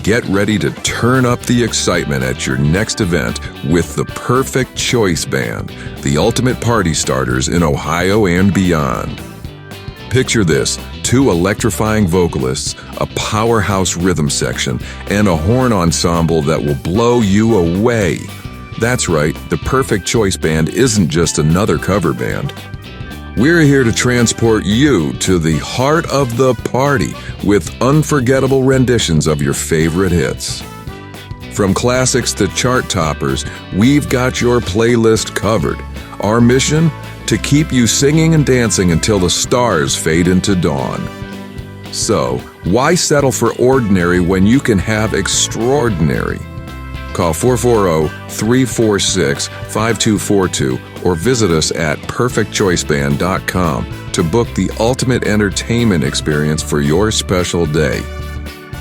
Get ready to turn up the excitement at your next event with the Perfect Choice Band, the ultimate party starters in Ohio and beyond. Picture this: 2 electrifying vocalists, a powerhouse rhythm section, and a horn ensemble that will blow you away. That's right, the Perfect Choice Band isn't just another cover band. We're here to transport you to the heart of the party with unforgettable renditions of your favorite hits. From classics to chart toppers, we've got your playlist covered. Our mission? To keep you singing and dancing until the stars fade into dawn. So, why settle for ordinary when you can have extraordinary? Call 440-346-5242 or visit us at perfectchoiceband.com to book the ultimate entertainment experience for your special day.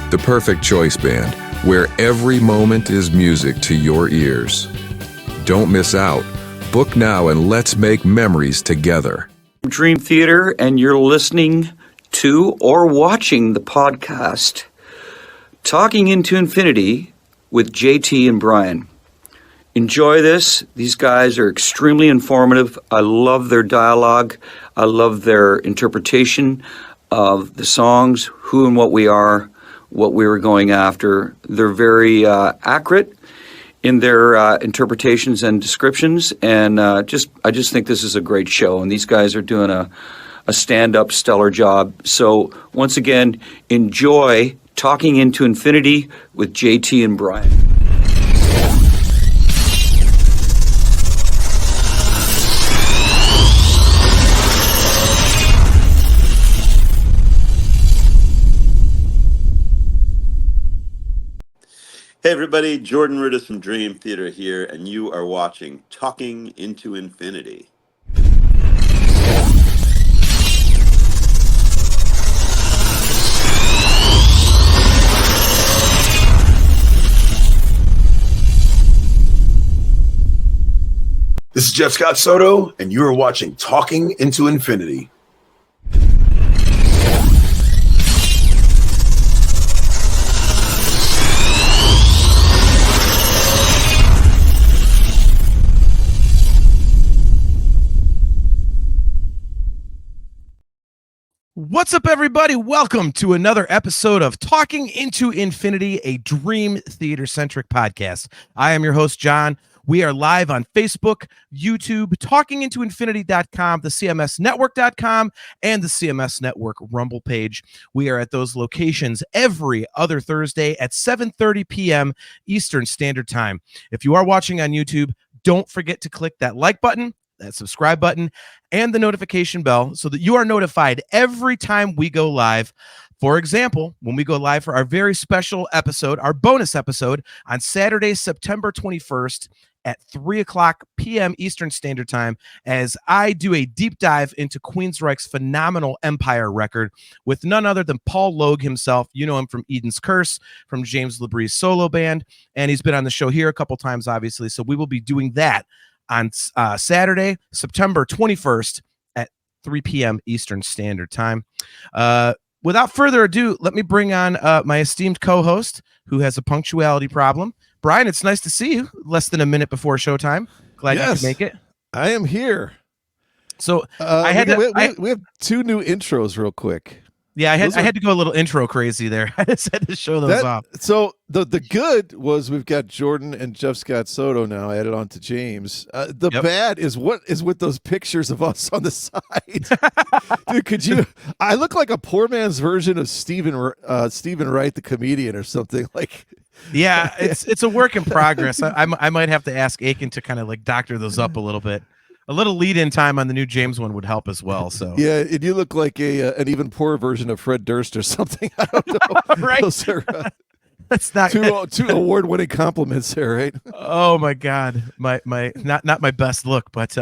The Perfect Choice Band, where every moment is music to your ears. Don't miss out. Book now and let's make memories together. Dream Theater, and you're listening to or watching the podcast Talking Into Infinity with JT and Brian. Enjoy this. These guys are extremely informative. I love their dialogue. I love their interpretation of the songs, who and what we are, what we were going after. They're very accurate in their interpretations and descriptions, and I just think this is a great show, and these guys are doing a stand-up stellar job. So once again, enjoy Talking Into Infinity with JT and Brian. Hey everybody, Jordan Rudis from Dream Theater here, and you are watching Talking Into Infinity. This is Jeff Scott Soto, and you are watching Talking Into Infinity. What's up, everybody? Welcome to another episode of Talking Into Infinity, a Dream Theater-centric podcast. I am your host, John. We are live on Facebook, YouTube, talkingintoinfinity.com, the CMSnetwork.com, and the CMS Network Rumble page. We are at those locations every other Thursday at 7:30 p.m. Eastern Standard Time. If you are watching on YouTube, don't forget to click that like button, that subscribe button, and the notification bell so that you are notified every time we go live. For example, when we go live for our very special episode, our bonus episode on Saturday, September 21st at 3 o'clock p.m. Eastern Standard Time, as I do a deep dive into Queensryche's phenomenal Empire record with none other than Paul Logue himself. You know him from Eden's Curse, from James LaBrie's solo band, and he's been on the show here a couple times, obviously. So we will be doing that on Saturday, September 21st at 3 p.m. Eastern Standard Time. Without further ado, let me bring on my esteemed co-host who has a punctuality problem. Brian, it's nice to see you less than a minute before showtime. Glad you could make it. I am here. So we have 2 new intros real quick. Yeah, I had to go a little intro crazy there. I just had to show those off. So the good was we've got Jordan and Jeff Scott Soto now added on to James. The bad is what is with those pictures of us on the side. Dude, could you? I look like a poor man's version of Stephen Wright, the comedian, or something like. Yeah, it's a work in progress. I might have to ask Akin to kind of like doctor those up a little bit. A little lead-in time on the new James one would help as well. So yeah, and you look like an even poorer version of Fred Durst or something. I don't know. Right? Those are, that's not two award-winning compliments there, right? Oh my God, my not my best look, but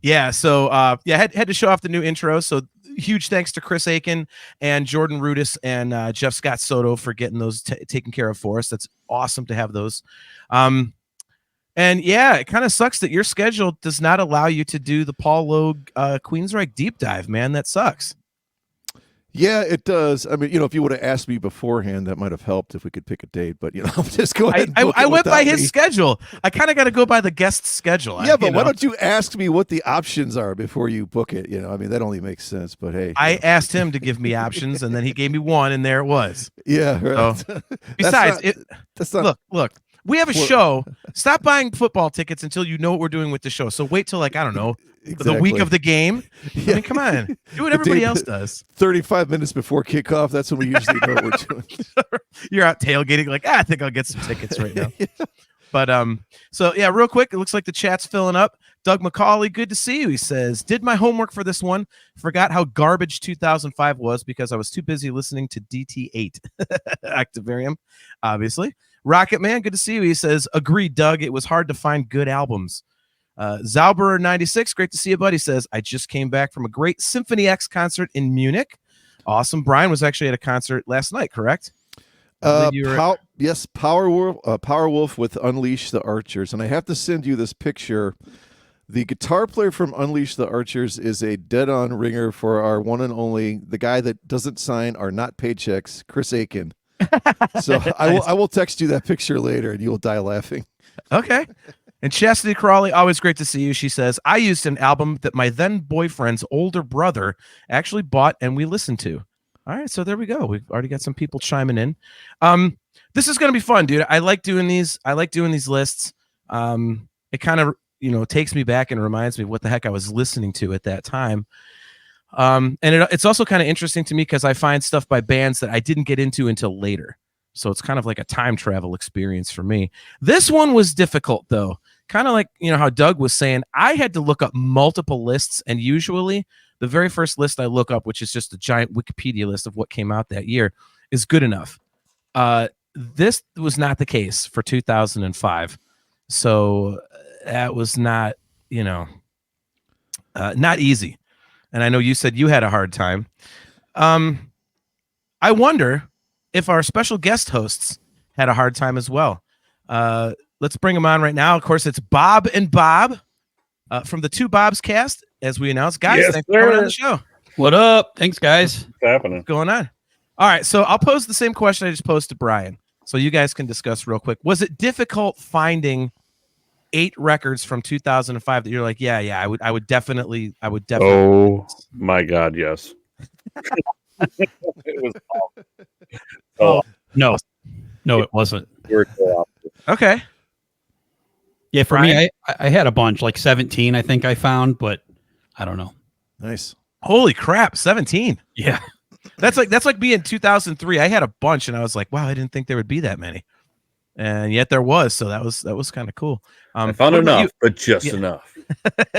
yeah. So had to show off the new intro. So huge thanks to Chris Akin and Jordan Rudis and Jeff Scott Soto for getting those taken care of for us. That's awesome to have those. And yeah, it kind of sucks that your schedule does not allow you to do the Paul Logue Queensryche deep dive, man. That sucks. Yeah, it does. I mean, if you would have asked me beforehand, that might have helped if we could pick a date. But just go ahead. I went by his schedule. I kind of got to go by the guest's schedule. Yeah, but why don't you ask me what the options are before you book it? I mean, that only makes sense. But hey, I asked him to give me options, and then he gave me one, and there it was. Yeah. Right. So, besides, look. We have a show. Stop buying football tickets until you know what we're doing with the show. So wait till I don't know, the week of the game. Yeah. I mean, come on. Do what everybody else does. 35 minutes before kickoff. That's when we usually know what we're doing. You're out tailgating like, I think I'll get some tickets right now. Yeah. But so yeah, real quick, it looks like the chat's filling up. Doug McCauley, good to see you. He says, did my homework for this one. Forgot how garbage 2005 was because I was too busy listening to DT8. Octavarium, obviously. Rocket Man, good to see you. He says, agreed, Doug. It was hard to find good albums. Zauberer 96, great to see you, buddy. Says, I just came back from a great Symphony X concert in Munich. Awesome. Brian was actually at a concert last night, correct? Yes, Powerwolf with Unleash the Archers. And I have to send you this picture. The guitar player from Unleash the Archers is a dead-on ringer for our one and only, the guy that doesn't sign our not paychecks, Chris Akin. So I will text you that picture later and you'll die laughing. Okay. And Chastity Crawley, always great to see you. She says, I used an album that my then boyfriend's older brother actually bought and we listened to. All right, so there we go. We've already got some people chiming in. This is going to be fun, dude. I like doing these. I like doing these lists. It kind of, takes me back and reminds me of what the heck I was listening to at that time. And it's also kind of interesting to me because I find stuff by bands that I didn't get into until later. So it's kind of like a time travel experience for me. This one was difficult, though. Kind of like, how Doug was saying, I had to look up multiple lists. And usually the very first list I look up, which is just a giant Wikipedia list of what came out that year, is good enough. This was not the case for 2005. So that was not, not easy. And I know you said you had a hard time. I wonder if our special guest hosts had a hard time as well. Let's bring them on right now. Of course, it's Bob and Bob from the Two Bobs cast, as we announced. Guys, thanks for coming on the show. What up? Thanks, guys. What's happening? What's going on? All right, so I'll pose the same question I just posed to Brian, so you guys can discuss real quick. Was it difficult finding 8 records from 2005 that you're like, I would definitely. Oh my God, yes. It was awful. No, it wasn't. Okay. Yeah, for me, I had a bunch, like 17, I think I found, but I don't know. Nice. Holy crap, 17. Yeah. That's like being 2003. I had a bunch and I was like, wow, I didn't think there would be that many. And yet there was, so that was kind of cool. I found enough, but just enough.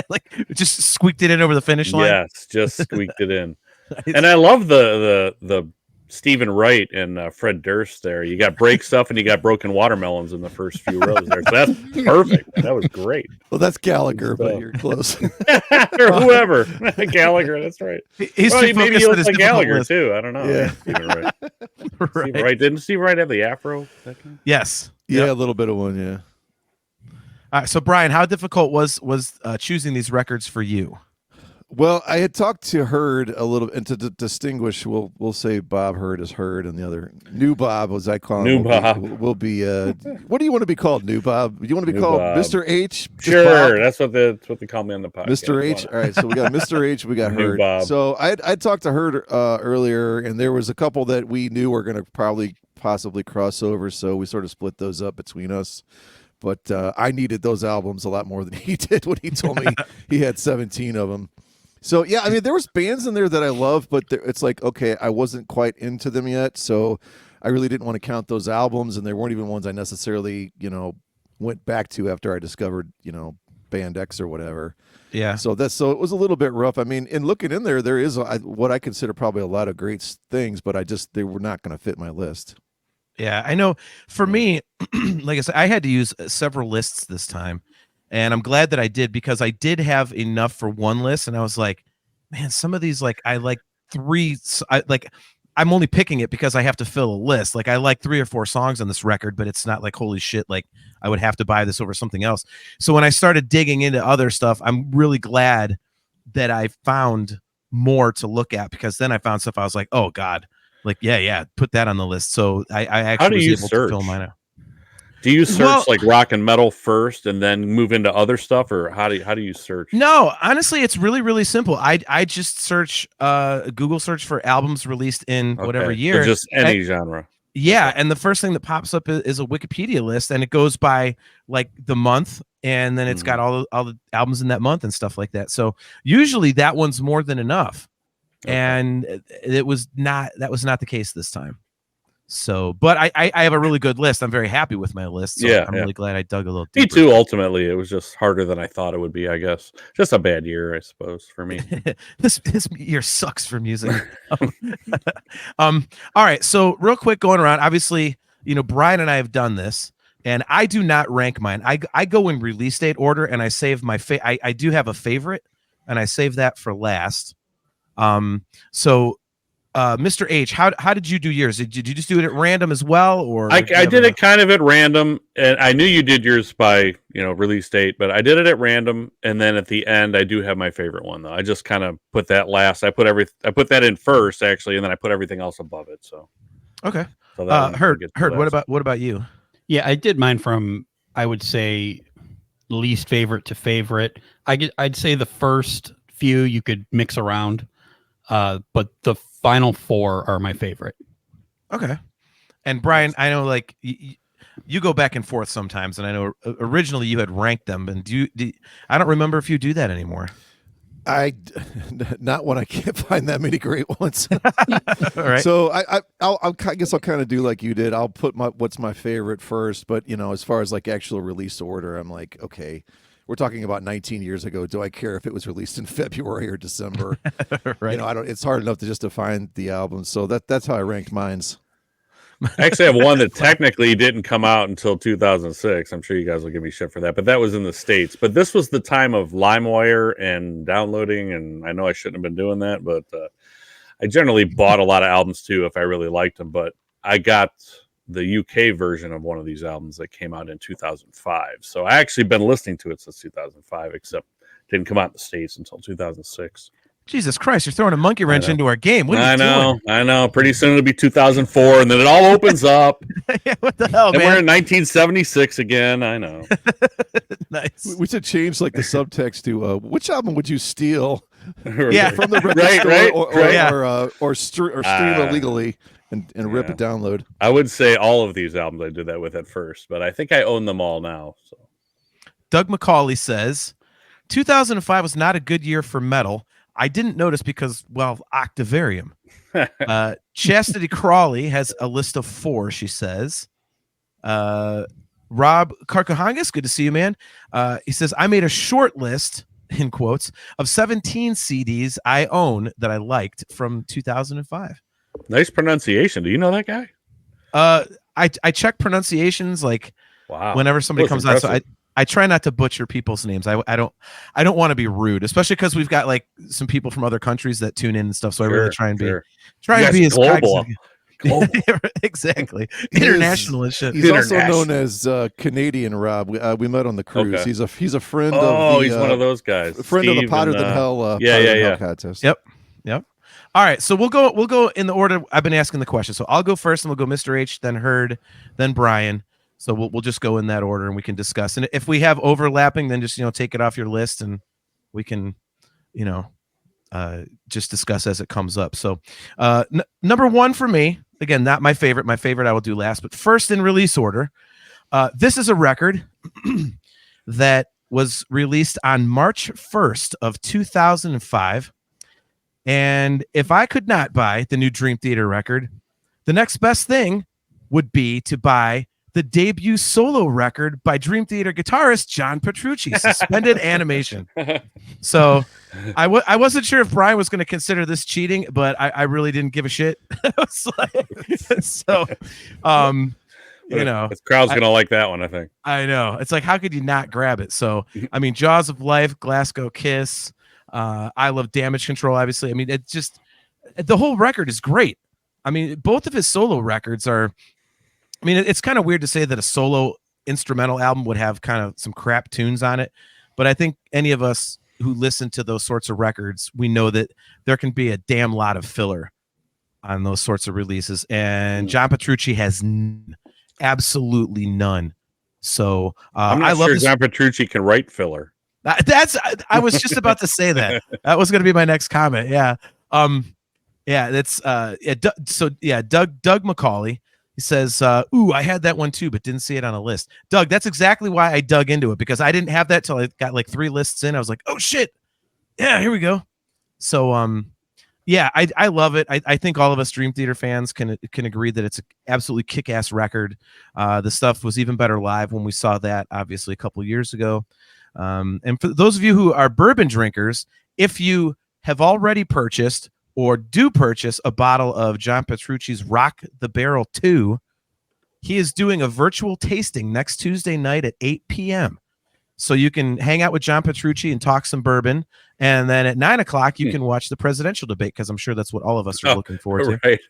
Like just squeaked it in over the finish line. Yes, just squeaked it in. And I love the Stephen Wright and Fred Durst there. You got break stuff and you got broken watermelons in the first few rows there. So that's perfect. That was great. Well, that's Gallagher, but you're close. Or whoever. Gallagher, that's right. He's maybe he looks like Gallagher too. I don't know. Yeah. Stephen Wright. Stephen Wright. Didn't Stephen Wright have the afro? Yes. Yeah, a little bit of one, yeah. All right, so Brian, how difficult was choosing these records for you? Well, I had talked to Hurd a little, and to distinguish, we'll say Bob Hurd is Hurd, and the other New Bob, as I call him, New Bob will be. What do you want to be called, New Bob? Do you want to be called Mr. H? Sure, that's what they call me on the podcast. Mr. H. All right, so we got Mr. H. We got Hurd. Bob. So I talked to Hurd earlier, and there was a couple that we knew were going to possibly cross over, so we sort of split those up between us. But I needed those albums a lot more than he did when he told me he had 17 of them. So, yeah, I mean, there was bands in there that I love, but it's like, okay, I wasn't quite into them yet, so I really didn't want to count those albums, and they weren't even ones I necessarily, went back to after I discovered, Band X or whatever. Yeah. So it was a little bit rough. I mean, in looking in there is what I consider probably a lot of great things, but they were not going to fit my list. Yeah, I know. For me, like I said, I had to use several lists this time. And I'm glad that I did, because I did have enough for one list. And I was like, man, some of these, like, I like 3. I'm only picking it because I have to fill a list. Like, I like 3 or 4 songs on this record, but it's not like, holy shit, like I would have to buy this over something else. So when I started digging into other stuff, I'm really glad that I found more to look at, because then I found stuff I was like, oh God, like, yeah, put that on the list. So I actually was able to fill mine out. Do you search like rock and metal first and then move into other stuff, or how do you search? No, honestly, it's really, really simple. I just search Google search for albums released in whatever year. So just any genre. Yeah, and the first thing that pops up is a Wikipedia list, and it goes by like the month, and then it's got all the albums in that month and stuff like that. So usually that one's more than enough. And that was not the case this time. So, but I have a really good list. I'm very happy with my list. So I'm really glad I dug a little deeper. Me too. Ultimately, it was just harder than I thought it would be, I guess. Just a bad year, I suppose, for me. this year sucks for music. All right. So real quick, going around, obviously, Brian and I have done this, and I do not rank mine. I go in release date order, and I save my I do have a favorite, and I save that for last. So Mr. H, how did you do yours? Did you just do it at random as well, or I did it kind of at random, and I knew you did yours by release date, but I did it at random, and then at the end I do have my favorite one though. I just kind of put that last. I put that in first actually, and then I put everything else above it. So okay. So Heard. What about you? Yeah, I did mine from, I would say, least favorite to favorite. I'd say the first few you could mix around, but the final four are my favorite. Okay. And Brian, I know like you go back and forth sometimes, and I know originally you had ranked them, and I don't remember if you do that anymore. Not when I can't find that many great ones. All right. So I guess I'll kind of do like you did. I'll put what's my favorite first, but as far as like actual release order, I'm like, okay, we're talking about 19 years ago. Do I care if it was released in February or December? Right. I don't. It's hard enough to find the album. So that's how I ranked mines. I actually have one that technically didn't come out until 2006. I'm sure you guys will give me shit for that, but that was in the States. But this was the time of LimeWire and downloading, and I know I shouldn't have been doing that, but I generally bought a lot of albums too if I really liked them. But I got the UK version of one of these albums that came out in 2005. So I actually been listening to it since 2005, except it didn't come out in the States until 2006. Jesus Christ, you're throwing a monkey wrench into our game. What are you doing? I know. Pretty soon it'll be 2004, and then it all opens up. Yeah, what the hell, and man? we're in 1976 again. I know. Nice. We should change like the subtext to which album would you steal? Yeah, from the record store or stream illegally and rip it download. I would say all of these albums I did that with at first, but I think I own them all now. So, Doug McCauley says 2005 was not a good year for metal. I didn't notice because, well, Octavarium. Chastity Crawley has a list of 4, she says. Rob Karkahangas, good to see you, man. He says, I made a short list, in quotes, of 17 CDs I own that I liked from 2005. Nice pronunciation. Do you know that guy? I check pronunciations like whenever somebody comes on. So I try not to butcher people's names. I don't want to be rude, especially because we've got like some people from other countries that tune in and stuff. So I really try and be as global. Exactly. International and shit. He's also known as Canadian Rob. We met on the cruise. Okay. He's a friend of the, he's one of those guys. A friend of the Potter Than Hell contest. Yep. All right, so we'll go in the order I've been asking the question. So I'll go first, and we'll go Mr. H, then Hurd, then Brian. So we'll just go in that order, and we can discuss. And if we have overlapping, then just take it off your list, and we can just discuss as it comes up. So number 1 for me, again, not my favorite. My favorite I will do last, but first in release order. This is a record that was released on March 1st of 2005. And if I could not buy the new Dream Theater record, the next best thing would be to buy the debut solo record by Dream Theater guitarist John Petrucci, Suspended Animation. So I wasn't sure if Brian was going to consider this cheating, but I really didn't give a shit. The crowd's going to like that one, I think. I know. It's like, how could you not grab it? So, I mean, Jaws of Life, Glasgow Kiss, I love Damage Control, obviously. I mean, it's just, the whole record is great. I mean, both of his solo records are, I mean, it's kind of weird to say that a solo instrumental album would have kind of some crap tunes on it, but I think any of us who listen to those sorts of records, we know that there can be a damn lot of filler on those sorts of releases, and John Petrucci has absolutely none. So I'm not sure John Petrucci can write filler. I was just about to say that. That was going to be my next comment. Yeah. That's Doug McCauley. He says, ooh, I had that one too, but didn't see it on a list. Doug, that's exactly why I dug into it, because I didn't have that till I got like 3 lists in. I was like, oh shit. Yeah, here we go. So I love it. I think all of us Dream Theater fans can agree that it's an absolutely kick-ass record. The stuff was even better live when we saw that, obviously, a couple years ago. And for those of you who are bourbon drinkers, if you have already purchased or do purchase a bottle of John Petrucci's Rock the Barrel 2, he is doing a virtual tasting next Tuesday night at 8 p.m. So you can hang out with John Petrucci and talk some bourbon. And then at 9 o'clock, you can watch the presidential debate, because I'm sure that's what all of us are looking forward to. Right.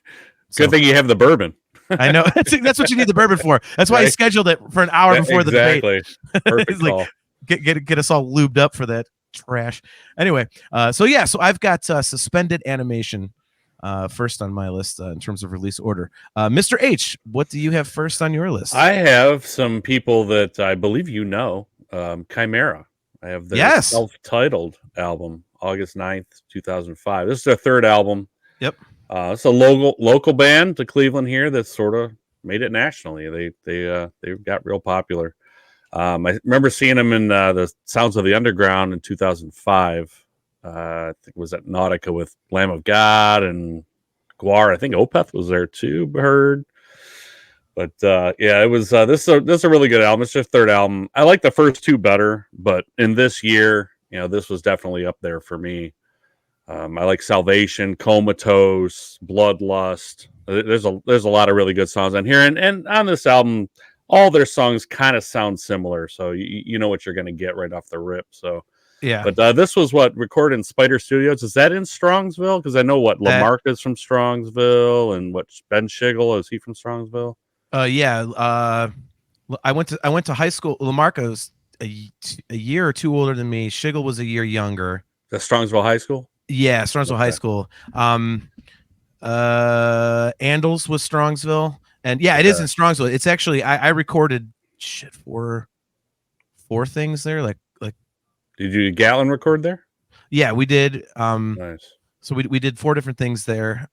Good thing you have the bourbon. I know. That's what you need the bourbon for. That's why he scheduled it for an hour before the debate. Exactly. Perfect call. Get us all lubed up for that trash. Anyway, so I've got suspended animation first on my list in terms of release order. Mr. H, what do you have first on your list? I have some people that I believe you know. Chimera. I have their self-titled album, August 9th, 2005. This is their 3rd album. Yep. It's a local band to Cleveland here that sort of made it nationally. They got real popular. I remember seeing them in the Sounds of the Underground in 2005. I think it was at Nautica with Lamb of God and Guar. I think Opeth was there too, heard. But it was this is a really good album. It's their 3rd album. I like the first 2 better, but in this year, this was definitely up there for me. I like Salvation, Comatose, Bloodlust. There's a lot of really good songs on here, and on this album, all their songs kind of sound similar, so you know what you're going to get right off the rip. So yeah. But this was recorded in Spider Studios. Is that in Strongsville? Because I know Lamarca's from Strongsville, and Ben Schigel, is he from Strongsville? I went to high school. Lamarca was a year or 2 older than me. Schigel was a year younger. The Strongsville High School? Yeah, Strongsville High School. Andals was Strongsville. And it is in Strongsville. It's actually I recorded 4 things there. Like did you Gatlin record there? Yeah, we did. Nice. So we did 4 different things there.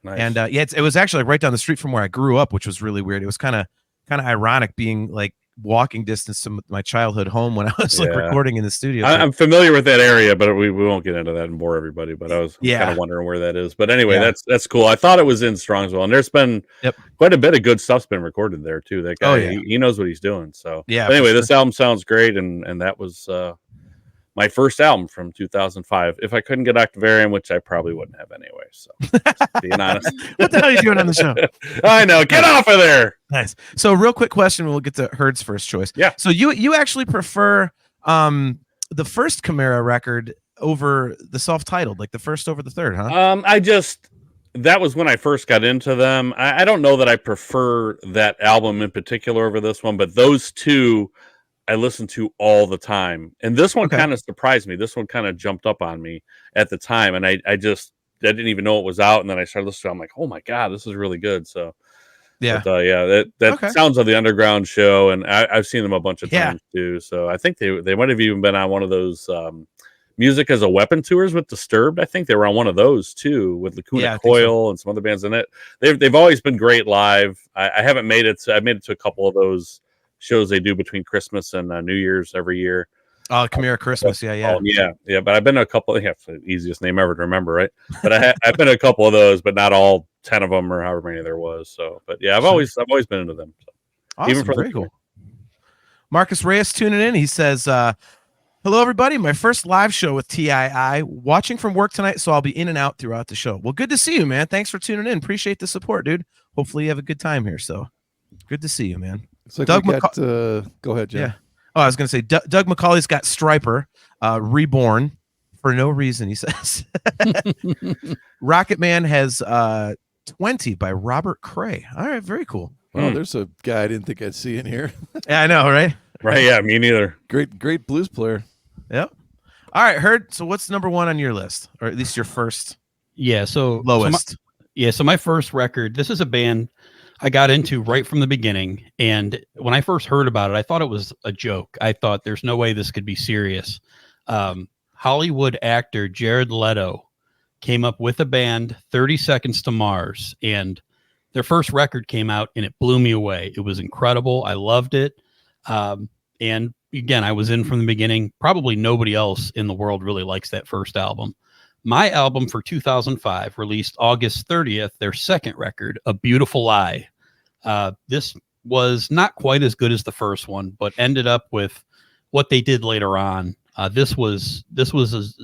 Nice. And it was actually right down the street from where I grew up, which was really weird. It was kind of ironic being like walking distance to my childhood home when I was like recording in the studio. I'm familiar with that area, but we won't get into that and bore everybody. But I was kind of wondering where that is. But anyway, that's cool. I thought it was in Strongsville, and there's been quite a bit of good stuff's been recorded there too. That guy, he knows what he's doing. So anyway, this album sounds great, and that was my first album from 2005. If I couldn't get Octavarium, which I probably wouldn't have anyway. So, being honest. What the hell are you doing on the show? I know. Get off of there. Nice. So, real quick question. We'll get to Herd's first choice. Yeah. So, you actually prefer the first Chimera record over the self-titled, like the first over the third, huh? That was when I first got into them. I don't know that I prefer that album in particular over this one, but those 2 I listen to all the time, and this one kind of surprised me. This one kind of jumped up on me at the time, and I didn't even know it was out, and then I started listening. I'm like, oh my god, this is really good. So that Sounds of the Underground show, and I've seen them a bunch of times too. So I think they might have even been on one of those Music as a Weapon tours with Disturbed. I think they were on one of those too with Lacuna Coil and some other bands in it. They've always been great live. I haven't made it. I made it to a couple of those shows they do between Christmas and New Year's every year. Oh, Chimera Christmas, yeah. But I've been to a couple. It's the easiest name ever to remember, right? But I've been to a couple of those, but not all 10 of them or however many there was. So, but yeah, I've always been into them. So. Awesome, even for very cool. Marcus Reyes tuning in. He says, "Hello, everybody. My first live show with TII. Watching from work tonight, so I'll be in and out throughout the show. Well, good to see you, man. Thanks for tuning in. Appreciate the support, dude. Hopefully, you have a good time here. So, good to see you, man." Like Doug go ahead, Jim. Yeah. Oh, I was going to say Doug McCauley's got Striper, Reborn, for no reason, he says. Rocket Man has 20 by Robert Cray. All right, very cool. Well, there's a guy I didn't think I'd see in here. Yeah, I know, right? Right, yeah, me neither. Great blues player. Yep. All right, Herd. So what's number one on your list, or at least your first Yeah. lowest? So my first record, this is a band I got into right from the beginning. And when I first heard about it, I thought it was a joke. I thought there's no way this could be serious. Hollywood actor Jared Leto came up with a band, 30 Seconds to Mars, and their first record came out and it blew me away. It was incredible. I loved it. And again, I was in from the beginning. Probably nobody else in the world really likes that first album. My album for 2005 released August 30th, their second record, A Beautiful Lie. This was not quite as good as the first one, but ended up with what they did later on. This was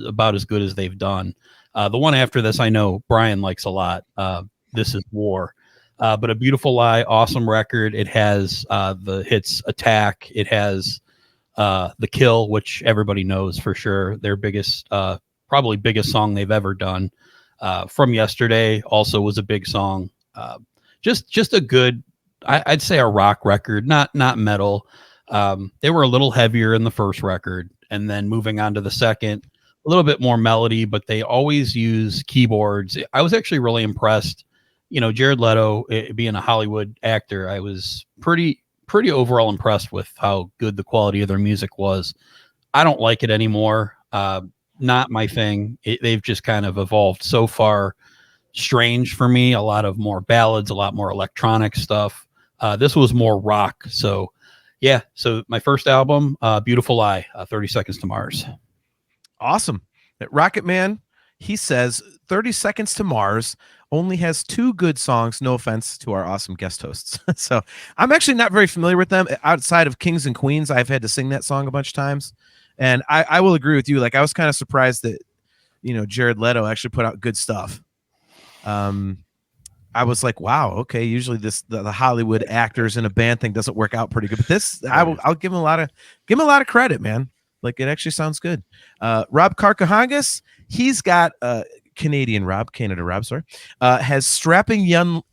about as good as they've done. The one after this, I know Brian likes a lot. This is War. But A Beautiful Lie, awesome record. It has the hits Attack. It has The Kill, which everybody knows for sure. Their probably biggest song they've ever done. From Yesterday also was a big song. Just a good, I'd say a rock record, not metal. They were a little heavier in the first record, and then moving on to the second, a little bit more melody, but they always use keyboards. I was actually really impressed. Jared Leto, being a Hollywood actor, I was pretty overall impressed with how good the quality of their music was. I don't like it anymore. Not my thing. They've just kind of evolved so far. Strange for me. A lot of more ballads, a lot more electronic stuff. This was more rock. So, yeah. So my first album, Beautiful Lie, 30 Seconds to Mars. Awesome. Rocket Man, he says 30 Seconds to Mars only has 2 good songs. No offense to our awesome guest hosts. So I'm actually not very familiar with them. Outside of Kings and Queens, I've had to sing that song a bunch of times. And I will agree with you. Like, I was kind of surprised that, Jared Leto actually put out good stuff. I was like, wow, okay. Usually the Hollywood actors in a band thing doesn't work out pretty good. But this, I'll give him a lot of credit, man. Like, it actually sounds good. Rob Carcahangas, he's got Canada Rob, sorry, has strapping young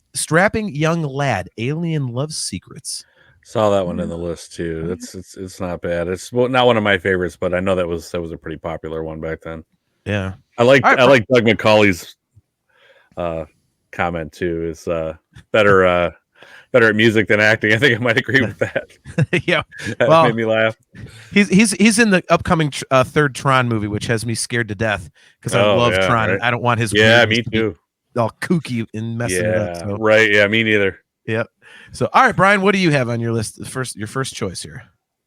lad, Alien Love Secrets. Saw that one in the list too. It's not bad. It's not one of my favorites, but I know that was a pretty popular one back then. Yeah, I like Doug McCauley's comment too. Is better at music than acting. I think I might agree with that. Yeah, that made me laugh. He's in the upcoming third Tron movie, which has me scared to death because I love Tron. Right. And I don't want his me too. All kooky and messing it up. So. Right. Yeah, me neither. Yep. So, all right, Brian, what do you have on your list? Your first choice here.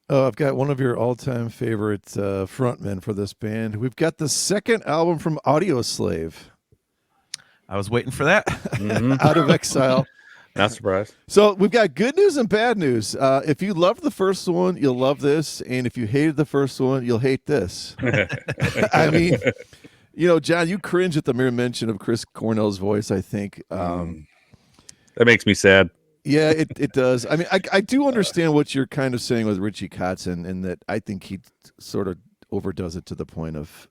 Oh, I've got one of your all-time favorite frontmen for this band. We've got the second album from Audioslave. I was waiting for that. Out of Exile. Not surprised. So we've got good news and bad news. If you loved the first one, you'll love this. And if you hated the first one, you'll hate this. I mean, John, you cringe at the mere mention of Chris Cornell's voice, I think. That makes me sad. Yeah, it does. I mean, I do understand what you're kind of saying with Richie Kotzen, and that I think he sort of overdoes it to the point of,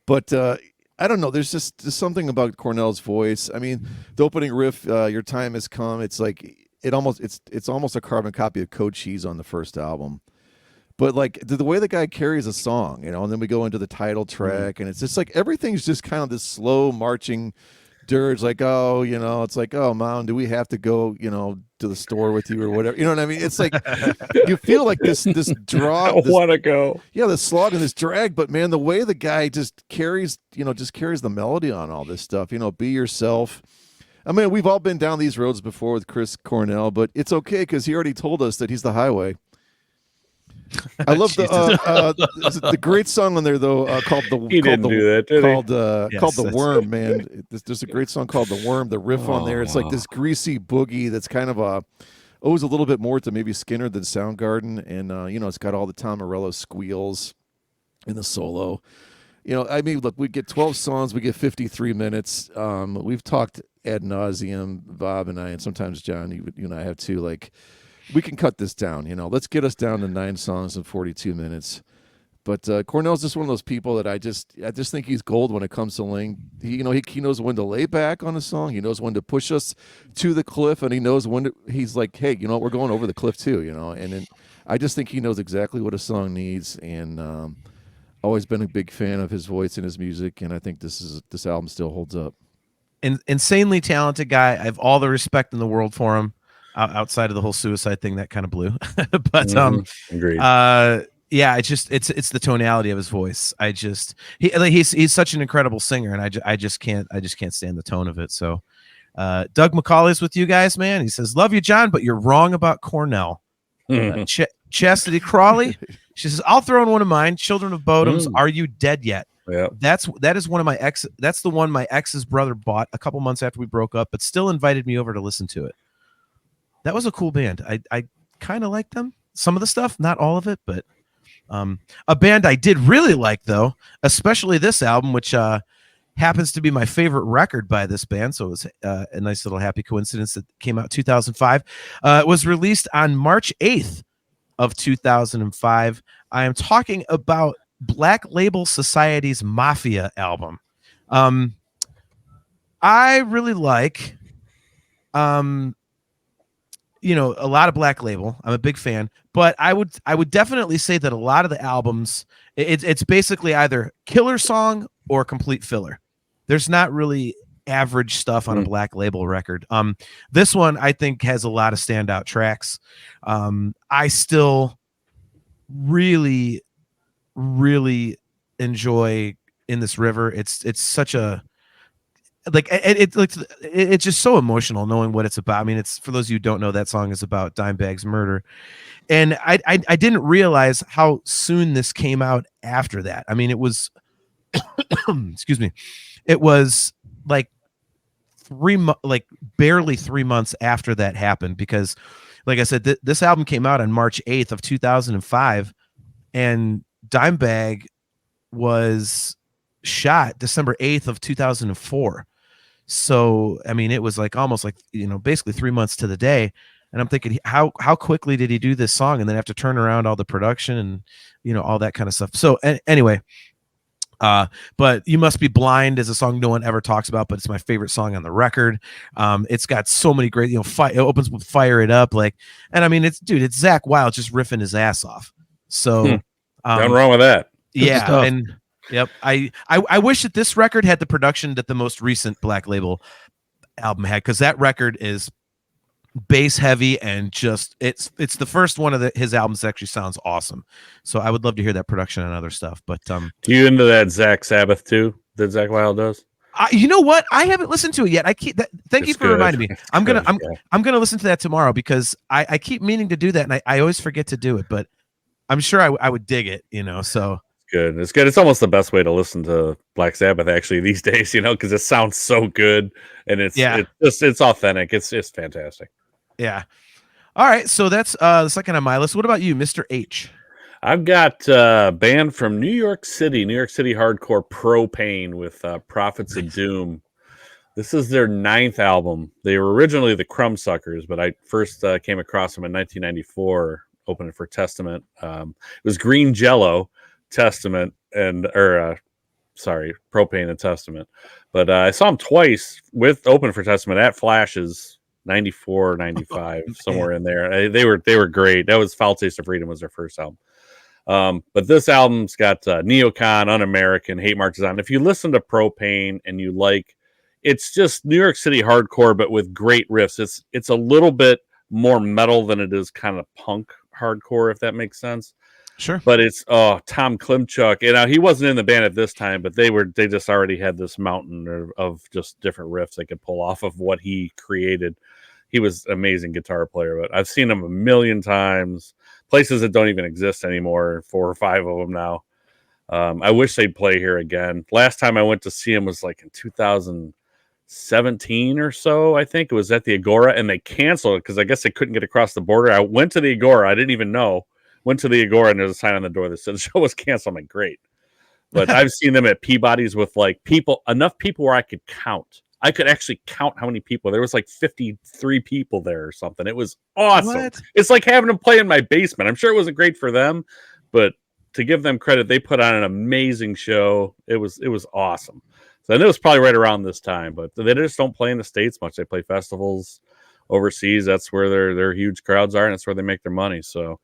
But I don't know. There's something about Cornell's voice. I mean, the opening riff, "Your Time Has Come." It's like it's almost a carbon copy of Code Cheese on the first album. But like the way the guy carries a song, and then we go into the title track, and it's just like everything's just kind of this slow marching dirge, like, oh, it's like, oh, Mom, do we have to go, to the store with you or whatever? You know what I mean? It's like you feel like this draw. I want to go. Yeah, this slog and this drag, but man, the way the guy just carries the melody on all this stuff. Be yourself. I mean, we've all been down these roads before with Chris Cornell, but it's okay because he already told us that he's the highway. I love the great song on there though called the Worm, man. There's a great song called The Worm. The riff on there, it's like this greasy boogie that's kind of owes a little bit more to maybe Skinner than Soundgarden, and it's got all the Tom Morello squeals in the solo. I mean, look, we get 12 songs, we get 53 minutes. We've talked ad nauseum, Bob and I, and sometimes John, you and I have too, like, we can cut this down, let's get us down to 9 songs and 42 minutes. But Cornell's just one of those people that I just think he's gold when it comes to laying. He knows when to lay back on a song. He knows when to push us to the cliff, and he knows when he's like, hey, you know what, we're going over the cliff too, you know. And then I just think he knows exactly what a song needs, and always been a big fan of his voice and his music, and I think this album still holds up. Insanely talented guy. I have all the respect in the world for him. Outside of the whole suicide thing, that kind of blew. But agreed. Yeah, it's the tonality of his voice. He's such an incredible singer, and I just can't stand the tone of it. So Doug McCauley's with you guys, man. He says, "Love you, John, but you're wrong about Cornell." Chastity Crawley, she says, "I'll throw in one of mine. Children of Bodom's Are You Dead Yet?" Yeah, that is one of my ex. That's the one my ex's brother bought a couple months after we broke up, but still invited me over to listen to it. That was a cool band. I kind of like them. Some of the stuff, not all of it, but a band I did really like, though, especially this album, which happens to be my favorite record by this band. So it was a nice little happy coincidence that came out 2005. It was released on March 8th of 2005. I am talking about Black Label Society's Mafia album. I really like a lot of Black Label. I'm a big fan, but I would definitely say that a lot of the albums, it's basically either killer song or complete filler. There's not really average stuff on a Black Label record. This one I think has a lot of standout tracks. I still really, really enjoy In This River. It's such a it's just so emotional knowing what it's about. I mean, it's, for those of you who don't know, that song is about Dimebag's murder, and I didn't realize how soon this came out after that. I mean, it was excuse me, it was like barely 3 months after that happened, because like I said, this album came out on March 8th of 2005, and Dimebag was shot December 8th of 2004. So, I mean, it was like almost like, basically 3 months to the day. And I'm thinking, how quickly did he do this song and then have to turn around all the production and, all that kind of stuff. So anyway, but You Must Be Blind is a song no one ever talks about, but it's my favorite song on the record. It's got so many great, it opens with Fire It Up. And I mean, it's Zakk Wylde just riffing his ass off. So nothing wrong with that. Yeah. And yep. I wish that this record had the production that the most recent Black Label album had, because that record is bass heavy and just it's the first one of his albums that actually sounds awesome. So I would love to hear that production and other stuff. But do you into that Zach Sabbath too that Zakk Wylde does? You know what? I haven't listened to it yet. Thank you for reminding me. I'm gonna listen to that tomorrow, because I keep meaning to do that, and I always forget to do it. But I'm sure I would dig it. So. Good. It's good. It's almost the best way to listen to Black Sabbath actually these days, because it sounds so good and it's authentic. It's fantastic. Yeah. All right. So that's the second on my list. What about you, Mr. H? I've got a band from New York City hardcore, Propane, with Prophets of Doom. This is their 9th album. They were originally the Crumbsuckers, but I first came across them in 1994, opening for Testament. It was Green Jello, Testament, Propane and Testament. But I saw them twice with open for Testament at Flashes, 94, 95, somewhere in there. They were great. That was Foul Taste of Freedom was their first album. But this album's got Neocon, Un-American, Hate Marches On. If you listen to Propane and you it's just New York City hardcore, but with great riffs. It's a little bit more metal than it is kind of punk hardcore, if that makes sense. Sure. But it's Tom Klimchuk, and he wasn't in the band at this time, but they just already had this mountain of just different riffs they could pull off of what he created. He was an amazing guitar player, but I've seen him a million times, places that don't even exist anymore, 4 or 5 of them now. I wish they'd play here again. Last time I went to see him was like in 2017 or so, I think. It was at the Agora, and they canceled it because I guess they couldn't get across the border. I went to the Agora. I didn't even know. Went to the Agora, and there's a sign on the door that said the show was canceled. I'm like, great. But I've seen them at Peabody's with enough people where I could count. I could actually count how many people. There was like 53 people there or something. It was awesome. What? It's like having them play in my basement. I'm sure it wasn't great for them, but to give them credit, they put on an amazing show. It was awesome. So I know it's probably right around this time, but they just don't play in the States much. They play festivals overseas. That's where their huge crowds are, and that's where they make their money. So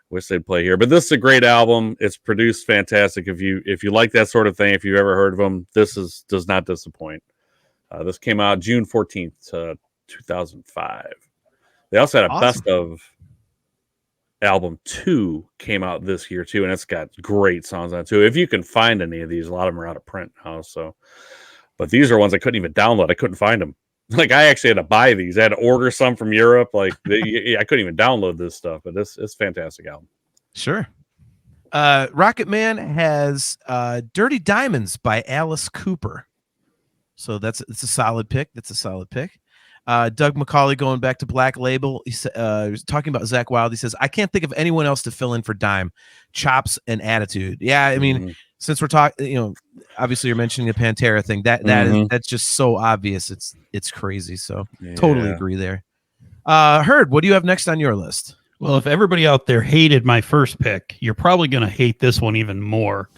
wish they'd play here. But this is a great album. It's produced fantastic. If you like that sort of thing, if you've ever heard of them, does not disappoint. This came out June 14th, 2005. They also had a best of album 2 came out this year too, and it's got great songs on it too. If you can find any of these, a lot of them are out of print now. So, but these are ones I couldn't even download. I couldn't find them. Like I actually had to buy these. I had to order some from Europe. Like I couldn't even download this stuff. But it's a fantastic album. Sure. Rocket Man has Dirty Diamonds by Alice Cooper. So it's a solid pick. That's a solid pick. Doug McCauley going back to Black Label. He's talking about Zakk Wylde. He says, I can't think of anyone else to fill in for Dime. Chops and attitude. Yeah, I mean, since we're talking, obviously you're mentioning the Pantera thing. That's just so obvious. It's crazy. So totally agree there. Herd, what do you have next on your list? Well, if everybody out there hated my first pick, you're probably going to hate this one even more.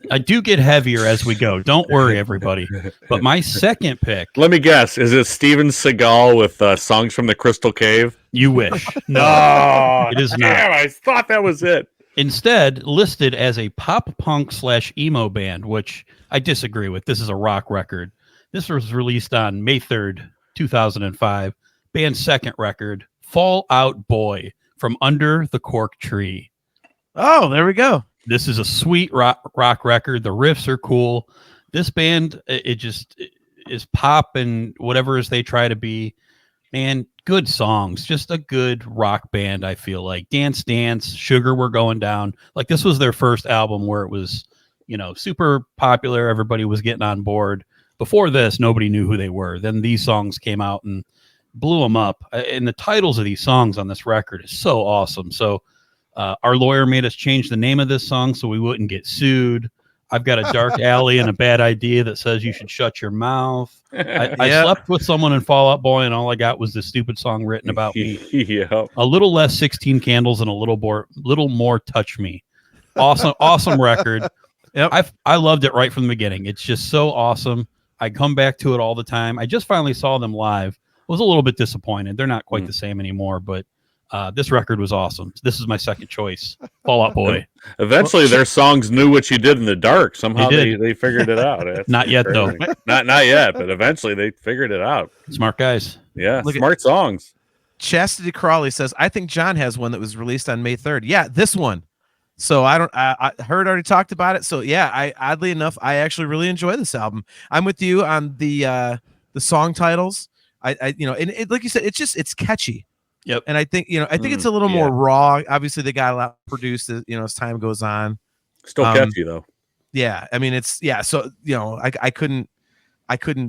I do get heavier as we go. Don't worry, everybody. But my second pick. Let me guess. Is it Steven Seagal with Songs from the Crystal Cave? You wish. No, it is not. Damn, I thought that was it. Instead, listed as a pop punk / emo band, which I disagree with. This is a rock record. This was released on May 3rd, 2005. Band's second record, Fall Out Boy, from Under the Cork Tree. Oh, there we go. This is a sweet rock record. The riffs are cool. This band, it just is pop and whatever as they try to be. Man, good songs. Just a good rock band, I feel like. Dance Dance, Sugar We're Going Down. Like, this was their first album where it was, super popular. Everybody was getting on board. Before this, nobody knew who they were. Then these songs came out and blew them up. And the titles of these songs on this record is so awesome. So our lawyer made us change the name of this song so we wouldn't get sued. I've got a dark alley and a bad idea that says you should shut your mouth. I slept with someone in Fall Out Boy, and all I got was this stupid song written about me. A little less 16 Candles and a little more Touch Me. Awesome record. Yep. I loved it right from the beginning. It's just so awesome. I come back to it all the time. I just finally saw them live. I was a little bit disappointed. They're not quite the same anymore, but this record was awesome. This is my second choice, Fall Out Boy. Eventually, their songs knew what you did in the dark. Somehow they figured it out. Not yet, though. Not yet, but eventually they figured it out. Smart guys. Yeah, smart songs. Chastity Crawley says, I think John has one that was released on May 3rd. Yeah, this one. So I heard already talked about it. So yeah, oddly enough, I actually really enjoy this album. I'm with you on the song titles. And it, like you said, it's catchy. Yep. And I think it's a little more raw. Obviously, they got a lot produced as time goes on. Still catchy though. Yeah, I mean So I couldn't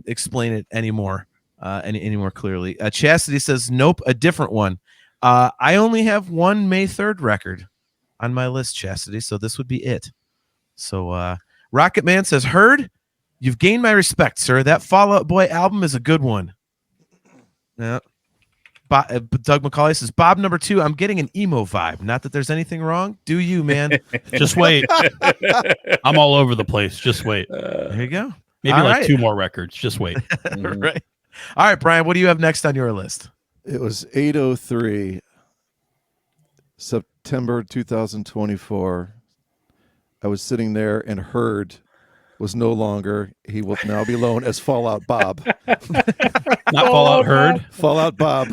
explain it anymore any more clearly. Chastity says, nope, a different one. I only have one May 3rd record on my list, Chastity. So this would be it. So Rocket Man says, Heard, you've gained my respect, sir. That Fall Out Boy album is a good one. Yeah. Doug McCauley says, Bob number 2, I'm getting an emo vibe. Not that there's anything wrong. Do you, man? Just wait. I'm all over the place. Just wait. There you go. Maybe all like 2 more records. Just wait. Right. All right, Brian, what do you have next on your list? It was 8:03, September 2024. I was sitting there and Heard was no longer. He will now be known as Fallout Bob. Not Fallout Heard. Fallout Bob.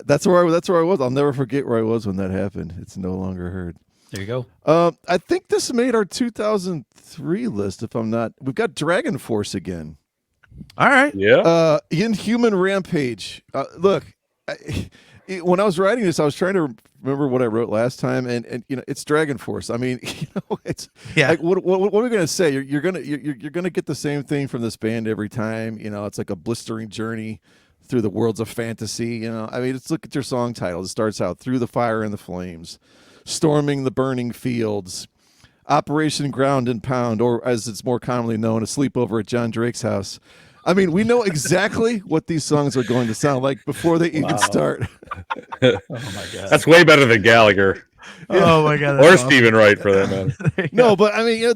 That's where I was. I'll never forget where I was when that happened. It's no longer Heard. There you go. I think this made our 2003 list. If I'm not, we've got Dragon Force again. All right. Yeah. Inhuman Rampage. Look. When I was writing this, I was trying to remember what I wrote last time, and it's Dragon Force. I mean, it's like what are we gonna say? You're gonna get the same thing from this band every time. It's like a blistering journey through the worlds of fantasy. I mean, let's look at your song titles. It starts out Through the Fire and the Flames, Storming the Burning Fields, Operation Ground and Pound, or as it's more commonly known, A Sleepover at John Drake's House. I mean, we know exactly what these songs are going to sound like before they even start. Oh my god, That's way better than Gallagher Oh my god, or that's awesome. Stephen Wright for that matter. No, but I mean, you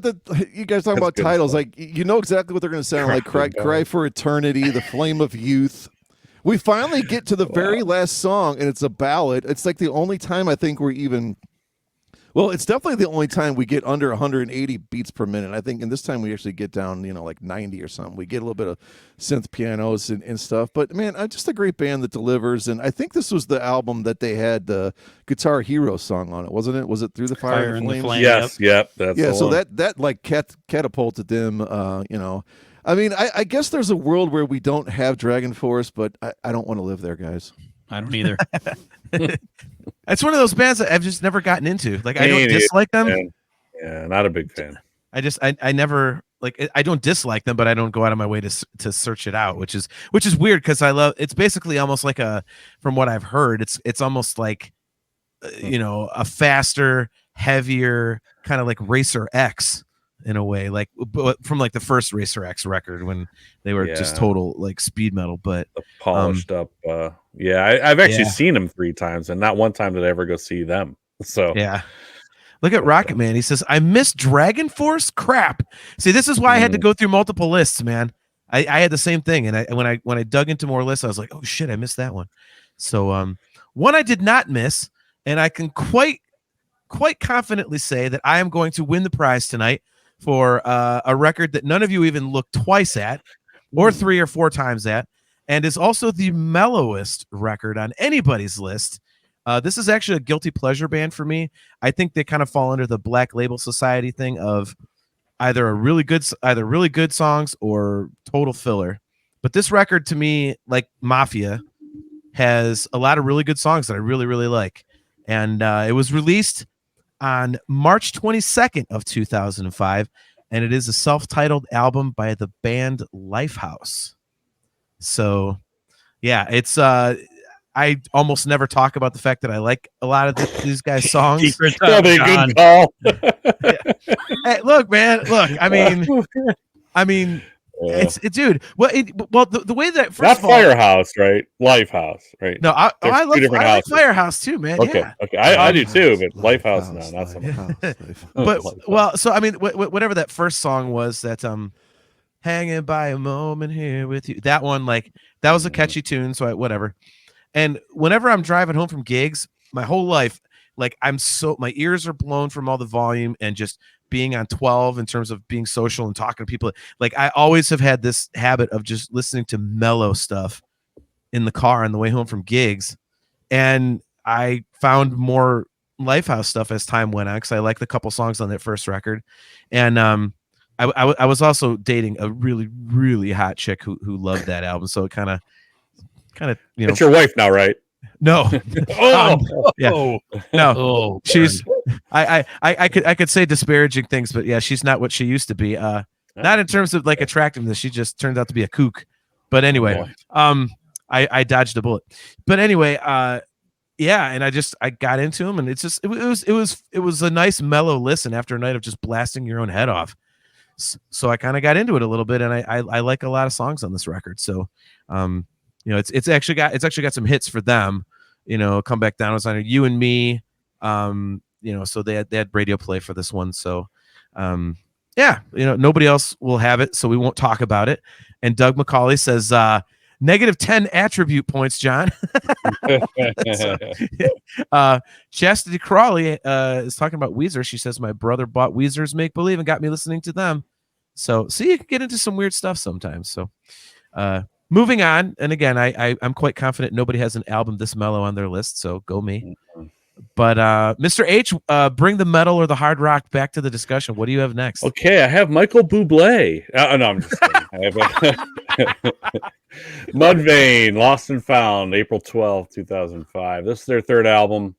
guys talking about good titles, stuff. like you know exactly what they're going to sound like. Cry for Eternity, The Flame of Youth. We finally get to the very last song, and it's a ballad. It's like the only time I think we're even. Well, it's definitely the only time we get under 180 beats per minute. I think, and this time we actually get down, like 90 or something. We get a little bit of synth pianos and stuff. But man, just a great band that delivers. And I think this was the album that they had the Guitar Hero song on it, wasn't it? Was it Through the Fire and the Flames? Yes, yep. That's the so one. that like catapulted them. I mean, I guess there's a world where we don't have Dragon Force, but I don't want to live there, guys. I don't either. It's one of those bands that I've just never gotten into. Like, I don't dislike them. Yeah, not a big fan. I never like. I don't dislike them, but I don't go out of my way to search it out, which is weird because I love. It's basically almost like from what I've heard, it's almost like, a faster, heavier kind of like Racer X in a way, like from like the first Racer X record when they were just total like speed metal, but the polished up. I've actually seen them 3 times, and not one time did I ever go see them. So yeah. Look at Rocket Man. He says, "I miss Dragon Force. Crap." See, this is why I had to go through multiple lists, man. I had the same thing, and when I dug into more lists, I was like, "Oh shit, I missed that one." So one I did not miss, and I can quite confidently say that I am going to win the prize tonight for a record that none of you even looked twice at, or 3 or 4 times at, and is also the mellowest record on anybody's list. This is actually a guilty pleasure band for me. I think they kind of fall under the Black Label Society thing of either really good songs or total filler. But this record, to me, like Mafia, has a lot of really good songs that I really, really like. And it was released on March 22nd of 2005, and it is a self-titled album by the band Lifehouse. So, yeah, it's I almost never talk about the fact that I like a lot of these guys' songs. Probably a good call. Hey, look, man, look. I mean, it's dude. Well, the way that first not of all, Firehouse, right? Lifehouse, right? No, I like houses. Firehouse too, man. Okay, Yeah. okay, I do too, but Lifehouse, no, not so much. But well, so I mean, whatever that first song was, that hanging by a moment here with you. That one, like, that was a catchy tune. So whatever. And whenever I'm driving home from gigs, my whole life, like, my ears are blown from all the volume and just being on 12 in terms of being social and talking to people. Like, I always have had this habit of just listening to mellow stuff in the car on the way home from gigs. And I found more Lifehouse stuff as time went on because I liked a couple songs on that first record. And I was also dating a really, really hot chick who loved that album. So it kind of, It's your wife now, right? No. No. Oh, she's I could say disparaging things, but yeah, she's not what she used to be. Not in terms of like attractiveness. She just turned out to be a kook. But anyway, I dodged a bullet. But anyway, yeah, and I got into him, and it was a nice mellow listen after a night of just blasting your own head off. So I kind of got into it a little bit, and I like a lot of songs on this record. So it's actually got some hits for them. Come Back Down was on You and Me. So they had radio play for this one. So nobody else will have it, so we won't talk about it. And Doug McCauley says -10 attribute points, John. Chastity Crawley is talking about Weezer. She says, my brother bought Weezer's Make Believe and got me listening to them. So see, you can get into some weird stuff sometimes. So moving on, and again, I'm quite confident nobody has an album this mellow on their list, so go me. But Mr. H, bring the metal or the hard rock back to the discussion. What do you have next? Okay, I have Michael Bublé. No, I'm just kidding. I have Mudvayne, Lost and Found, April 12th, 2005. This is their 3rd album.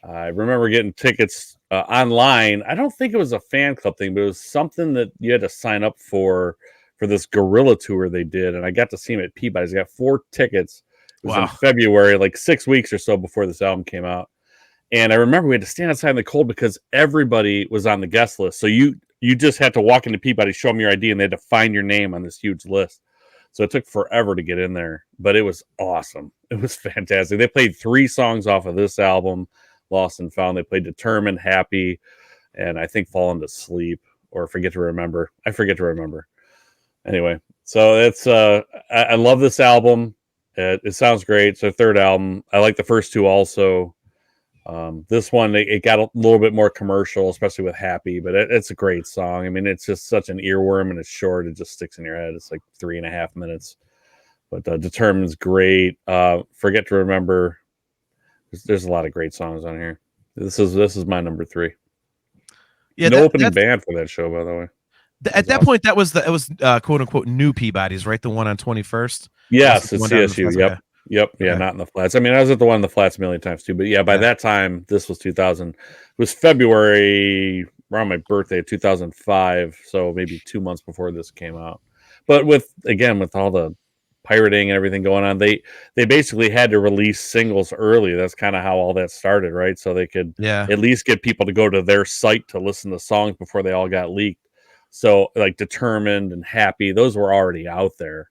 I remember getting tickets online. I don't think it was a fan club thing, but it was something that you had to sign up for this guerrilla tour they did, and I got to see him at Peabody's. I got 4 tickets. It was in February, like 6 weeks or so before this album came out. And I remember we had to stand outside in the cold because everybody was on the guest list. So you just had to walk into Peabody, show them your ID, and they had to find your name on this huge list. So it took forever to get in there, but it was awesome. It was fantastic. They played 3 songs off of this album, Lost and Found. They played Determined, Happy, and I think Fallen to Sleep, or Forget to Remember. I forget to remember. Anyway, so it's I love this album. It sounds great. It's their 3rd album. I like the first 2 also. This one, it got a little bit more commercial, especially with Happy, but it's a great song. I mean, it's just such an earworm, and it's short. It just sticks in your head. It's like 3.5 minutes. But Determined's great. Forget to Remember. There's a lot of great songs on here. This is my number 3. Yeah, no opening band for that show, by the way. At that point, that was quote unquote new Peabody's, right? The one on 21st. Yes, it's CSU. Yep. Yeah, okay. Not in the Flats. I mean, I was at the one in the Flats a million times too, but yeah, by that time, this was 2000. It was February around my birthday, 2005. So maybe 2 months before this came out. But with all the pirating and everything going on, they basically had to release singles early. That's kind of how all that started, right? So they could at least get people to go to their site to listen to songs before they all got leaked. So like Determined and Happy, those were already out there.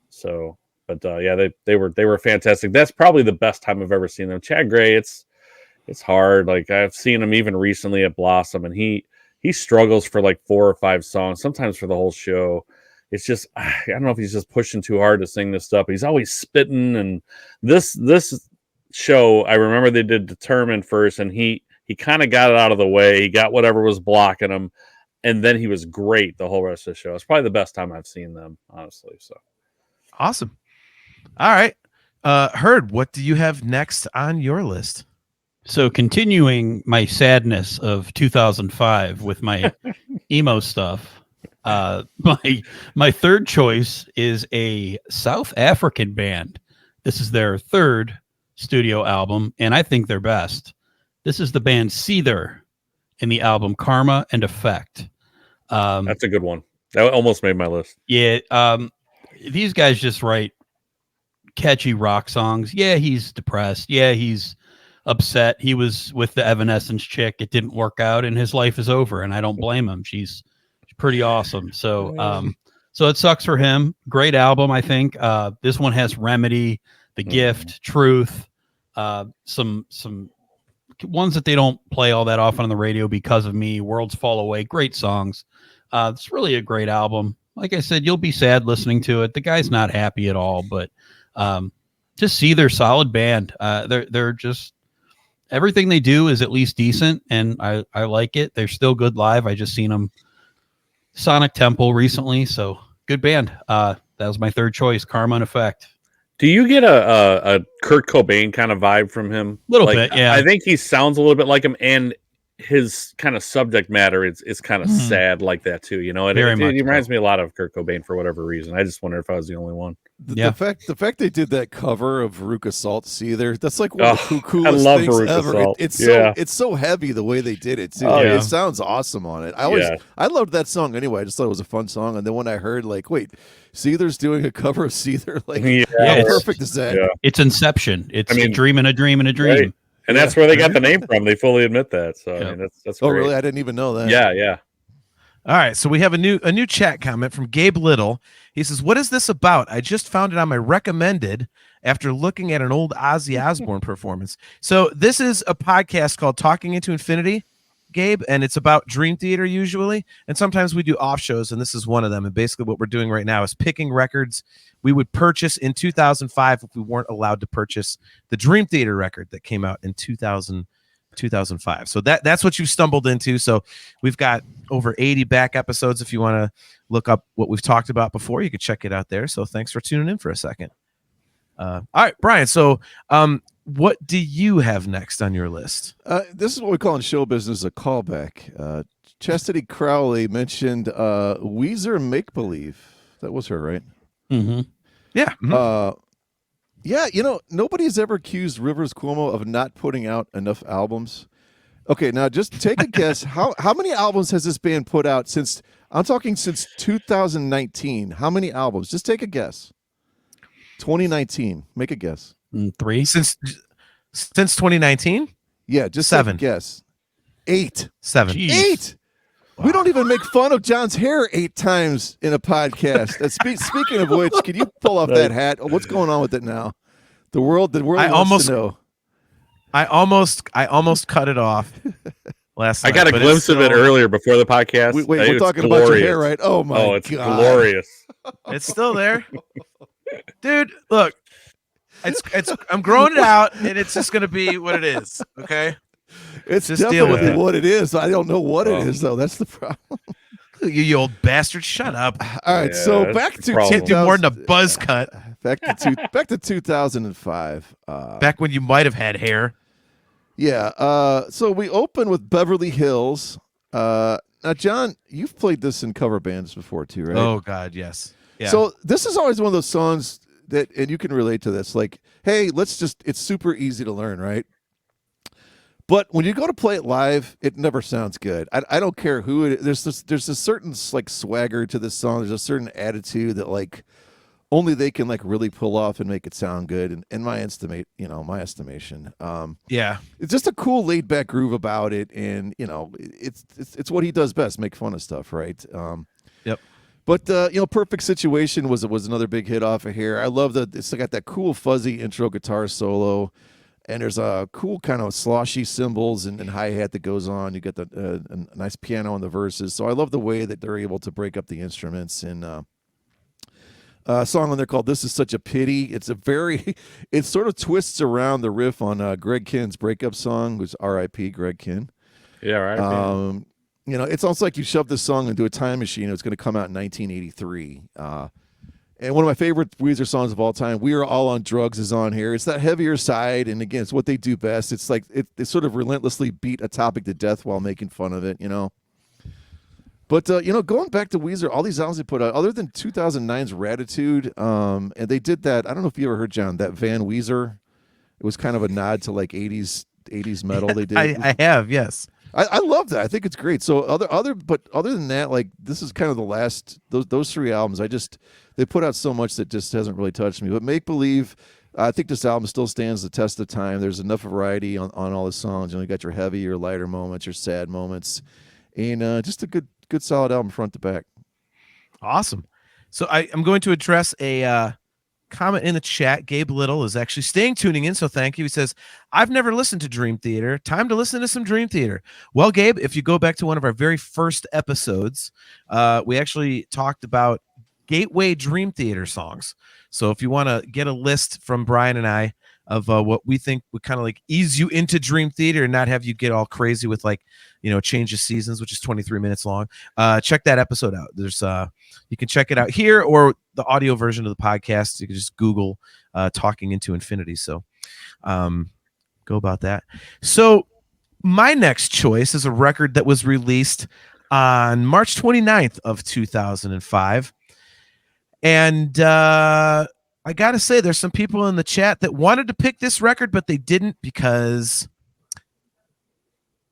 So. But they were fantastic. That's probably the best time I've ever seen them. Chad Gray, it's hard. Like I've seen him even recently at Blossom, and he struggles for like 4 or 5 songs, sometimes for the whole show. It's just I don't know if he's just pushing too hard to sing this stuff. He's always spitting, and this show, I remember they did Determined first, and he kind of got it out of the way. He got whatever was blocking him, and then he was great the whole rest of the show. It's probably the best time I've seen them, honestly. So awesome. All right. Herd, what do you have next on your list? So continuing my sadness of 2005 with my emo stuff, my third choice is a South African band. This is their 3rd studio album, and I think they're best. This is the band Seether in the album Karma and Effect. That's a good one. That almost made my list. Yeah. These guys just write catchy rock songs. Yeah, he's depressed. Yeah, he's upset. He was with the Evanescence chick. It didn't work out, and his life is over. And I don't blame him. She's pretty awesome. So, so it sucks for him. Great album, I think. This one has Remedy, The Gift, Truth, some ones that they don't play all that often on the radio, Because of Me, Worlds Fall Away. Great songs. It's really a great album. Like I said, you'll be sad listening to it. The guy's not happy at all, but just see their solid band. They're just, everything they do is at least decent, and I like it. They're still good live. I just seen them Sonic Temple recently, so good band. That was my third choice, Karma and Effect. Do you get a Kurt Cobain kind of vibe from him? A little bit, yeah. I think he sounds a little bit like him, and his kind of subject matter is kind of sad like that too. You know, it reminds me a lot of Kurt Cobain for whatever reason. I just wonder if I was the only one. The fact they did that cover of Veruca Salt Seether, that's like one of the coolest things Veruca ever. Salt. It's so heavy the way they did it too. It sounds awesome on it. I loved that song anyway. I just thought it was a fun song. And then when I heard like, wait, Seether's doing a cover of Seether, like how perfect is that? Yeah. It's Inception. It's a dream and a dream and a dream. Right. And that's where they got the name from. They fully admit that. So I mean, that's oh great. really? I didn't even know that. Yeah. All right, so we have a new chat comment from Gabe Little. He says, "What is this about? I just found it on my recommended after looking at an old Ozzy Osbourne performance." So this is a podcast called Talking Into Infinity, Gabe, and it's about Dream Theater usually, and sometimes we do off shows, and this is one of them. And basically what we're doing right now is picking records we would purchase in 2005 if we weren't allowed to purchase the Dream Theater record that came out in 2005. So that's what you've stumbled into. So we've got over 80 back episodes. If you want to look up what we've talked about before, you can check it out there. So thanks for tuning in for a second. All right, Brian. So what do you have next on your list? This is what we call in show business a callback. Chastity Crowley mentioned Weezer Make Believe. That was her, right? Mm-hmm. Yeah. Mm-hmm. Yeah, you know, nobody's ever accused Rivers Cuomo of not putting out enough albums. Okay, now just take a guess. How many albums has this band put out since? I'm talking since 2019. How many albums? Just take a guess. 2019. Make a guess. 3 since 2019. Yeah, just 7. Guess. 8. 7. Jeez. 8. We don't even make fun of John's hair 8 times in a podcast. Speaking of which, can you pull off that hat? What's going on with it now? The world wants to know. I almost cut it off last night. I got a glimpse of it earlier before the podcast. Wait, we're talking about your hair, right? Oh my god. It's glorious. It's still there. Dude, look. I'm growing it out and it's just gonna be what it is. Okay. It's just definitely what it is. I don't know what it is though. That's the problem. You old bastard! Shut up. All right, so back to can't do more than a buzz cut. Back to 2005. Back when you might have had hair. Yeah. So we open with Beverly Hills. Now, John, you've played this in cover bands before too, right? Oh God, yes. Yeah. So this is always one of those songs that, and you can relate to this. Like, hey, it's super easy to learn, right? But when you go to play it live, it never sounds good. I don't care who it is. There's a certain like swagger to this song. There's a certain attitude that like only they can like really pull off and make it sound good. And in my estimation, yeah, it's just a cool laid back groove about it. And it's what he does best, make fun of stuff, right? Yep. But Perfect Situation was another big hit off of here. I love that it's got that cool fuzzy intro guitar solo. And there's a cool kind of sloshy cymbals and hi-hat that goes on. You get a nice piano in the verses. So I love the way that they're able to break up the instruments. And a song on there called This Is Such a Pity. It sort of twists around the riff on Greg Kinn's breakup song, who's R.I.P. Greg Kinn. Yeah, R.I.P. It's almost like you shove this song into a time machine. It's going to come out in 1983. And one of my favorite Weezer songs of all time, We Are All on Drugs, is on here. It's that heavier side, and again, it's what they do best. It's like they sort of relentlessly beat a topic to death while making fun of it, But, going back to Weezer, all these albums they put out, other than 2009's Ratitude, and they did that, I don't know if you ever heard, John, that Van Weezer. It was kind of a nod to, like, 80s metal they did. I have, yes. I love that. I think it's great. So other than that, like this is kind of the last those 3 albums. They put out so much that just hasn't really touched me. But Make Believe, I think this album still stands the test of time. There's enough variety on all the songs. You got your heavy, your lighter moments, your sad moments, and just a good solid album front to back. Awesome. So I'm going to address a comment in the chat. Gabe Little is actually tuning in, so thank you. He says, I've never listened to Dream Theater. Time to listen to some Dream Theater. Well, Gabe, if you go back to one of our very first episodes, we actually talked about Gateway Dream Theater songs. So if you want to get a list from Brian and I of what we think would kind of like ease you into Dream Theater and not have you get all crazy with like, Change of Seasons, which is 23 minutes long. Check that episode out. There's you can check it out here or the audio version of the podcast. You can just Google Talking Into Infinity. So go about that. So my next choice is a record that was released on March 29th of 2005. And I got to say, there's some people in the chat that wanted to pick this record, but they didn't because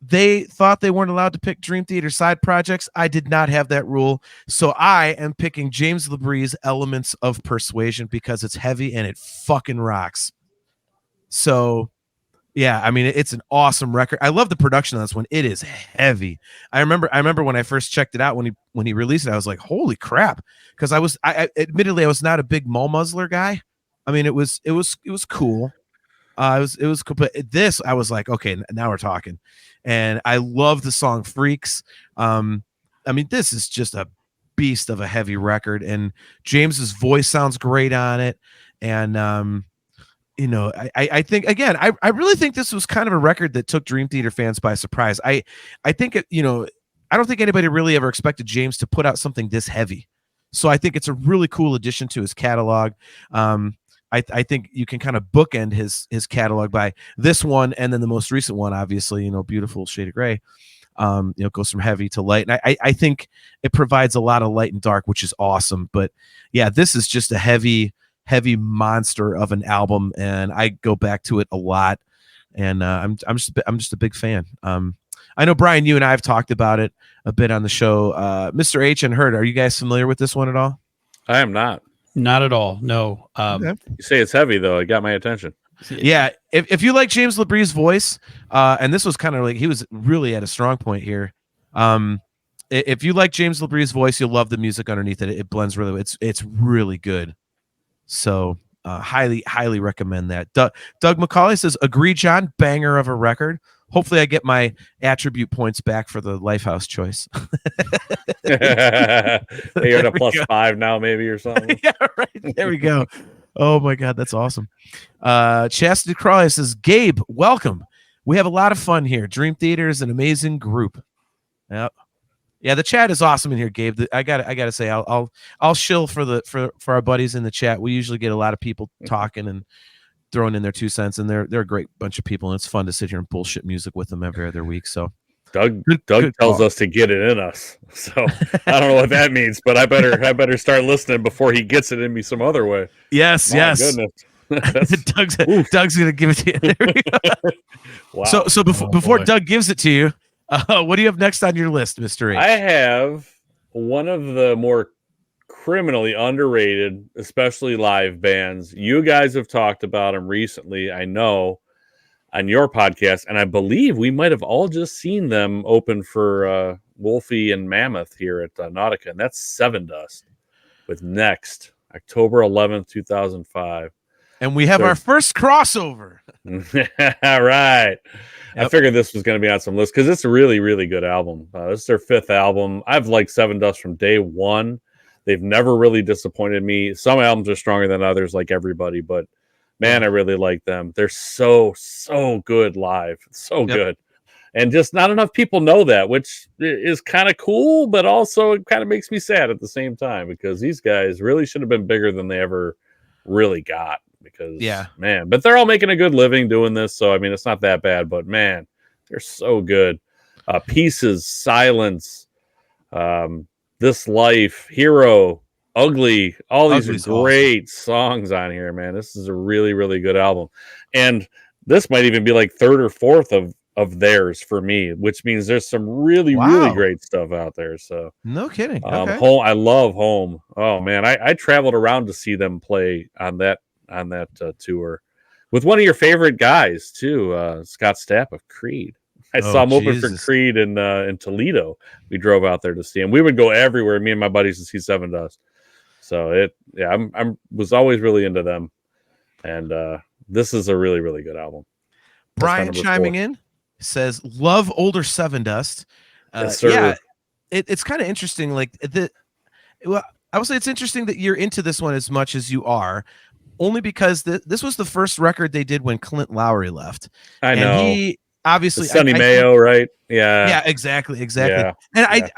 they thought they weren't allowed to pick Dream Theater side projects. I did not have that rule. So I am picking James LaBrie's Elements of Persuasion because it's heavy and it fucking rocks. So, yeah, I mean, it's an awesome record. I love the production on this one. It is heavy. I remember when I first checked it out when he released it, I was like, holy crap. Because I admittedly I was not a big Mo Muzzler guy. I mean, it was cool. It was cool, but this I was like, okay, now we're talking. And I love the song Freaks. I mean, this is just a beast of a heavy record, and James's voice sounds great on it. And I think again, I really think this was kind of a record that took Dream Theater fans by surprise. I think I don't think anybody really ever expected James to put out something this heavy. So I think it's a really cool addition to his catalog. I think you can kind of bookend his catalog by this one and then the most recent one, obviously, Beautiful Shade of Gray. Goes from heavy to light. And I think it provides a lot of light and dark, which is awesome. But yeah, this is just a heavy monster of an album, and I go back to it a lot. And I'm just a big fan. I know, Brian, you and I have talked about it a bit on the show. Mr. H and Hurt, are you guys familiar with this one at all? I am not. Not at all. No. You say it's heavy, though. It got my attention. Yeah. If you like James LaBrie's voice, and this was kind of like he was really at a strong point here. If you like James LaBrie's voice, you'll love the music underneath it. It blends really well. It's really good. So highly recommend that. Doug McCauley says, agree, John, banger of a record. Hopefully I get my attribute points back for the Lifehouse choice. You're at a +5 now, maybe, or something. Yeah, right. There we go. Oh my God, that's awesome. Chastity Crawley says, Gabe, welcome. We have a lot of fun here. Dream Theater is an amazing group. Yep. Yeah, the chat is awesome in here, Gabe. I gotta say, I'll shill for our buddies in the chat. We usually get a lot of people talking and throwing in their 2 cents, and they're a great bunch of people, and it's fun to sit here and bullshit music with them every other week. So Doug tells us to get it in us. So I don't know what that means, but I better start listening before he gets it in me some other way. Yes, My goodness. Doug's gonna give it to you. There we go. Wow. So before Doug gives it to you, what do you have next on your list, Mr. H? I have one of the more criminally underrated, especially live bands. You guys have talked about them recently, I know, on your podcast, and I believe we might have all just seen them open for Wolfie and Mammoth here at Nautica, and that's Seven Dust with Next, October 11th, 2005. And we have our first crossover. All right. Yep. I figured this was going to be on some list because it's a really, really good album. This is their 5th album. I've liked Seven Dust from day one. They've never really disappointed me. Some albums are stronger than others, like everybody, but man, I really like them. They're so good live. So good. And just not enough people know that, which is kind of cool, but also it kind of makes me sad at the same time because these guys really should have been bigger than they ever really got. Because, man, but they're all making a good living doing this. So, I mean, it's not that bad, but man, they're so good. Pieces, Silence, This Life, Hero, Ugly, all these are great songs on here, man. This is a really, really good album. And this might even be like 3rd or 4th of theirs for me, which means there's some really, really great stuff out there. So no kidding. Okay. Home, I love Home. Oh man, I traveled around to see them play on that tour with one of your favorite guys too, Scott Stapp of Creed. I saw him open for Creed in Toledo. We drove out there to see him. We would go everywhere, me and my buddies, to see Seven Dust. So I was always really into them, and this is a really, really good album. Brian chiming in says, "Love older Seven Dust." Yes, sir. Yeah, it's kind of interesting. Like I would say it's interesting that you're into this one as much as you are. Only because this was the first record they did when Clint Lowry left. I know. And he obviously Sonny Mayo, right? Yeah. Yeah, exactly. Yeah. And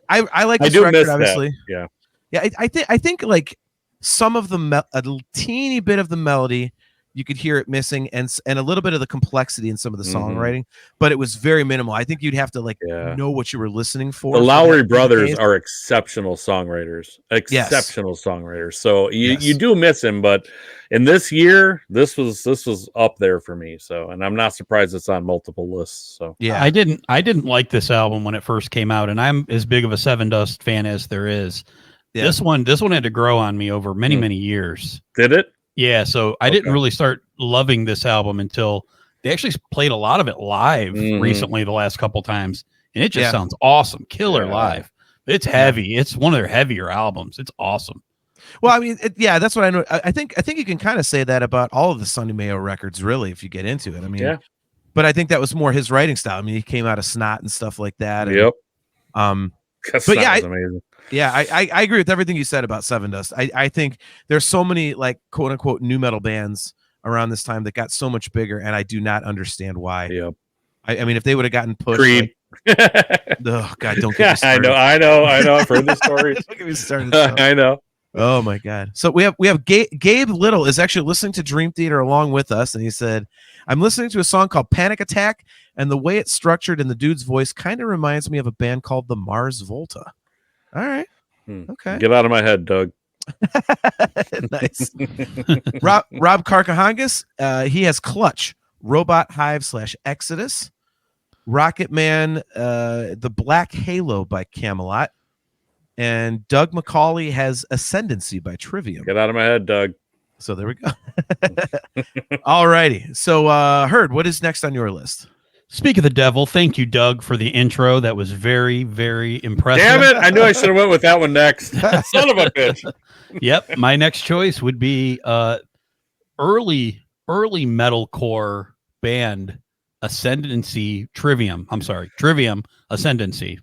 I like this record, miss obviously. That. Yeah. I think like some of a teeny bit of the melody, you could hear it missing, and a little bit of the complexity in some of the songwriting, but it was very minimal. I think you'd have to know what you were listening for. The Lowry brothers are exceptional songwriters. Songwriters. So you do miss him, but in this year, this was up there for me. So, and I'm not surprised it's on multiple lists. So yeah, I didn't like this album when it first came out, and I'm as big of a Seven Dust fan as there is. Yeah. This one had to grow on me over many years. Did it? Yeah, so I didn't really start loving this album until they actually played a lot of it live recently the last couple times, and it just sounds awesome. Killer live. It's heavy. It's one of their heavier albums. It's awesome. Well, I mean, that's what I know. I think you can kind of say that about all of the Sonny Mayo records, really, if you get into it. I mean, but I think that was more his writing style. I mean, he came out of Snot and stuff like that. And, but yeah, amazing. Yeah, I agree with everything you said about Seven Dust. I think there's so many like quote unquote new metal bands around this time that got so much bigger, and I do not understand why. Yep. I mean, if they would have gotten pushed, Creed. Oh God, don't get me started. I know. I've heard the story. Don't get me started. I know. Oh my God. So we have Gabe Little is actually listening to Dream Theater along with us, and he said, "I'm listening to a song called Panic Attack, and the way it's structured and the dude's voice kind of reminds me of a band called the Mars Volta." All right. Okay. Get out of my head, Doug. Nice. Rob Carcahangas, he has Clutch, Robot Hive / Exodus, Rocket Man, The Black Halo by Camelot, and Doug McCauley has Ascendancy by Trivium. Get out of my head, Doug. So there we go. All righty. So Herd, what is next on your list? Speak of the devil, thank you, Doug, for the intro. That was very, very impressive. Damn it! I knew I should have went with that one next. Son of a bitch. Yep, my next choice would be early metalcore band Ascendancy Trivium. I'm sorry, Trivium Ascendancy.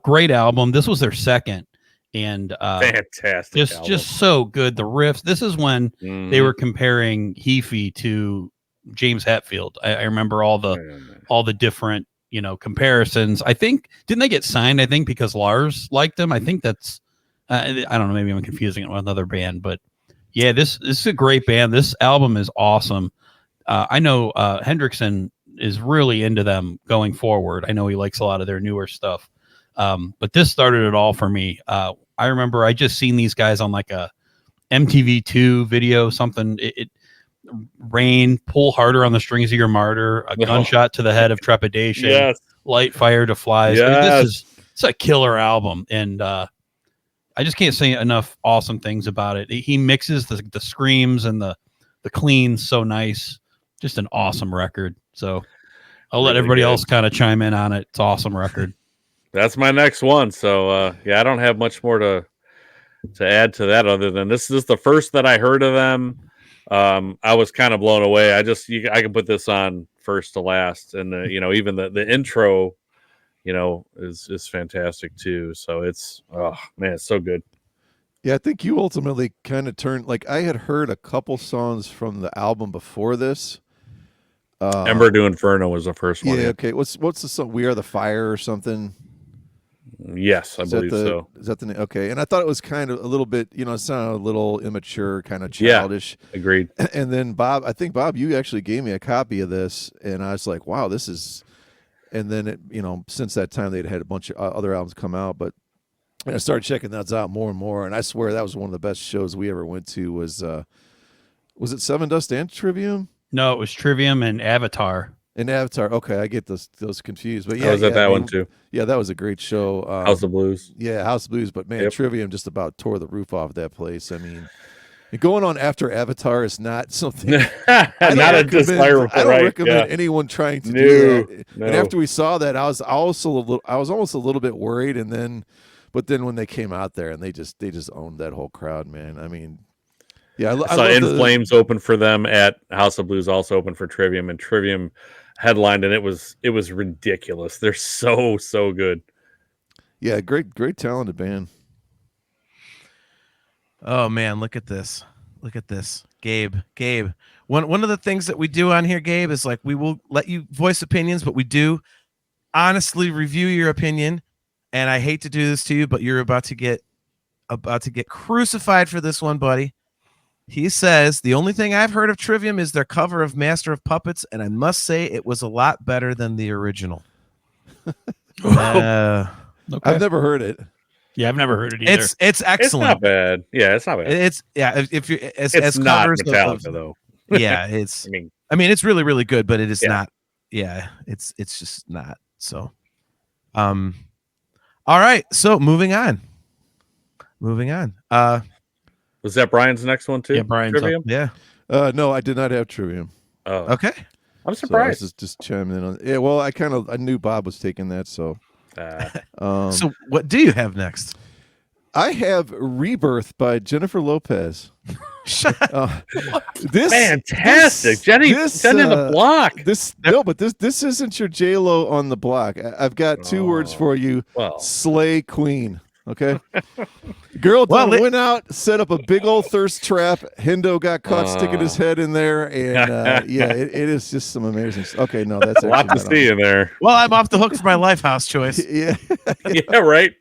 Great album. This was their second, and Fantastic. Just so good. The riffs. This is when they were comparing Heafy to James Hetfield. I remember all the different comparisons. I think didn't they get signed? I think because Lars liked them. I think that's I don't know. Maybe I'm confusing it with another band, but yeah, this is a great band. This album is awesome. I know Hendrickson is really into them going forward. I know he likes a lot of their newer stuff, but this started it all for me. I remember I just seen these guys on like a MTV2 video, something. It Rain, Pull Harder on the Strings of Your Martyr, A Gunshot to the Head of Trepidation, Light Fire to Flies. It's a killer album, and I just can't say enough awesome things about it. He mixes the screams and the cleans so nice. Just an awesome record. So I'll let everybody else kind of chime in on it. It's an awesome record. That's my next one. So I don't have much more to add to that other than this is the first that I heard of them. I was kind of blown away. I can put this on first to last, and even the intro, is fantastic too. So it's it's so good. Yeah, I think you ultimately kind of turned. Like I had heard a couple songs from the album before this. Ember to Inferno was the first one. Yeah. Okay. What's the song? We Are the Fire or something? Yes, I believe so. Is that the name? Okay. And I thought it was kind of a little bit, it sounded a little immature, kind of childish. Yeah, agreed. And then Bob, you actually gave me a copy of this, and I was like, wow, this is. And then it, since that time they'd had a bunch of other albums come out, but I started checking those out more and more, and I swear that was one of the best shows we ever went to. Was it Seven Dust and Trivium? No, it was Trivium and Avatar. And Avatar. Okay, I get those confused. But yeah, I was at that one too. Yeah, that was a great show. House of Blues. Yeah, House of Blues. But man, Trivium just about tore the roof off that place. I mean, going on after Avatar is not something. Not a desirable. I don't recommend anyone trying to do that. No. And after we saw that, I was almost a little bit worried. But then when they came out there and they just owned that whole crowd, man. I mean. Yeah, I saw In Flames open for them at House of Blues, also open for Trivium, and Trivium headlined, and it was ridiculous. They're so good. Yeah, great talented band. Oh man, look at this, Gabe. One of the things that we do on here, Gabe, is like we will let you voice opinions, but we do honestly review your opinion. And I hate to do this to you, but you're about to get crucified for this one, buddy. He says, the only thing I've heard of Trivium is their cover of Master of Puppets, and I must say it was a lot better than the original. Okay. I've never heard it. Yeah, I've never heard it either. It's excellent. It's not bad. Yeah, it's not bad. If you as not covers Metallica though. Yeah, it's. I mean, it's really really good, but it is not. Yeah, it's just not. So, all right. So moving on. Was that Brian's next one too? Yeah, Brian's Trivium. Yeah. No, I did not have Trivium. Oh, okay. I'm surprised. So I was just chiming in on. Yeah, well, I knew Bob was taking that, so. So what do you have next? I have Rebirth by Jennifer Lopez. This fantastic, Jenny. Send in the block. But this isn't your J-Lo on the block. I've got two words for you. Well. Slay Queen. Okay. Girl went out, set up a big old thirst trap. Hendo got caught sticking his head in there, and it is just some amazing. Okay, no, that's a lot to see in there. Well, I'm off the hook for my Lifehouse choice. Yeah, yeah, right.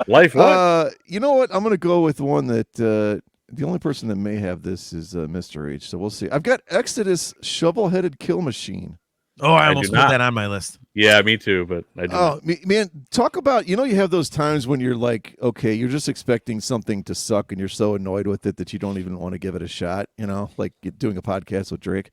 Life. What? You know what? I'm gonna go with one that the only person that may have this is Mr. H. So we'll see. I've got Exodus Shovel-Headed Kill Machine. Oh, I almost put that on my list. Yeah, me too, but I do. Oh, man, talk about, you have those times when you're like, okay, you're just expecting something to suck and you're so annoyed with it that you don't even want to give it a shot, like doing a podcast with Drake.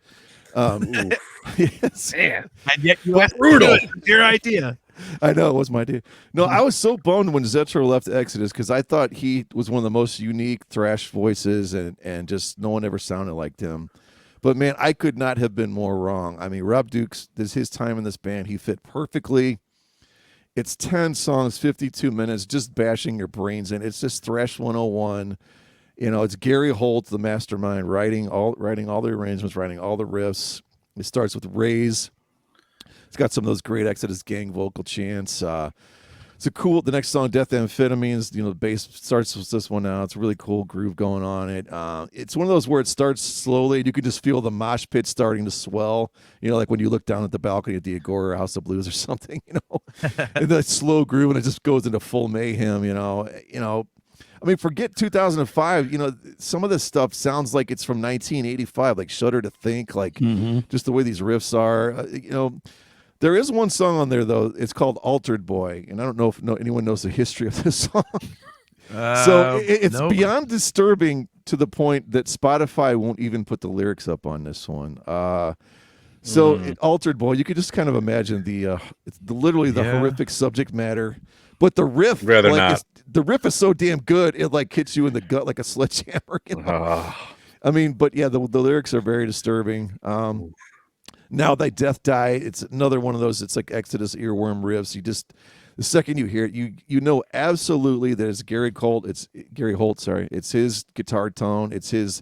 Yes. Man. And yet you went brutal. Your idea. I know, it was my idea. No, I was so bummed when Zetro left Exodus because I thought he was one of the most unique thrash voices and just no one ever sounded like him. But man, I could not have been more wrong. I mean, Rob Dukes, this his time in this band, he fit perfectly. It's 10 songs, 52 minutes, just bashing your brains in. It's just thrash 101. It's Gary Holt, the mastermind, writing all the arrangements, writing all the riffs. It starts with Raise. It's got some of those great Exodus Gang vocal chants. It's a cool. The next song, Death Amphetamines. The bass starts with this one now. It's a really cool groove going on it. It's one of those where it starts slowly. You can just feel the mosh pit starting to swell. Like when you look down at the balcony at the Agora House of Blues or something. And that slow groove, and it just goes into full mayhem. I mean, forget 2005. Some of this stuff sounds like it's from 1985, like Shudder to Think, like just the way these riffs are. There is one song on there, though. It's called Altered Boy, and I don't know if anyone knows the history of this song. It's nope. Beyond disturbing to the point that Spotify won't even put the lyrics up on this one. Altered Boy, you could just kind of imagine it's literally the horrific subject matter, but the riff, the riff is so damn good, it like hits you in the gut like a sledgehammer. I mean, but yeah, the lyrics are very disturbing. Now Thy Death Die, it's another one of those, it's like Exodus earworm riffs. The second you hear it, you know absolutely that it's Gary Holt, it's his guitar tone, it's his,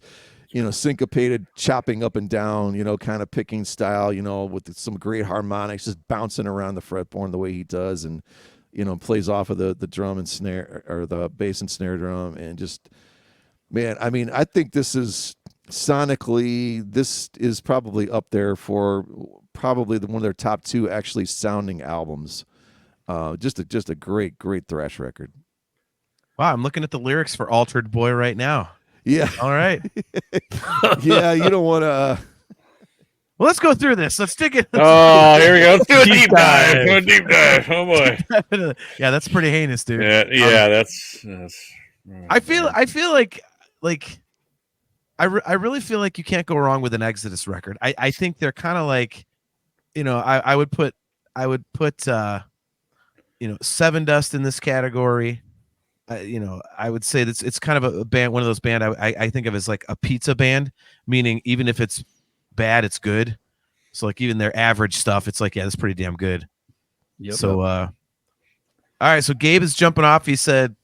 syncopated chopping up and down, kind of picking style, with some great harmonics, just bouncing around the fretboard the way he does, and, plays off of the drum and snare, or the bass and snare drum, and just, man, I mean, I think this is, sonically, this is probably up there for probably one of their top 2 actually sounding albums. Just a great thrash record. Wow, I'm looking at the lyrics for Altered Boy right now. Yeah. All right. Yeah, you don't want to. Well, let's go through this. Let's dig it. Oh, here we go. Let's do a deep dive. Do a deep dive. Oh boy. Yeah, that's pretty heinous, dude. Yeah, that's. I feel like I really feel like you can't go wrong with an Exodus record. I think they're kind of like, I would put Seven Dust in this category. I would say that it's kind of a band, one of those band I think of as like a pizza band, meaning even if it's bad, it's good. So like even their average stuff, it's like, yeah, that's pretty damn good. Yep. So all right, so Gabe is jumping off. He said,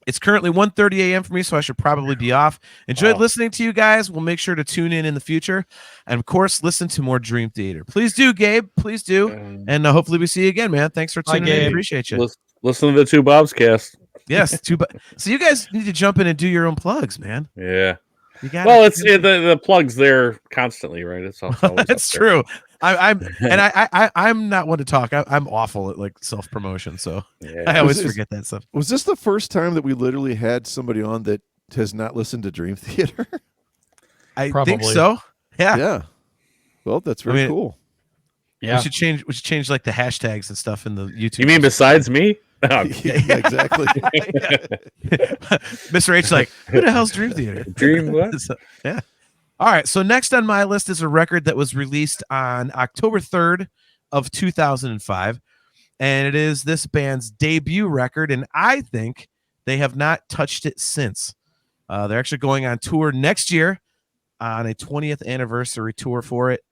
it's currently 1:30 a.m. for me, so I should probably be off. Enjoyed listening to you guys. We'll make sure to tune in the future. And, of course, listen to more Dream Theater. Please do, Gabe. Please do. And hopefully we see you again, man. Thanks for tuning in. Appreciate you. Listen to the Two Bobs cast. Yes. So you guys need to jump in and do your own plugs, man. Yeah. Well, it's the plugs there constantly, right? It's always that's true. I'm not one to talk. I'm awful at like self promotion, so I always forget that stuff. Was this the first time that we literally had somebody on that has not listened to Dream Theater? I think so. Yeah. Yeah. Well, that's very cool. Yeah. We should change like the hashtags and stuff in the YouTube. You mean besides me? Yeah, exactly. Mr. H like, who the hell's Dream Theater? Dream what? Yeah. All right, so next on my list is a record that was released on October 3rd of 2005, and it is this band's debut record, and I think they have not touched it since. They're actually going on tour next year on a 20th anniversary tour for it.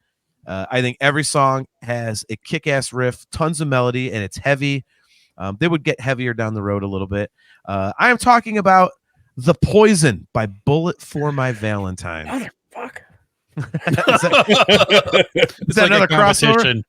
I think every song has a kick-ass riff, tons of melody, and it's heavy. They would get heavier down the road a little bit. I am talking about The Poison by Bullet for My Valentine. Motherfucker. Is that another crossover?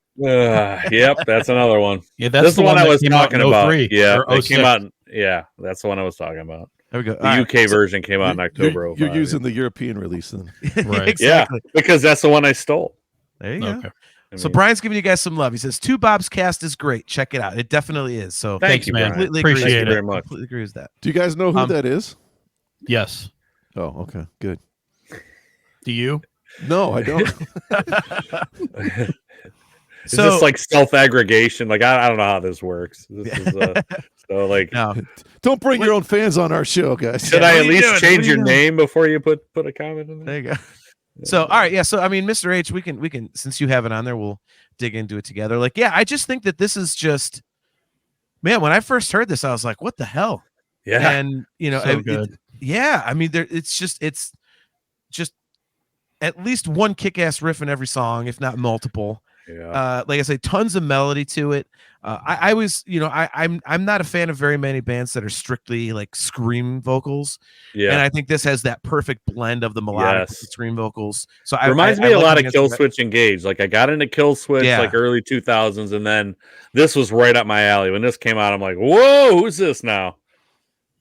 Yep, that's another one. Yeah, that's the one I was talking about. Yeah, it came out. Yeah, that's the one I was talking about. There we go. The UK version came out in October. You're using the European release then, right? Exactly. Yeah, because that's the one I stole. There you go. Okay. So Brian's giving you guys some love. He says, Two Bob's Cast is great. Check it out. It definitely is. So thank you, man. Completely Appreciate agree. it very much. Completely agree with that. Do you guys know who that is? Yes. Oh, okay, good. Do you? No, I don't. Is this like self-aggregation? Like I don't know how this works. This is so like No. Don't bring your own fans on our show, guys. Should I at least doing? change What are you your doing? name before you put a comment in there? There you go. So all right, yeah. So I mean, Mr. H, we can since you have it on there, we'll dig into it together. Like, yeah, I just think that this is just, man. When I first heard this, I was like, what the hell? Yeah. And So good. yeah. I mean, it's just at least one kick-ass riff in every song, if not multiple. Yeah. Like I say, tons of melody to it. I was, I'm not a fan of very many bands that are strictly like scream vocals, and Yeah. I think this has that perfect blend of the melodic with the Yes. scream vocals. So Reminds I me a like lot the of bands Kill that- Switch Engage. Like I got into Kill Switch Yeah. like early 2000s, and then this was right up my alley. When this came out, I'm like, whoa, who's this now?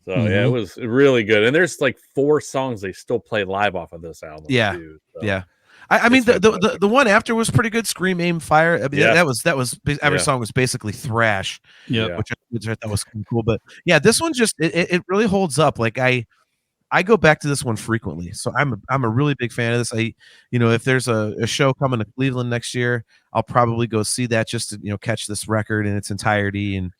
So yeah, it was really good. And there's like 4 songs they still play live off of this album Yeah, too. So yeah. I mean, it's the fantastic. one after was pretty good. Scream, Aim, Fire. I mean, Yeah. that was every Yeah. song was basically thrash. Yeah. Which I thought was cool. But yeah, this one just it really holds up. Like I go back to this one frequently, so I'm a really big fan of this. If there's a show coming to Cleveland next year, I'll probably go see that just to catch this record in its entirety. And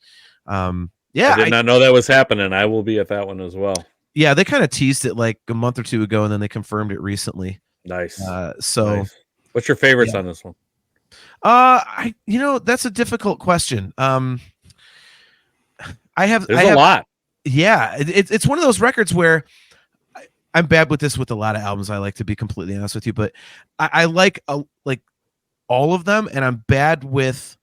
yeah, I did not know that was happening. I will be at that one as well. yeah, they kind of teased it like a month or two ago, and then they confirmed it recently. Nice. So Nice. What's your favorites on this one? That's a difficult question. There's a lot. Yeah, it's one of those records where I'm bad with this with a lot of albums. I like to be completely honest with you, but I like all of them, and I'm bad with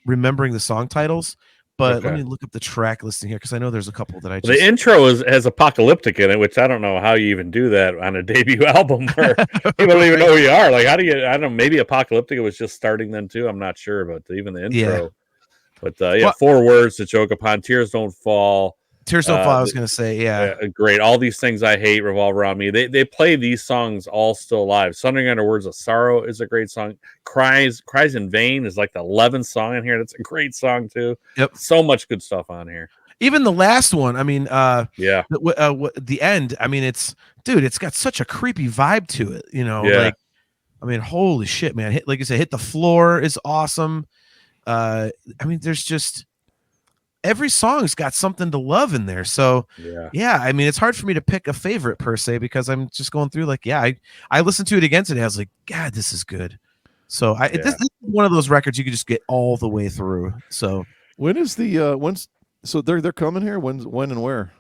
remembering the song titles. But let me look up the track listing here because I know there's a couple that I just. The intro has apocalyptic in it, which I don't know how you even do that on a debut album where people don't even know who you are. Like, how do you? I don't know. Maybe apocalyptic was just starting then too. I'm not sure, but even the intro. Yeah. But well, 4 words to choke upon. Tears don't fall. Tears don't fall. I was gonna say, yeah. Great. All these things I hate revolve around me. They play these songs all still live. Sundering Under Words of Sorrow is a great song. Cries in Vain is like the 11th song in here. That's a great song too. Yep. So much good stuff on here. Even the last one. I mean, yeah. The end. I mean, it's got such a creepy vibe to it. Yeah. Like, I mean, holy shit, man. Like you said, Hit the Floor is awesome. I mean, there's just. Every song's got something to love in there. So yeah, I mean, it's hard for me to pick a favorite per se because I'm just going through like, I listened to it again today. I was like, God, this is good. So this is one of those records you can just get all the way through. So when is the so they're coming here? When and where?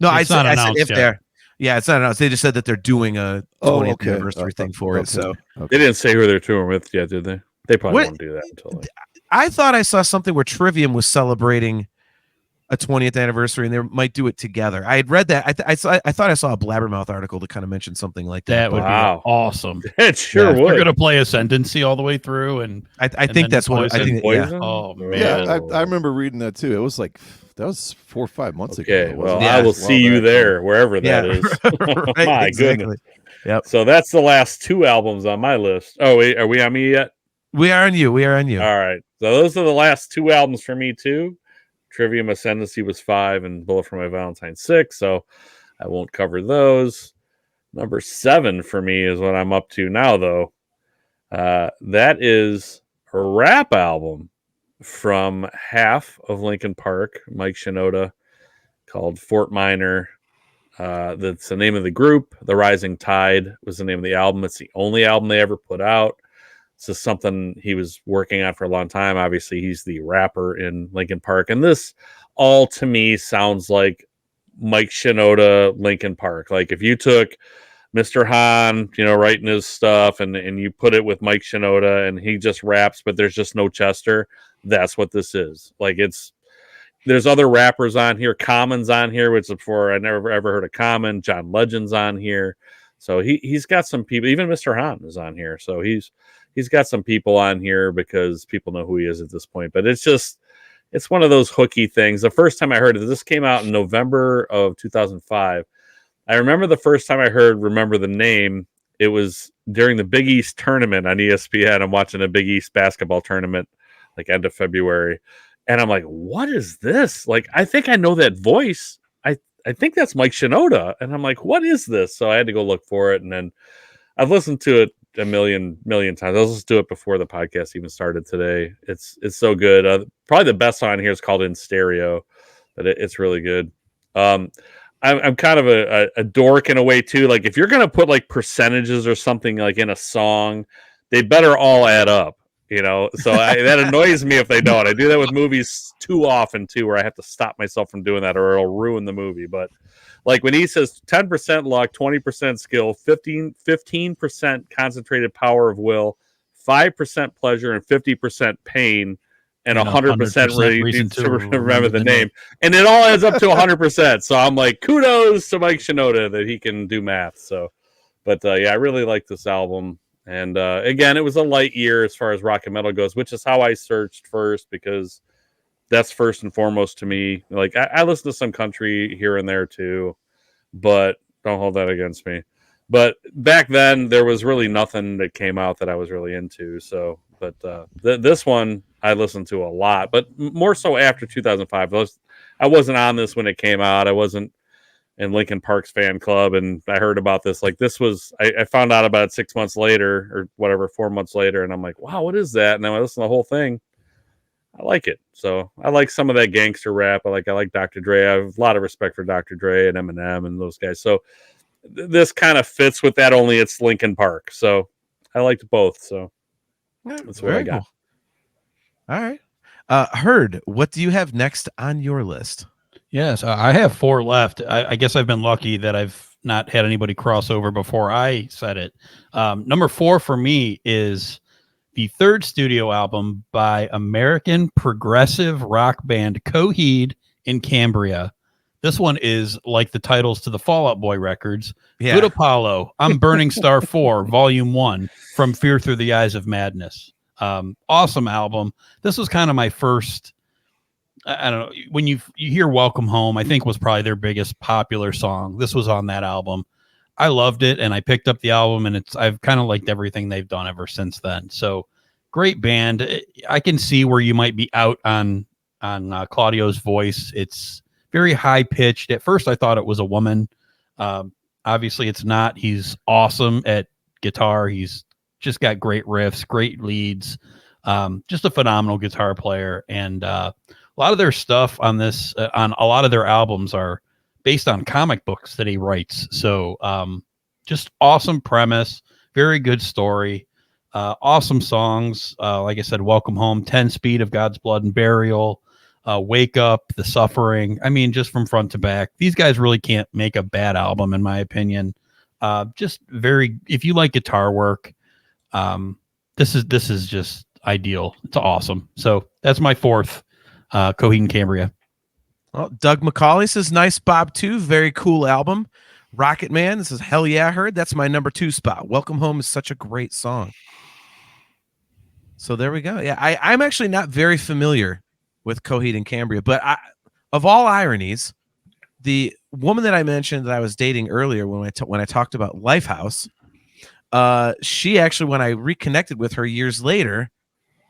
No, I said if yet. they're it's not announced. They just said that they're doing a 20th anniversary thing for it. So they didn't say who they're touring with yet, did they? They probably won't do that until. I thought I saw something where Trivium was celebrating a 20th anniversary, and they might do it together. I had read that. I thought I saw a Blabbermouth article that kind of mentioned something like that. That would be awesome. It sure would. They're going to play Ascendancy all the way through, and I think that's what I think. Poison? Yeah. Oh man, yeah, I remember reading that too. It was like that was 4 or 5 months ago. Okay, well, I will see you there, wherever that is. Right, My exactly. goodness. Yep. So that's the last 2 albums on my list. Oh, wait, are we on me yet? We are on you. All right. So those are the last 2 albums for me too. Trivium Ascendancy was 5 and Bullet for My Valentine 6, so I won't cover those. Number 7 for me is what I'm up to now, though. That is a rap album from half of Linkin Park, Mike Shinoda, called Fort Minor. That's the name of the group. The Rising Tide was the name of the album. It's the only album they ever put out. It's just something he was working on for a long time. Obviously, he's the rapper in Linkin Park. And this all to me sounds like Mike Shinoda, Linkin Park. Like if you took Mr. Hahn, writing his stuff and you put it with Mike Shinoda and he just raps, but there's just no Chester. That's what this is. Like there's other rappers on here. Common's on here, which before I never ever heard of Common. John Legend's on here. So he's got some people. Even Mr. Hahn is on here. So he's got some people on here because people know who he is at this point. But it's one of those hooky things. The first time I heard it, this came out in November of 2005. I remember the first time I heard Remember the Name, it was during the Big East tournament on ESPN. I'm watching a Big East basketball tournament like end of February. And I'm like, what is this? Like, I think I know that voice. I think that's Mike Shinoda. And I'm like, what is this? So I had to go look for it. And then I've listened to it a million times. I was listening to it before the podcast even started today. It's so good. Probably the best song here is called In Stereo, but it's really good. I'm kind of a dork in a way too. Like if you're going to put like percentages or something like in a song, they better all add up. So that annoys me if they don't. I do that with movies too often too, where I have to stop myself from doing that or it'll ruin the movie. But Like when he says 10% luck, 20% skill, 15% concentrated power of will, 5% pleasure, and 50% pain, and 100% reason to remember the name. And it all adds up to 100%. So I'm like, kudos to Mike Shinoda that he can do math. So, but I really like this album. And again, it was a light year as far as rock and metal goes, which is how I searched first, because that's first and foremost to me. Like I listen to some country here and there too, but don't hold that against me. But back then there was really nothing that came out that I was really into. So, but this one I listened to a lot, but more so after 2005. I wasn't on this when it came out. I wasn't in Linkin Park's fan club, and I heard about this. Like this was, I found out about it 6 months later or whatever, 4 months later, and I'm like, wow, what is that? And then I listened to the whole thing. I like it. So I like some of that gangster rap. I like Dr. Dre. I have a lot of respect for Dr. Dre and Eminem and those guys. So this kind of fits with that, only it's Linkin Park. So I liked both. So that's what I got. Cool. All right. Herd, what do you have next on your list? Yes, I have 4 left. I guess I've been lucky that I've not had anybody cross over before I said it. Number 4 for me is the 3rd studio album by American progressive rock band Coheed and Cambria. This one is like the titles to the Fall Out Boy records. Yeah. Good Apollo, I'm Burning Star 4, Volume 1, From Fear Through the Eyes of Madness. Awesome album. This was kind of my first, I don't know, when you hear Welcome Home, I think was probably their biggest popular song. This was on that album. I loved it, and I picked up the album, and I've kind of liked everything they've done ever since then. So great band. I can see where you might be out on Claudio's voice. It's very high pitched. At first I thought it was a woman. Obviously it's not. He's awesome at guitar. He's just got great riffs, great leads, just a phenomenal guitar player. And a lot of their stuff on this, on a lot of their albums are based on comic books that he writes. So just awesome premise, very good story, awesome songs. Like I said, Welcome Home, 10 Speed of God's Blood and Burial, Wake Up, The Suffering. I mean, just from front to back, these guys really can't make a bad album, in my opinion. Just very, if you like guitar work, this is just ideal. It's awesome. So that's my 4th, Coheed and Cambria. Well, Doug McCauley says, nice Bob too. Very cool album. Rocket Man, this is hell yeah, I heard. That's my number 2 spot. Welcome Home is such a great song. So there we go. Yeah, I'm actually not very familiar with Coheed and Cambria, but of all ironies, the woman that I mentioned that I was dating earlier when I talked about Lifehouse, she actually, when I reconnected with her years later,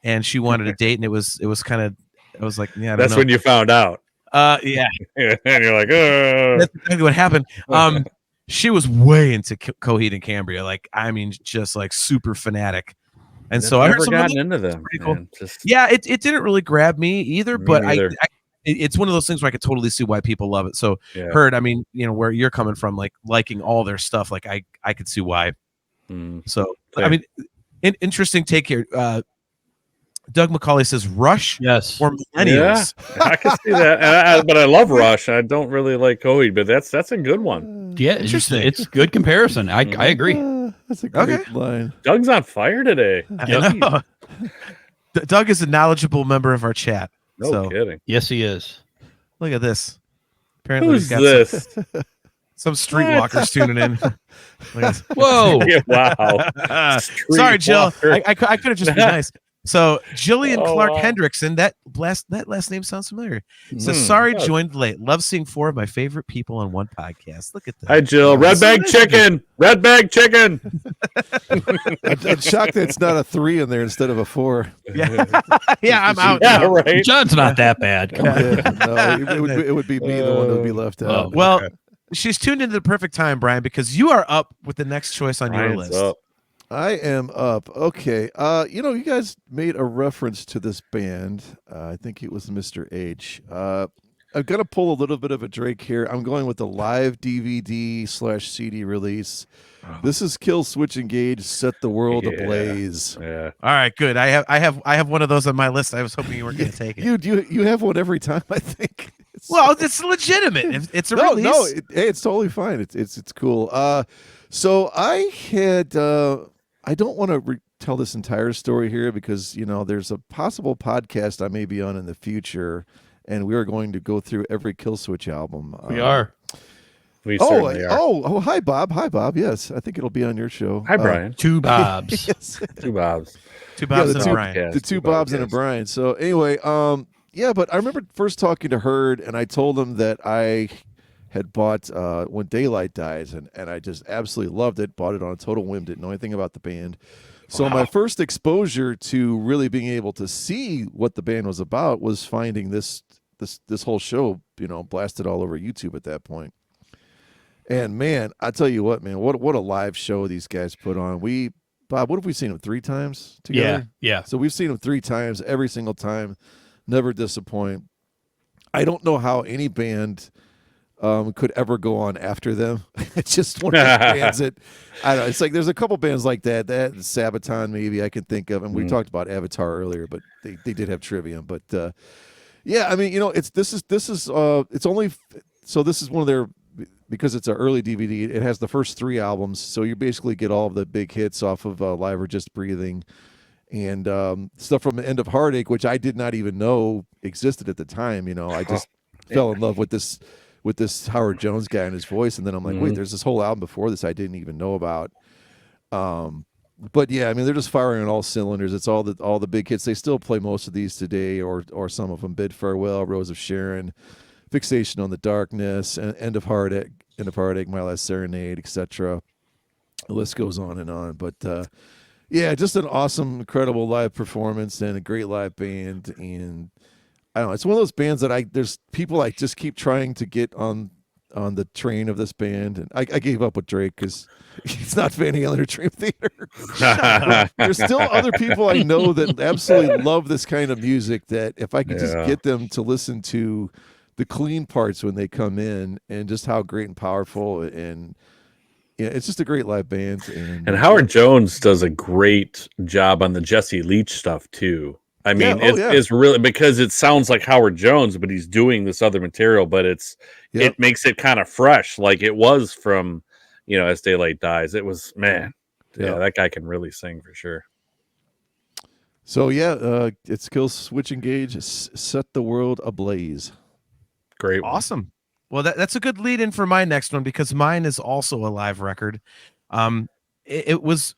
and she wanted a date, and it was kind of, I was like, yeah, I don't that's know. when you found out. Yeah. And you're like, oh. That's exactly what happened. She was way into Coheed and Cambria, like, I mean, just like super fanatic. And so I heard some gotten into them. Cool. Yeah, it didn't really grab me either, but either. It's one of those things where I could totally see why people love it. So Heard, I mean, you know, where you're coming from, like liking all their stuff, like I could see why. So fair. I mean, interesting take here. Doug McCauley says Rush, yes, or Millennials. Yeah, I can see that. But I love Rush. I don't really like Coheed, but that's a good one. Yeah, interesting. It's good comparison. I agree. That's a great line. Doug's on fire today. Doug is a knowledgeable member of our chat. No kidding. Yes, he is. Look at this. Apparently, who's this? Some streetwalkers tuning in. Whoa! Yeah, wow. Sorry, Jill. I could have just been nice. So Jillian Clark Hendrickson, that last name sounds familiar. So sorry, joined late. Love seeing 4 of my favorite people on one podcast. Look at that. Hi, Jill. Red bag chicken. Red bag chicken. I'm shocked that it's not a 3 in there instead of a 4. Yeah, I'm out. Yeah, right. John's not that bad. Come on. No, it would be me, the one that would be left out. Well, she's tuned into the perfect time, Brian, because you are up with the next choice on your list. Up. I am up. Okay. You guys made a reference to this band. I think it was Mr. H. I'm going to pull a little bit of a Drake here. I'm going with the live DVD/CD release. This is Kill Switch Engage, Set the World Ablaze. Yeah. All right, good. I have one of those on my list. I was hoping you weren't going to take it. You have one every time, I think. Well, it's legitimate. It's a No, release. no, hey, it's totally fine. It's cool. So I had I don't want to tell this entire story here because there's a possible podcast I may be on in the future, and we are going to go through every Killswitch album. We are. We certainly are. Hi Bob. Yes, I think it'll be on your show. Hi, Brian. Two Bobs. Yes. Two Bobs. Two Bobs and two- a Brian. Yes, The two Bobs and a Brian. So anyway, yeah, but I remember first talking to Herd, and I told him that I had bought When Daylight Dies, and I just absolutely loved it. Bought it on a total whim. Didn't know anything about the band. So my first exposure to really being able to see what the band was about was finding this whole show, blasted all over YouTube at that point. And man, I tell you what, man, what a live show these guys put on. Bob, what have we seen them 3 times together? Yeah. So we've seen them 3 times, every single time, never disappoint. I don't know how any band could ever go on after them. It's just one of those bands that I don't know. It's like there's a couple bands like that Sabaton maybe I can think of, and we talked about Avatar earlier, but they did have Trivium. But yeah, I mean, this is one of their, because it's an early DVD. It has the first 3 albums, so you basically get all of the big hits off of Live or Just Breathing, and stuff from the End of Heartache, which I did not even know existed at the time. I just fell in love with this Howard Jones guy and his voice, and then I'm like, wait, there's this whole album before this I didn't even know about. But yeah, I mean, they're just firing on all cylinders. It's all the big hits. They still play most of these today, or some of them. Bid Farewell, Rose of Sharon, Fixation on the Darkness, and End of Heartache, My Last Serenade, etc. The list goes on and on. But yeah, just an awesome, incredible live performance and a great live band. And I don't know, it's one of those bands that there's people I just keep trying to get on the train of this band, and I gave up with Drake because he's not Van Halen or Dream Theater. There's still other people I know that absolutely love this kind of music, that if I could just get them to listen to the clean parts when they come in, and just how great and powerful, and it's just a great live band. And Howard Jones does a great job on the Jesse Leach stuff too. I mean, it's really, because it sounds like Howard Jones, but he's doing this other material, but it makes it kind of fresh, like it was from, As Daylight Dies. It was, man, that guy can really sing for sure. So it's Killswitch Engage, Set the World Ablaze. Great. Awesome. Well, that's a good lead in for my next one, because mine is also a live record. It was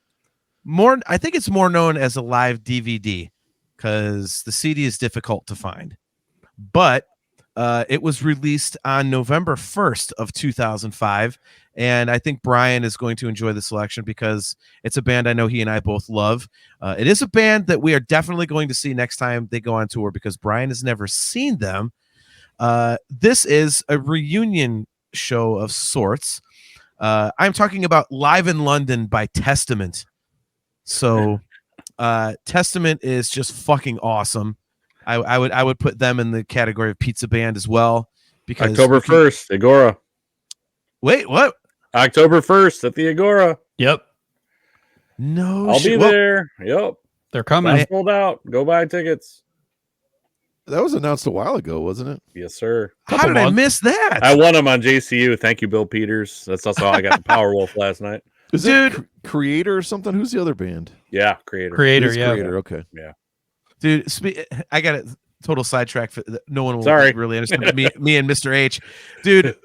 more, I think it's more known as a live DVD, because the CD is difficult to find, but it was released on November 1st of 2005. And I think Brian is going to enjoy the selection because it's a band I know he and I both love. It is a band that we are definitely going to see next time they go on tour, because Brian has never seen them. This is a reunion show of sorts. I'm talking about Live in London by Testament. So Testament is just fucking awesome. I would put them in the category of pizza band as well, because October 1st, Agora. Wait, what? October 1st at the Agora. Yep. No, I'll be there. Yep. They're coming. Sold out. Go buy tickets. That was announced a while ago, wasn't it? Yes, sir. How did I miss that? I won them on JCU. Thank you, Bill Peters. That's also how I got the Powerwolf last night. Is it Creator or something? Who's the other band? Yeah, Creator. Creator, okay. Yeah. Dude, I got a total sidetrack. No one will really understand me and Mr. H. Dude,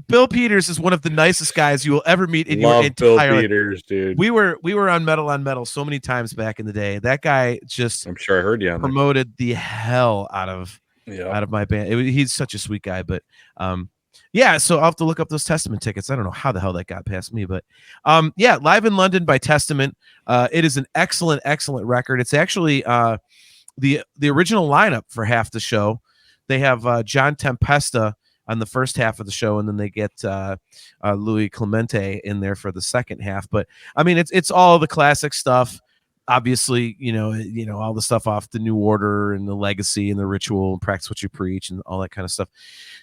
Bill Peters is one of the nicest guys you will ever meet in your entire life. Bill Peters, dude. We were on Metal so many times back in the day. That guy just, I'm sure I heard you on promoted the hell out of my band. He's such a sweet guy, but so I'll have to look up those Testament tickets. I don't know how the hell that got past me, but Live in London by Testament. It is an excellent record. It's actually the original lineup for half the show. They have John Tempesta on the first half of the show, and then they get Louis Clemente in there for the second half. But I mean, it's all the classic stuff. Obviously, all the stuff off the New Order and the Legacy and the Ritual and Practice What You Preach and all that kind of stuff.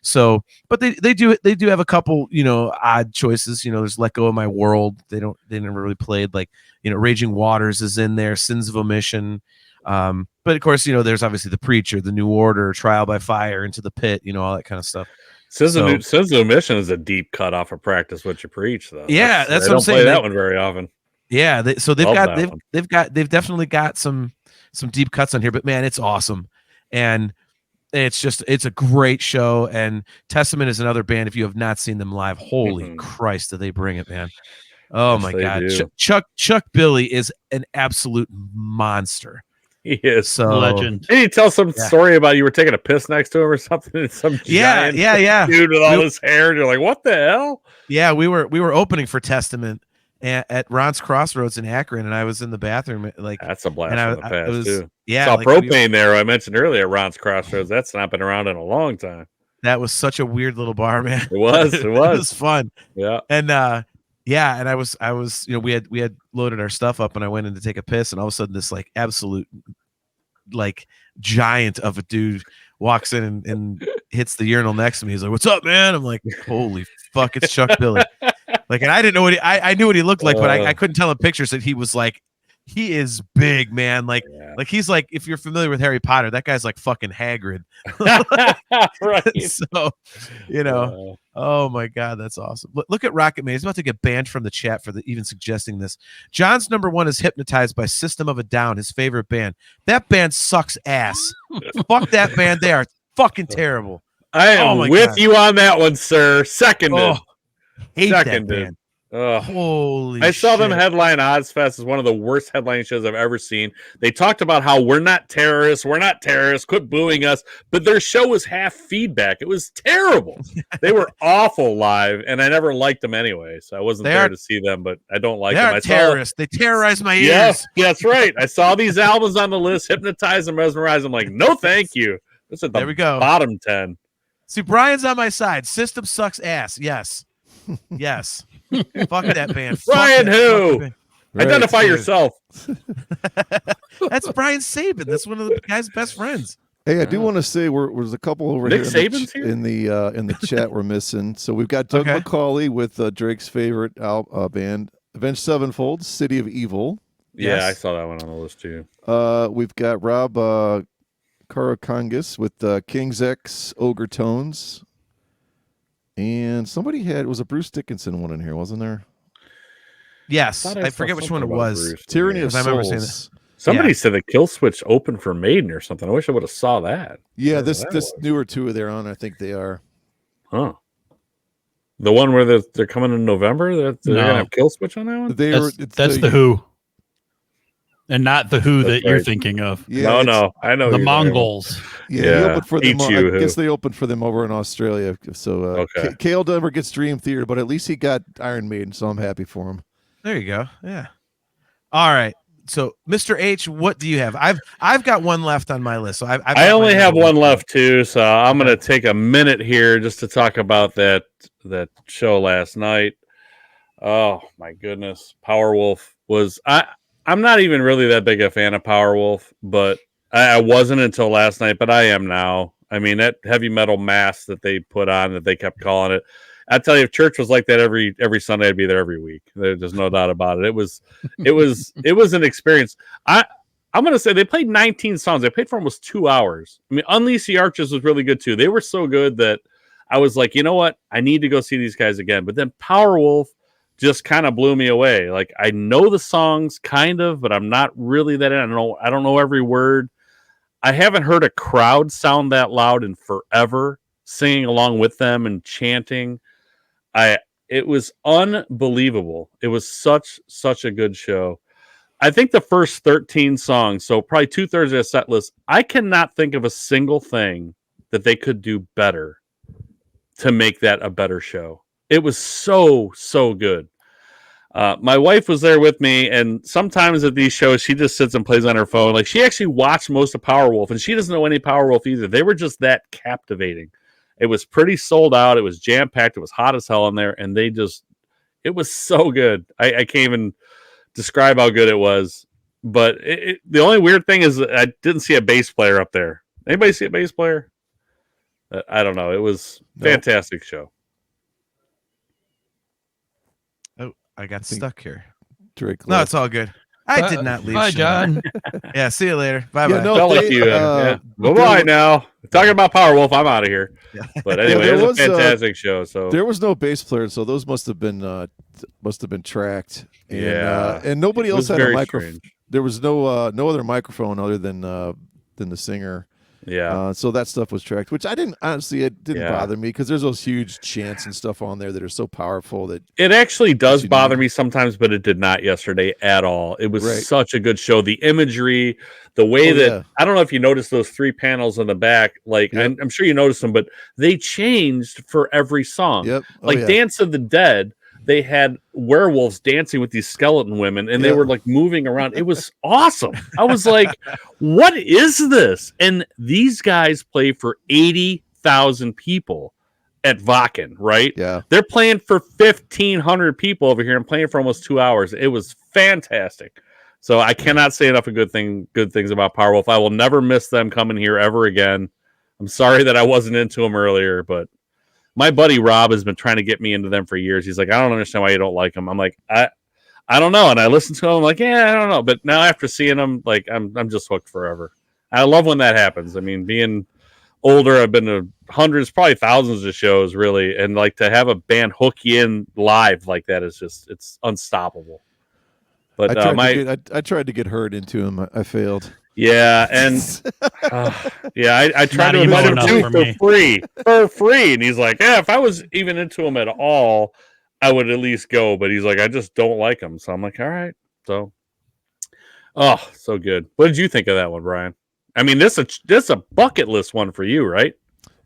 So, but they do have a couple odd choices. There's Let Go of My World. They never really played, like Raging Waters is in there. Sins of Omission. But of course, there's obviously the Preacher, the New Order, Trial by Fire, Into the Pit, all that kind of stuff. Says the Omission is a deep cut off of Practice What You Preach, though. Yeah, that's I what don't I'm saying. play that one very often. Yeah, they've Love they've definitely got some deep cuts on here, but man, it's awesome, and it's a great show. And Testament is another band. If you have not seen them live, holy Christ, do they bring it, man? Oh Yes, my they God, do. Chuck Billy is an absolute monster. He is legend. Did you tell some story about you were taking a piss next to him or something? And some giant dude with all his hair, and you're like, what the hell? Yeah, we were opening for Testament at Ron's Crossroads in Akron, and I was in the bathroom. Like, that's a blast from the past too. Yeah, saw Propane there. I mentioned earlier at Ron's Crossroads. That's not been around in a long time. That was such a weird little bar, man. It was. It was fun. Yeah. And and I was we had loaded our stuff up, and I went in to take a piss, and all of a sudden this like absolute like giant of a dude walks in and hits the urinal next to me. He's like, "What's up, man?" I'm like, "Holy fuck, it's Chuck Billy." Like, and I didn't know what I knew what he looked like, but I couldn't tell in pictures that he was like, he is big, man. Like he's like, if you're familiar with Harry Potter, that guy's like fucking Hagrid. Right. So, oh my God, that's awesome. Look at Rocket Man. He's about to get banned from the chat for even suggesting this. John's number one is Hypnotized by System of a Down, his favorite band. That band sucks ass. Fuck that band. They are fucking terrible. I am with you on that one, sir. Seconded. Hate that band. Holy I saw them headline Ozfest as one of the worst headline shows I've ever seen. They talked about how we're not terrorists, quit booing us, but their show was half feedback. It was terrible. They were awful live, and I never liked them anyway, so I wasn't there to see them, but I don't like them. They're terrorists. They terrorize my ears. Yes, that's right. I saw these albums on the list, Hypnotize and Mesmerize. I'm like, no thank you. This is there we go. Bottom 10. See, Brian's on my side. System sucks ass. Yes. Yes. Fuck that band. Brian who? Identify yourself. That's Brian Sabin. That's one of the guy's best friends. Hey, I do want to say there's a couple over Nick here in the chat we're missing. So we've got Doug McCauley with Drake's favorite band, Avenged Sevenfold, City of Evil. Yeah, yes. I saw that one on the list too. We've got Rob Karakangas with King's X, Ogre Tones. And somebody was a Bruce Dickinson one in here, wasn't there? Yes, I forget which one it was. Bruce, Tyranny of Souls. I remember saying that. Somebody said the Kill Switch opened for Maiden or something. I wish I would have saw that. Yeah, this newer tour they're on, I think they are. Huh. The one where they're coming in November? They're going to have Kill Switch on that one? That's the Who. And not the Who that you're thinking of. Yeah, no, I know the Mongols. Yeah, opened for them. I guess they opened for them over in Australia. So Cale never gets Dream Theater, but at least he got Iron Maiden, so I'm happy for him. There you go. Yeah. All right. So, Mr. H, what do you have? I've got one left on my list. So I only have one left too. So I'm going to take a minute here just to talk about that show last night. Oh my goodness, Powerwolf was I'm not even really that big a fan of Powerwolf, but I wasn't until last night, but I am now. I mean, that heavy metal mass that they put on, that they kept calling it. I tell you, if church was like that every Sunday, I'd be there every week. There's no doubt about it. It was an experience. I'm going to say they played 19 songs. They played for almost 2 hours. I mean, Unleash the Archers was really good too. They were so good that I was like, you know what? I need to go see these guys again. But then Powerwolf just kind of blew me away. Like, I know the songs kind of, but I'm not really that in. I don't know every word. I haven't heard a crowd sound that loud in forever, singing along with them and chanting. It was unbelievable. It was such a good show. I think the first 13 songs, so probably 2/3 of the set list, I cannot think of a single thing that they could do better to make that a better show. It was so good. My wife was there with me, and sometimes at these shows, she just sits and plays on her phone. Like, she actually watched most of Powerwolf, and she doesn't know any Powerwolf either. They were just that captivating. It was pretty sold out. It was jam-packed. It was hot as hell in there, and it was so good. I can't even describe how good it was. But the only weird thing is I didn't see a bass player up there. Anybody see a bass player? I don't know. It was a fantastic show. I got stuck here. Drake no, it's all good. I did not leave. Bye, John. Yeah, see you later. Bye bye. Yeah, no, Felt like they, you. Bye-bye now. Talking about Powerwolf, I'm out of here. But anyway, there it was a was, fantastic show. So there was no bass player, so those must have been tracked. And, Yeah. and nobody It else was had a very microphone. strange. There was no other microphone other than the singer. yeah. So that stuff was tracked, which I didn't honestly. It didn't Yeah. bother me because there's those huge chants and stuff on there that are so powerful that It actually does you bother need. me sometimes, but it did not yesterday at all. It was Right. such a good show. The imagery, the way Oh, that yeah. I don't know if you noticed those 3 panels in the back. Like Yep. I'm sure you noticed them, but they changed for every song. Yep. Oh, Like yeah. Dance of the Dead, they had werewolves dancing with these skeleton women, and they Yep. were like moving around. It was awesome. I was like, "What is this?" And these guys play for 80,000 people at Wacken, right? Yeah. They're playing for 1,500 people over here and playing for almost 2 hours. It was fantastic. So I cannot say enough of good things about Powerwolf. I will never miss them coming here ever again. I'm sorry that I wasn't into them earlier, but my buddy Rob has been trying to get me into them for years. He's like, I don't understand why you don't like them. I'm like, I don't know. And I listen to them, I'm like, yeah, I don't know. But now after seeing them, like I'm just hooked forever. I love when that happens. I mean, being older, I've been to hundreds, probably thousands of shows, really, and like to have a band hook you in live like that is it's unstoppable. But I tried to get Hurt into him. I failed. yeah, and I tried Not to even invite him enough too for for me. free, and he's like, yeah, if I was even into him at all, I would at least go. But he's like, I just don't like him, so I'm like, all right, so. Oh, so good. What did you think of that one, Brian? I mean, this is a bucket list one for you, right?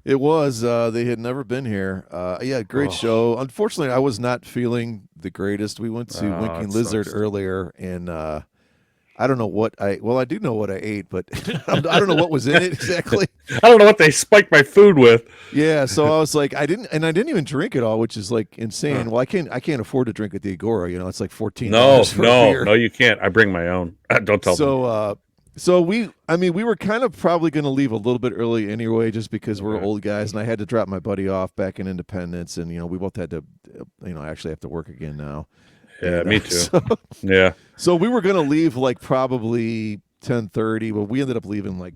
It was. They had never been here. Yeah, great show. Unfortunately, I was not feeling the greatest. We went to Winking it Lizard sucks. earlier, and I don't know what I. Well, I do know what I ate, but I don't know what was in it exactly. I don't know what they spiked my food with. Yeah, so I was like, I didn't even drink it all, which is like insane. Well, I can't afford to drink at the Agora. You know, it's like $14. No, for a beer. no, you can't. I bring my own. Don't tell them. So we were kind of probably going to leave a little bit early anyway, just because we're old guys, and I had to drop my buddy off back in Independence, and we both had to, actually have to work again now. Yeah, And, me too. So, Yeah. so we were going to leave like probably 10:30, but we ended up leaving like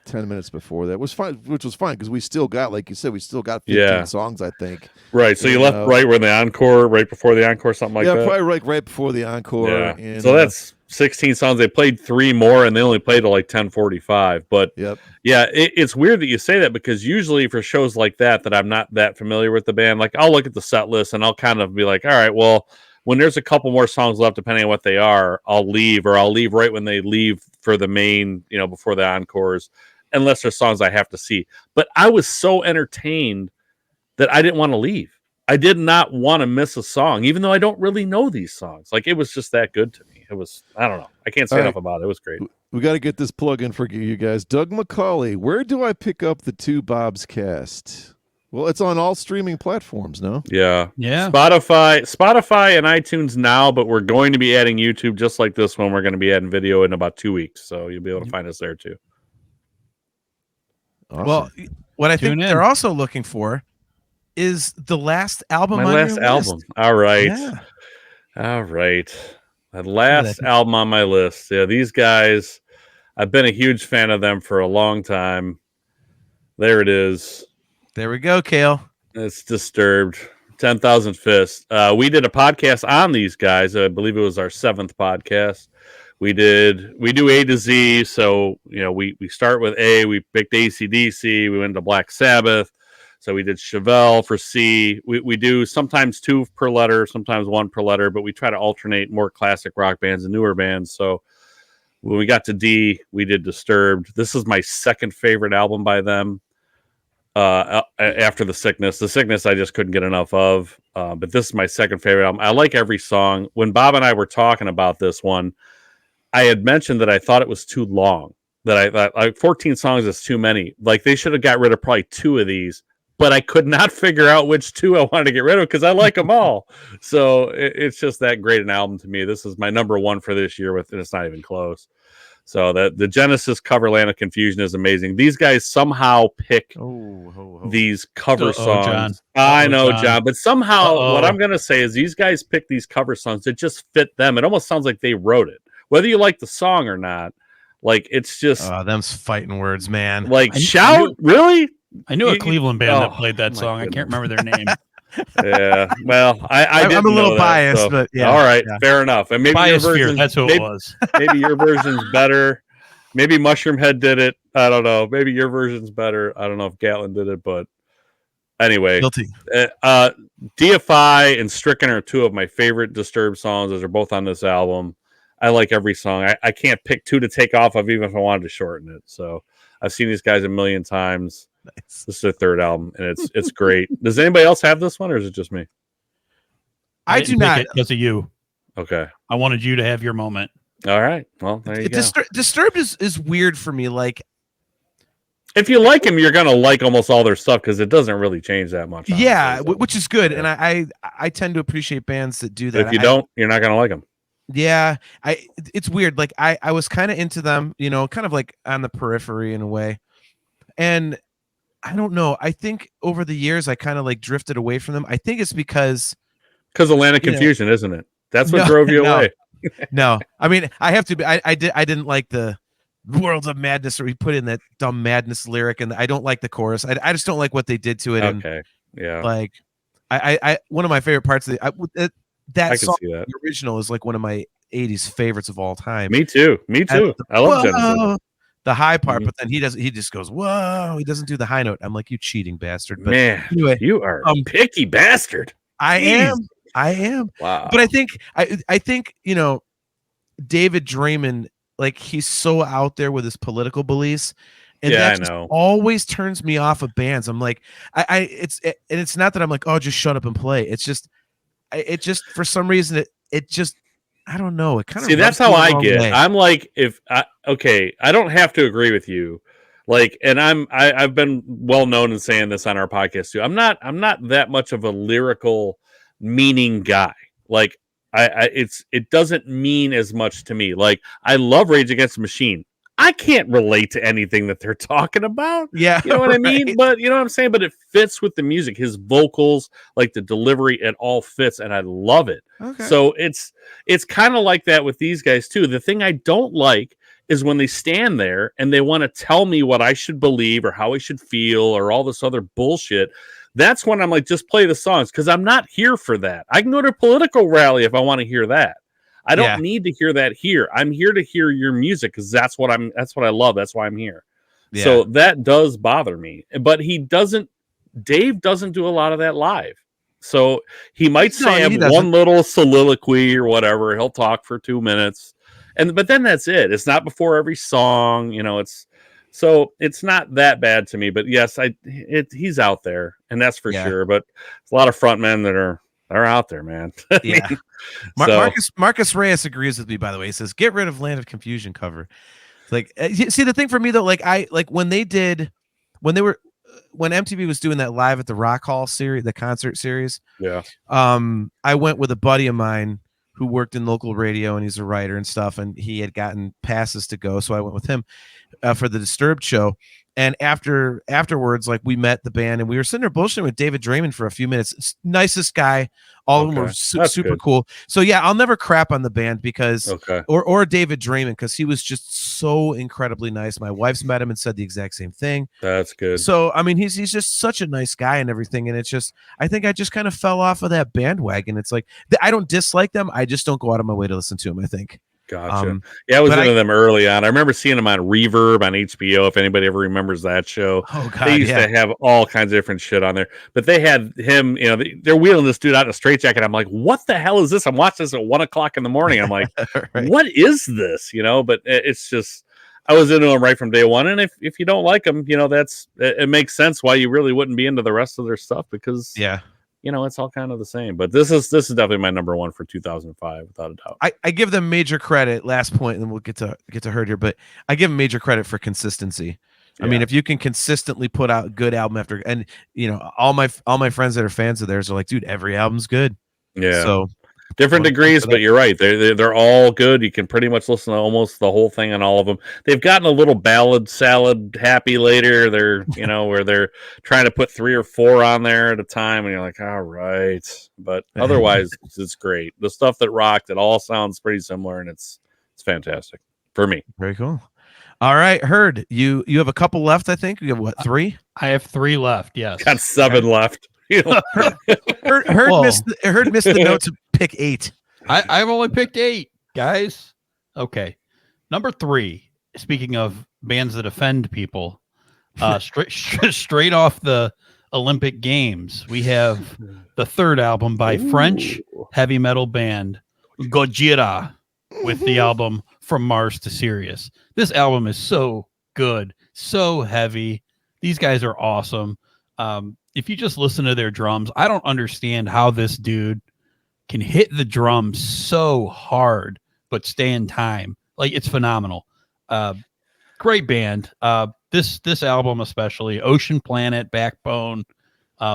10 minutes before that. It was fine, which was fine because we still got, like you said, 15 songs, I think. Right. So you left right before the encore, something like that. Yeah, probably right before the encore. Yeah. And, so that's 16 songs. They played 3 more, and they only played till like 10:45. But yep. Yeah, it's weird that you say that because usually for shows like that I'm not that familiar with the band, like I'll look at the set list and I'll kind of be like, all right, well, when there's a couple more songs left, depending on what they are, I'll leave right when they leave for the main, before the encores, unless there's songs I have to see. But I was so entertained that I didn't want to leave. I did not want to miss a song, even though I don't really know these songs. Like, it was just that good to me. It was, I don't know. I can't say enough about it. It was great. We got to get this plug in for you guys. Doug McCauley, where do I pick up the Two Bobs cast? Well, it's on all streaming platforms, no? Yeah. Yeah. Spotify and iTunes now, but we're going to be adding YouTube just like this one. We're going to be adding video in about 2 weeks, so you'll be able to find us there too. Awesome. Well, what I think they're also looking for is the last album. My last album. All right. Yeah. All right. My last album on my list. Yeah, these guys, I've been a huge fan of them for a long time. There it is. There we go, Kale. It's Disturbed. 10,000 Fists. We did a podcast on these guys. I believe it was our 7th podcast. We do A to Z. So, we start with A. We picked AC/DC. We went to Black Sabbath. So we did Chevelle for C. We do sometimes 2 per letter, sometimes 1 per letter, but we try to alternate more classic rock bands and newer bands. So when we got to D, we did Disturbed. This is my second favorite album by them. After The Sickness. The Sickness I just couldn't get enough of. But this is my second favorite album. I like every song. When Bob and I were talking about this one, I had mentioned that I thought it was too long. That I thought like 14 songs is too many. Like they should have got rid of probably 2 of these. But I could not figure out which 2 I wanted to get rid of because I like them all. So it's just that great an album to me. This is my number 1 for this year, and it's not even close. So the Genesis cover Land of Confusion is amazing. These guys somehow pick these cover songs. John. I know, John, but somehow what I'm going to say is these guys pick these cover songs that just fit them. It almost sounds like they wrote it. whether you like the song or not. Like it's just them's fighting words, man. like I shout, really? I knew a Cleveland band that Oh, played that my song. I goodness. can't remember their name. Yeah, well, I didn't I'm a little know that, biased, so. but yeah. All right, yeah. fair enough. And maybe your Biosphere, version, that's who it was. maybe your version's better. Maybe Mushroom Head did it. I don't know. Maybe your version's better. I don't know if Gatlin did it, but anyway. Guilty. DFI and Stricken are two of my favorite Disturbed songs. Those are both on this album. I like every song. I can't pick two to take off of, even if I wanted to shorten it. So I've seen these guys a million times. Nice. This is their third album, and it's great. Does anybody else have this one, or is it just me? I do not. Because of you. Okay. I wanted you to have your moment. All right. Well, there you go. Disturbed is weird for me. Like, if you like them, you're gonna like almost all their stuff because it doesn't really change that much. Honestly, yeah, so. which is good, Yeah. and I tend to appreciate bands that do that. But if you don't, you're not gonna like them. Yeah, it's weird. Like I was kind of into them, you know, kind of like on the periphery in a way, and I don't know. I think over the years I kind of like drifted away from them. I think it's because of Land of Confusion, isn't it? That's what drove you away. No, I mean I have to be. I didn't like the Worlds of Madness, or he put in that dumb Madness lyric, and I don't like the chorus. I just don't like what they did to it. Okay, and, yeah. Like I one of my favorite parts of that song, see that. the original, is like one of my '80s favorites of all time. Me too. I love Genesis. The high part, but then he just goes, whoa, he doesn't do the high note. I'm like, you cheating bastard. But man, anyway, you are a picky bastard. I am. Wow. But I think, you know, David Draymond, like, he's so out there with his political beliefs. And that just always turns me off of bands. I'm like, it's not that I'm like, oh, just shut up and play. It's just for some reason it just, I don't know. It kind of, see, that's how I get. I'm like, I don't have to agree with you. Like, and I've been well known in saying this on our podcast too. I'm not that much of a lyrical meaning guy. Like, it doesn't mean as much to me. Like, I love Rage Against the Machine. I can't relate to anything that they're talking about. Yeah. You know what I mean? But you know what I'm saying? But it fits with the music. His vocals, like the delivery, it all fits, and I love it. Okay. So it's kind of like that with these guys too. The thing I don't like is when they stand there and they want to tell me what I should believe or how I should feel or all this other bullshit. That's when I'm like, just play the songs, because I'm not here for that. I can go to a political rally if I want to hear that. I don't need to hear that here. I'm here to hear your music because that's what I love. That's why I'm here. Yeah. So that does bother me. But Dave doesn't do a lot of that live. So he might say one little soliloquy or whatever. He'll talk for 2 minutes. But then that's it. It's not before every song, you know, it's not that bad to me. But yes, he's out there, and that's for sure. But there's a lot of frontmen that are out there, man. Yeah. Marcus Reyes agrees with me, by the way. He says, get rid of Land of Confusion cover. Like, see, the thing for me though, like when MTV was doing that Live at the Rock Hall series, the concert series. Yeah. I went with a buddy of mine who worked in local radio, and he's a writer and stuff. And he had gotten passes to go. So I went with him for the Disturbed show. And afterwards, like, we met the band, and we were sitting there bullshitting with David Draymond for a few minutes. Nicest guy. All of them were super cool. So yeah, I'll never crap on the band because, or David Draymond, because he was just so incredibly nice. My wife's met him and said the exact same thing. That's good. So I mean, he's just such a nice guy and everything. And it's just, I think I just kind of fell off of that bandwagon. It's like, I don't dislike them. I just don't go out of my way to listen to them, I think. Gotcha. Yeah, I was into them early on. I remember seeing them on Reverb on HBO, if anybody ever remembers that show. Oh, God, they used to have all kinds of different shit on there. But they had him, you know, they're wheeling this dude out in a straitjacket. I'm like, what the hell is this? I'm watching this at 1 o'clock in the morning. I'm like, what is this? You know, but it's just, I was into them right from day one. And if you don't like them, you know, it makes sense why you really wouldn't be into the rest of their stuff, because you know, it's all kind of the same. But this is definitely my number one for 2005, without a doubt. I give them major credit. Last point, and then we'll get to Hurt here. But I give them major credit for consistency. Yeah. I mean, if you can consistently put out good album after, and you know, all my friends that are fans of theirs are like, dude, every album's good. Yeah. So different degrees, but you're right. They're all good. You can pretty much listen to almost the whole thing on all of them. They've gotten a little ballad salad happy later. They're, you know, where they're trying to put 3 or 4 on there at a time, and you're like, all right. But otherwise, it's great. The stuff that rocked, it all sounds pretty similar, and it's It's fantastic for me. Very cool. All right, Herd, you have a couple left, I think. You have what, 3? I have 3 left. Yes. Got 7 left. Herd missed the note to pick 8. I've only picked 8, guys. Okay. Number 3, speaking of bands that offend people, straight off the Olympic Games, we have the 3rd album by French heavy metal band Gojira with the album From Mars to Sirius. This album is so good, so heavy. These guys are awesome. If you just listen to their drums, I don't understand how this dude can hit the drums so hard but stay in time. Like, it's phenomenal. Great band. This album especially, Ocean Planet, Backbone,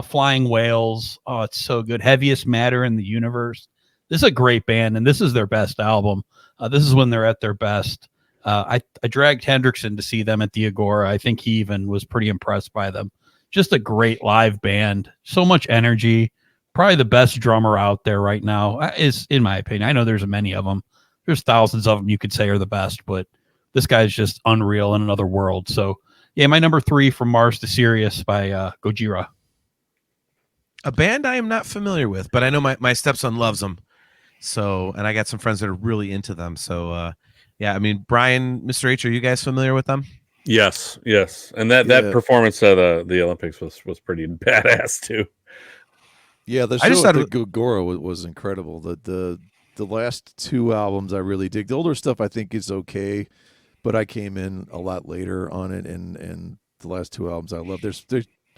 Flying Whales. Oh, it's so good. Heaviest Matter in the Universe. This is a great band, and this is their best album. This is when they're at their best. I dragged Hendrickson to see them at the Agora. I think he even was pretty impressed by them. Just a great live band. So much energy. Probably the best drummer out there right now, is in my opinion. I know there's many of them. There's thousands of them you could say are the best, but this guy's just unreal in another world. So, yeah, my number 3, From Mars to Sirius by Gojira. A band I am not familiar with, but I know my stepson loves them. So, and I got some friends that are really into them. So, yeah, I mean, Brian, Mr. H, are you guys familiar with them? Yes. And that performance at the Olympics was pretty badass too. Yeah, the show at the Gogora was incredible. The last 2 albums I really dig. The older stuff I think is okay, but I came in a lot later on it, and the last 2 albums I love. There's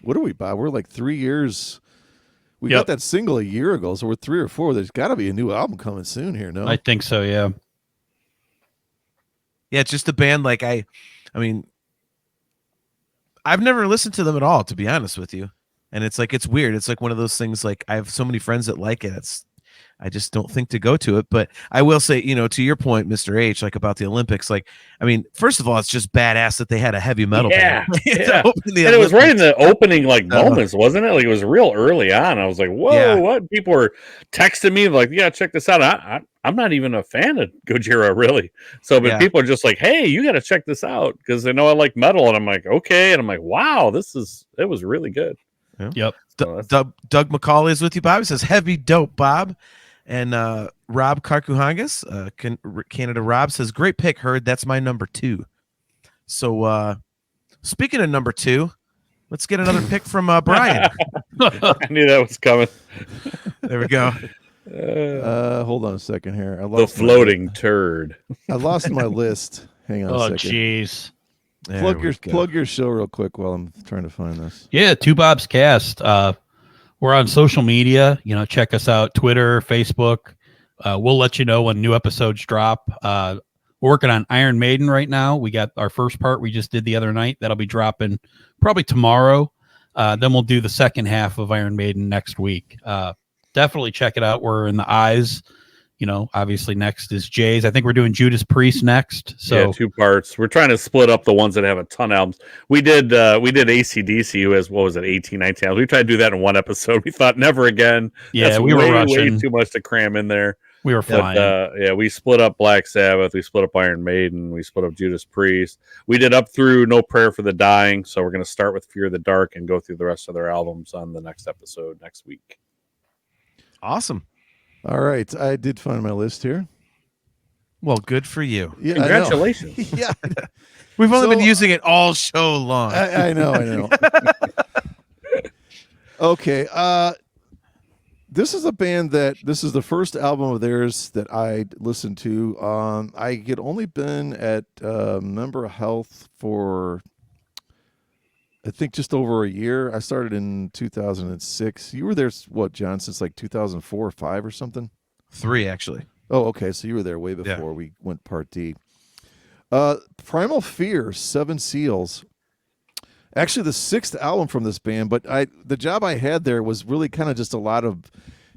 what are we, Bob? We're like 3 years. We got that single a year ago, so we're 3 or 4. There's got to be a new album coming soon here, no? I think so, yeah. Yeah, it's just a band like I mean, I've never listened to them at all, to be honest with you. And it's like, it's weird. It's like one of those things, like I have so many friends that like it. I just don't think to go to it. But I will say, to your point, Mr. H, like about the Olympics, like, I mean, first of all, it's just badass that they had a heavy metal band. Yeah. And it was right in the opening moments, wasn't it? Like, it was real early on. I was like, whoa, what? People were texting me like, yeah, check this out. I'm not even a fan of Gojira, really. So, but people are just like, hey, you got to check this out because they know I like metal. And I'm like, okay. And I'm like, wow, it was really good. Yeah. Yep. Doug McCauley is with you, Bob. He says, heavy dope, Bob. And Rob Karkuhangas, Canada Rob, says, great pick, Herd. That's my number 2. So speaking of number 2, let's get another pick from Brian. I knew that was coming. There we go. Hold on a second here. I lost the floating turd. I lost my list. Hang on a second. Oh, jeez. Plug your show real quick while I'm trying to find this. Yeah, Two Bob's Cast. We're on social media. Check us out, Twitter, Facebook. We'll let you know when new episodes drop. We're working on Iron Maiden right now. We got our first part we just did the other night. That'll be dropping probably tomorrow. Then we'll do the second half of Iron Maiden next week. Definitely check it out. We're in the eyes. Obviously next is Jay's. I think we're doing Judas Priest next. So 2 parts. We're trying to split up the ones that have a ton of albums. We did AC/DC, who has, 18, 19 albums. We tried to do that in 1 episode. We thought never again. Yeah, that's we were rushing. Way too much to cram in there. We were flying. We split up Black Sabbath. We split up Iron Maiden. We split up Judas Priest. We did up through No Prayer for the Dying. So we're going to start with Fear the Dark and go through the rest of their albums on the next episode next week. Awesome. All right, I did find my list here. Well, good for you. Yeah, congratulations. Yeah, we've only been using it all show long. I know. Okay, this is a band this is the first album of theirs that I listened to. I had only been at Member Health for, I think, just over a year. I started in 2006. You were there, what, John, since like 2004 or 5 or something? 3, actually. Oh, okay. So you were there way before we went Part D. Primal Fear, 7 Seals. Actually, the 6th album from this band, but the job I had there was really kind of just a lot of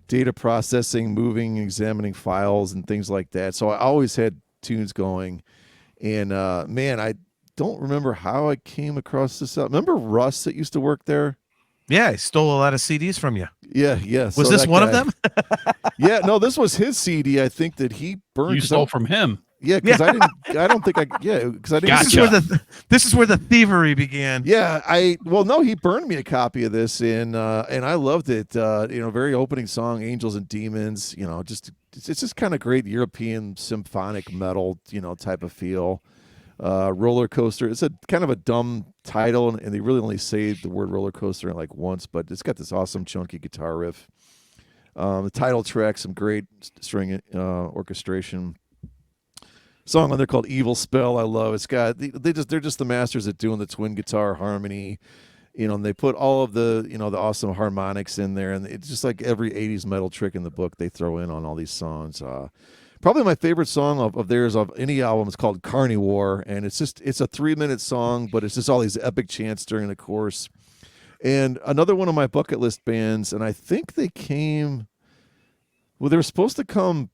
data processing, moving, examining files, and things like that. So I always had tunes going. And, man, I don't remember how I came across this out. Remember Russ that used to work there? Yeah, he stole a lot of CDs from you. Yeah. Was this one of them? Yeah, no, this was his CD, I think, that he burned. You stole from him. Yeah, because I don't think I. Yeah, because I didn't. This is where the thievery began. Yeah, no, he burned me a copy of this, and I loved it. Very opening song, "Angels and Demons." It's just kind of great European symphonic metal, type of feel. Roller Coaster. It's a kind of a dumb title, and they really only say the word roller coaster like once, but it's got this awesome chunky guitar riff. The title track, some great string orchestration. Song on there called "Evil Spell." I love. It's got they're just the masters at doing the twin guitar harmony, and they put all of the the awesome harmonics in there, and it's just like every '80s metal trick in the book they throw in on all these songs. Probably my favorite song of theirs of any album is called "Carnivore," and it's a 3-minute song, but it's just all these epic chants during the chorus. And another one of my bucket list bands, and I think they came. Well, they were supposed to come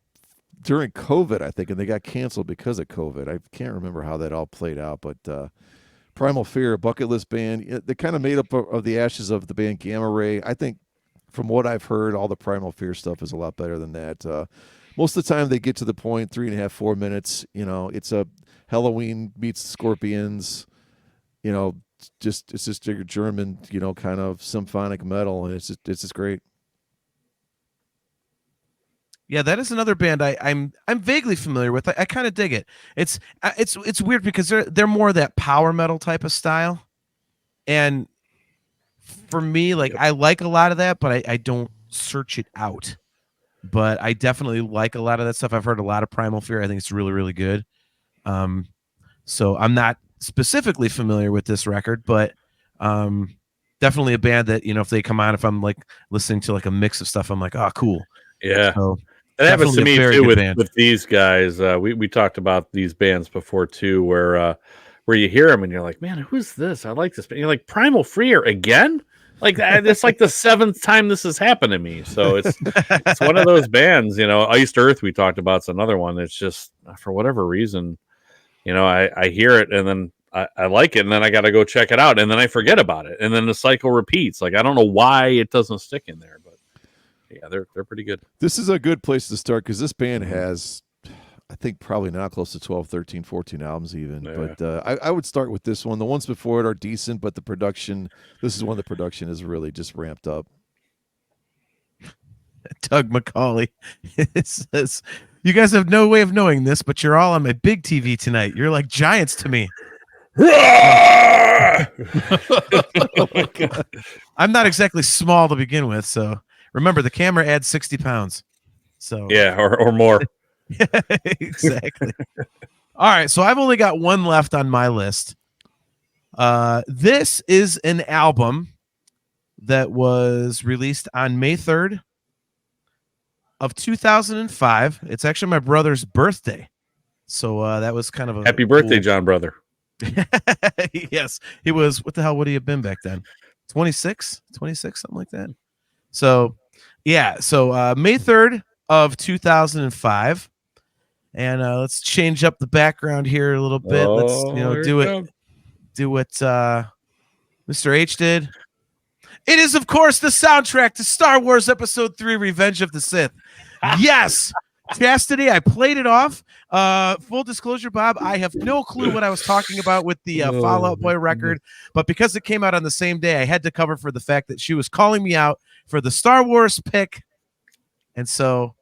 during COVID, I think, and they got canceled because of COVID. I can't remember how that all played out, but Primal Fear, a bucket list band, they kind of made up of the ashes of the band Gamma Ray. I think from what I've heard, all the Primal Fear stuff is a lot better than that. Most of the time they get to the point, 3.5, 4 minutes, it's a Halloween meets Scorpions, it's just a German, kind of symphonic metal, and it's just great. Yeah, that is another band I'm vaguely familiar with. I kind of dig it. It's weird because they're more that power metal type of style, and for me, like I like a lot of that, but I don't search it out. But I definitely like a lot of that stuff. I've heard a lot of Primal Fear. I think it's really, really good. So I'm not specifically familiar with this record, but definitely a band that if they come on, if I'm like listening to like a mix of stuff, I'm like, oh, cool. Yeah. So, that happens to me too with these guys. We talked about these bands before too, where you hear them and you're like, man, who's this? I like this. But you're like, Primal Fear again? Like it's like the 7th time this has happened to me. So it's one of those bands. Iced Earth we talked about. It's another one. It's just for whatever reason, I hear it and then I like it and then I got to go check it out and then I forget about it and then the cycle repeats. Like I don't know why it doesn't stick in there, but. Yeah, they're pretty good. This is a good place to start because this band has, I think, probably not close to 12, 13, 14 albums even. Yeah. But I would start with this one. The ones before it are decent, but this is when the production is really just ramped up. Doug McCauley says, you guys have no way of knowing this, but you're all on my big TV tonight. You're like giants to me. Oh my God. I'm not exactly small to begin with, so... Remember, the camera adds 60 pounds. So yeah, or more. Exactly. All right, so I've only got one left on my list. This is an album that was released on May 3rd of 2005. It's actually my brother's birthday. So that was kind of a happy birthday, John brother. Yes, he was. What the hell would he have been back then? 26, something like that. So yeah, so May 3rd of 2005. And let's change up the background here a little bit. Let's do what Mr. H did. It is, of course, the soundtrack to Star Wars Episode 3, Revenge of the Sith. Yes, Chastity, I played it off. Full disclosure, Bob, I have no clue what I was talking about with the Fall Out Boy record, but because it came out on the same day, I had to cover for the fact that she was calling me out for the Star Wars pick, and so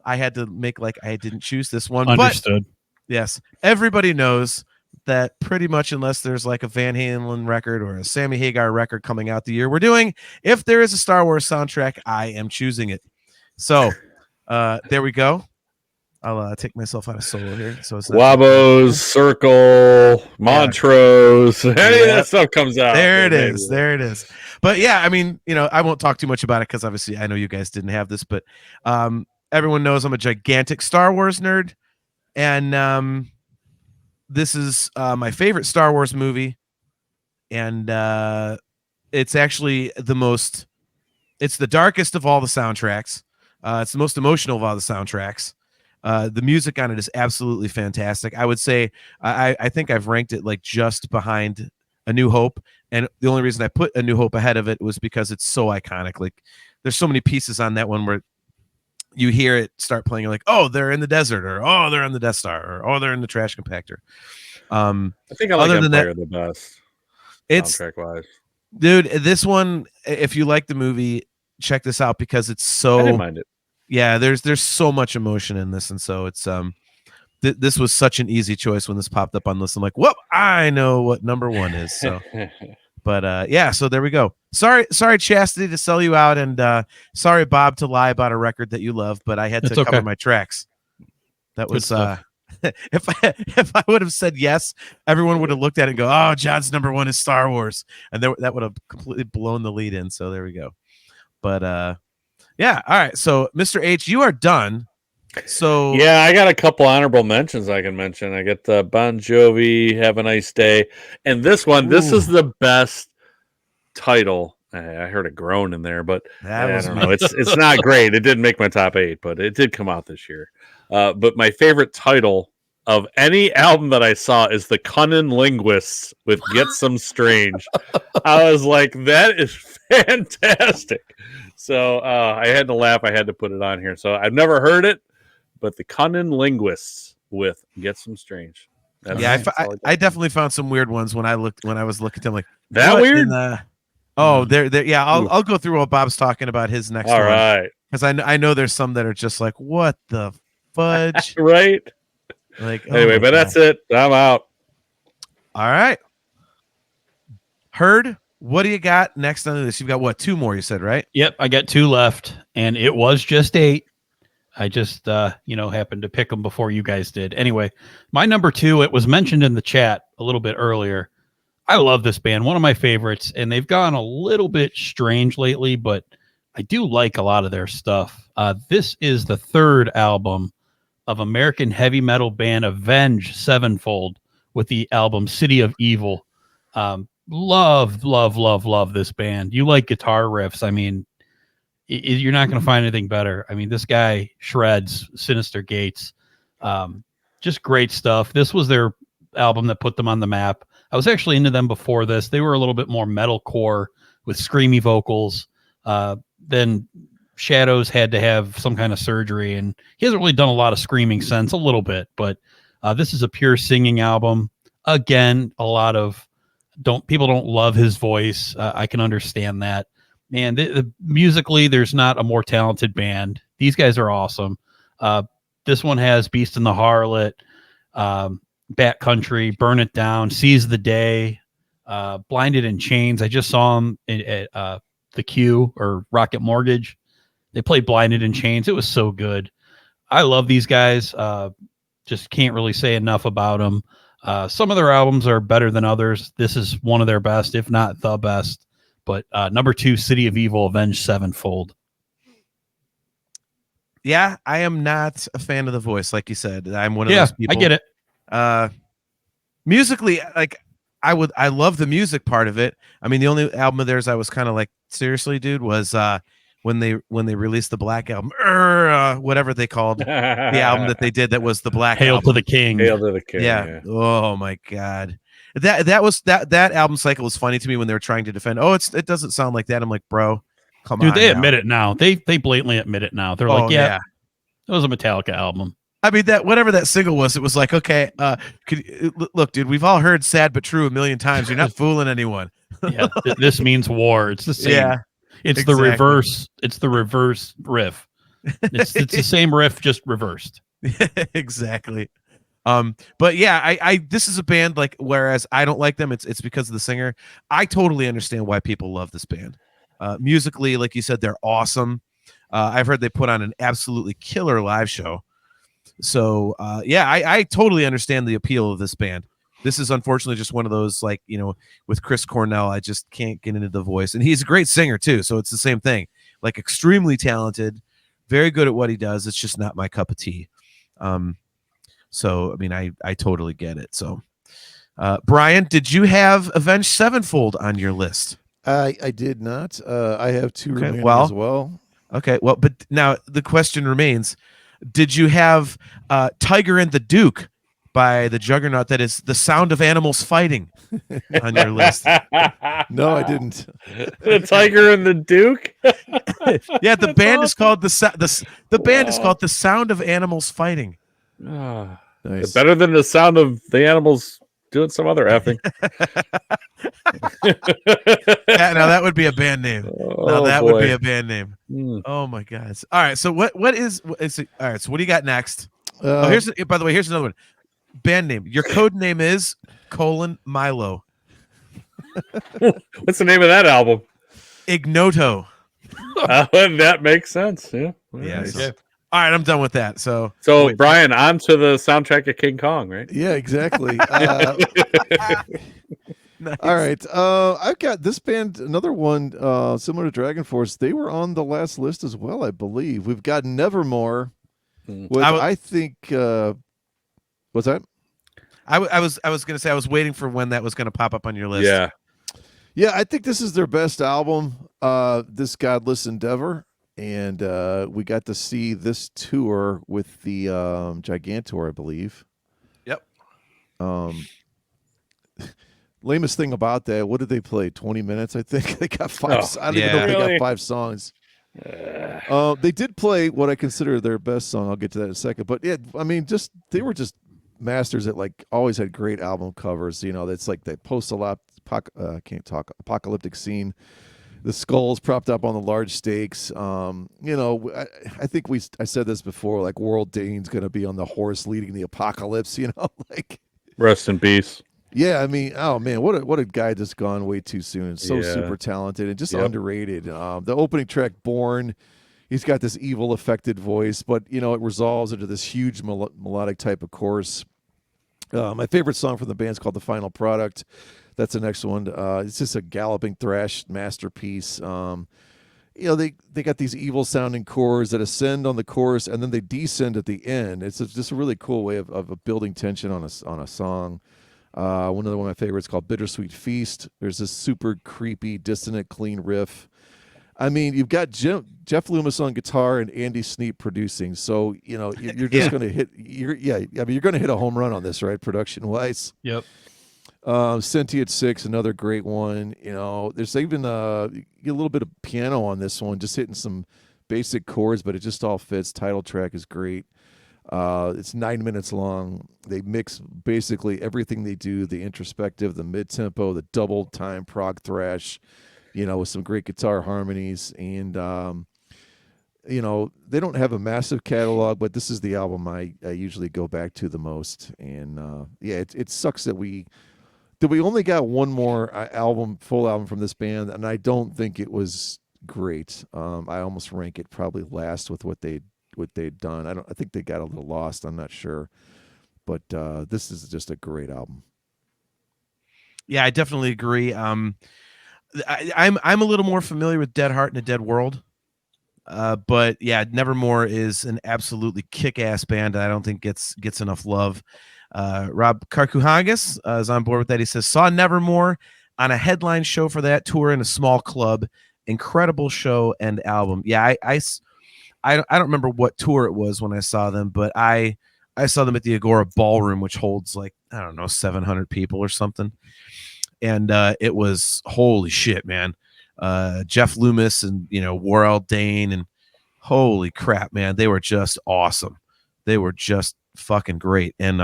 I had to make like I didn't choose this one. Understood. But yes, everybody knows that pretty much unless there's like a Van Halen record or a Sammy Hagar record coming out the year we're doing, if there is a Star Wars soundtrack, I am choosing it. So there we go. I'll take myself out of solo here. So it's Wabos, Circle, Montrose, any of that stuff comes out. There it is. There it is. But yeah, I mean, I won't talk too much about it because obviously I know you guys didn't have this, but everyone knows I'm a gigantic Star Wars nerd, and this is my favorite Star Wars movie, and it's actually it's the darkest of all the soundtracks. It's the most emotional of all the soundtracks. The music on it is absolutely fantastic. I would say I think I've ranked it like just behind A New Hope, and the only reason I put A New Hope ahead of it was because it's so iconic. Like there's so many pieces on that one where you hear it start playing, you're like, oh, they're in the desert, or oh, they're on the Death Star, or oh, they're in the trash compactor. I think I like Other than Empire that, the best, it's soundtrack wise. dude, this one, if you like the movie, check this out because it's I didn't so mind it. yeah, there's so much emotion in this, and so it's this was such an easy choice when this popped up on this. I'm like, well, I know what number one is. So, but yeah, so there we go. Sorry, Chastity, to sell you out, and sorry, Bob, to lie about a record that you love, but I had to cover my tracks. That was if I would have said yes, everyone would have looked at it and go, oh, John's number one is Star Wars, and that would have completely blown the lead in. So there we go. But yeah, all right. So Mr. H, you are done. So yeah, I got a couple honorable mentions I can mention. I get the Bon Jovi, Have a Nice Day, and this one. This is the best title. I heard a groan in there, but I don't know. It's not great. It didn't make my top 8, but it did come out this year. But my favorite title of any album that I saw is the Cunning Linguists with Get Some Strange. I was like, that is fantastic. So I had to laugh. I had to put it on here. So I've never heard it, but the Cunning Linguists with Get Some Strange. I definitely found some weird ones when I was looking at them, like that weird. There. Yeah, I'll go through what Bob's talking about his next one. All right, because I know there's some that are just like, what the fudge, right? Like anyway, but that's it. I'm out. All right, Herd. What do you got next on this? You've got what, 2 more? You said, right? Yep, I got 2 left, and it was just 8. I just happened to pick them before you guys did. Anyway, my number 2, it was mentioned in the chat a little bit earlier. I love this band, one of my favorites, and they've gone a little bit strange lately, but I do like a lot of their stuff. This is the 3rd album of American heavy metal band Avenged Sevenfold with the album City of Evil. Love this band. You like guitar riffs. I mean, you're not going to find anything better. I mean, this guy shreds. Sinister Gates. Just great stuff. This was their album that put them on the map. I was actually into them before this. They were a little bit more metalcore with screamy vocals. Then Shadows had to have some kind of surgery, and he hasn't really done a lot of screaming since, a little bit, but this is a pure singing album. Again, a lot of people don't love his voice. I can understand that. And musically, there's not a more talented band. These guys are awesome. This one has Beast and the Harlot, Bat Country, Burn It Down, Seize the Day, Blinded in Chains. I just saw them at the Q or Rocket Mortgage. They played Blinded in Chains. It was so good. I love these guys. Just can't really say enough about them. Some of their albums are better than others. This is one of their best, if not the best. But number 2, City of Evil, Avenged Sevenfold. Yeah, I am not a fan of the voice, like you said. I'm one of those people. I get it. Musically, like I love the music part of it. I mean, the only album of theirs I was kind of like, seriously, dude, was when they released the Black Album, whatever they called the album that they did that was the Black Hail Album. to the King. Hail to the King. Yeah. Oh my God. That album cycle was funny to me when they were trying to defend. Oh, it doesn't sound like that. I'm like, bro, come on. Dude, they admit it now. They blatantly admit it now. They're like, yeah, it was a Metallica album. I mean, that whatever that single was, it was like, okay, look, dude, we've all heard "Sad but True" a million times. You're not fooling anyone. Yeah, this means war. It's the same. Yeah, it's exactly. The reverse. It's the reverse riff. It's the same riff, just reversed. Exactly. But yeah, I this is a band, like, whereas I don't like them, it's because of the singer. I totally understand why people love this band. Musically, like you said, they're awesome. I've heard they put on an absolutely killer live show. So yeah, I totally understand the appeal of this band. This is unfortunately just one of those, like, you know, with Chris Cornell, I just can't get into the voice. And he's a great singer too, so it's the same thing. Like, extremely talented, very good at what he does. It's just not my cup of tea. So I mean, I totally get it. So Brian, did you have Avenged Sevenfold on your list? I did not. I have 2 remaining as well. Okay, well, but now the question remains, did you have Tiger and the Duke by the Juggernaut that is The Sound of Animals Fighting on your list. No, I didn't. The Tiger and the Duke. Yeah, the band is called the band is Wow. called The Sound of Animals Fighting. Ah, Nice. better than the sound of the animals doing some other effing. Now that would be a band name. Now Oh, that boy. would be a band name. Hmm. Oh my God. All right. So what is it? All right. So what do you got next? Uh, By the way, here's another one. Band name. Your code name is Milo. What's the name of that album? Ignoto. That makes sense. Yeah. Yeah. Nice. So, all right. I'm done with that. So wait. Brian, on to the soundtrack of King Kong, right? yeah, exactly. Nice. All right. I've got this band, another one similar to Dragon Force. They were on the last list as well, I believe. We've got Nevermore, which I think what's that? I was gonna say I was waiting for when that was gonna pop up on your list. Yeah. Yeah, I think this is their best album, this Godless Endeavor. And we got to see this tour with the Gigantor, I believe. Yep. Lamest thing about that, what did they play? 20 minutes, I think. They got five. Oh, I don't even know if they really? got 5 songs. They did play what I consider their best song. I'll get to that in a second. But yeah, I mean, they were just masters that like always had great album covers. You know, that's like the apocalyptic scene. The skulls propped up on the large stakes. You know, I think I said this before. Like World Dane's going to be on the horse leading the apocalypse. You know, like Rest in peace. yeah. I mean, oh man, what a guy just gone way too soon. And so Yeah. super talented and just underrated. The opening track, Born. He's got this evil affected voice, but you know it resolves into this huge melodic type of chorus. My favorite song from the band is called "The Final Product." That's the next one. It's just a galloping thrash masterpiece. You know, they got these evil sounding chords that ascend on the chorus and then they descend at the end. It's just a really cool way of building tension on a song. One of my favorites called "Bittersweet Feast." There's this super creepy, dissonant, clean riff. I mean, you've got Jeff Loomis on guitar and Andy Sneap producing, so you know you're just going to hit. You're going to hit a home run on this, right? Production wise. Yep. Sentient Six, another great one. You know, there's even a little bit of piano on this one, just hitting some basic chords, but it just all fits. Title track is great. It's 9 minutes long. They mix basically everything they do: the introspective, the mid-tempo, the double time prog thrash. You know, with some great guitar harmonies, and you know, they don't have a massive catalog, but this is the album I usually go back to the most. And yeah, it sucks that we only got one more full album from this band, and I don't think it was great. I almost rank it probably last with what they'd done. I think they got a little lost. I'm not sure, but this is just a great album. Yeah, I definitely agree. I'm a little more familiar with Dead Heart and a Dead World, but yeah, Nevermore is an absolutely kick-ass band that I don't think gets enough love. Rob Karkuhagas is on board with that. He says, saw Nevermore on a headline show for that tour in a small club. Incredible show and album. Yeah, I don't remember what tour it was when I saw them, but I saw them at the Agora Ballroom, which holds like, I don't know, 700 people or something. And it was holy shit, man. Jeff Loomis and, you know, World Dane, and holy crap, man. They were just awesome. They were just fucking great. And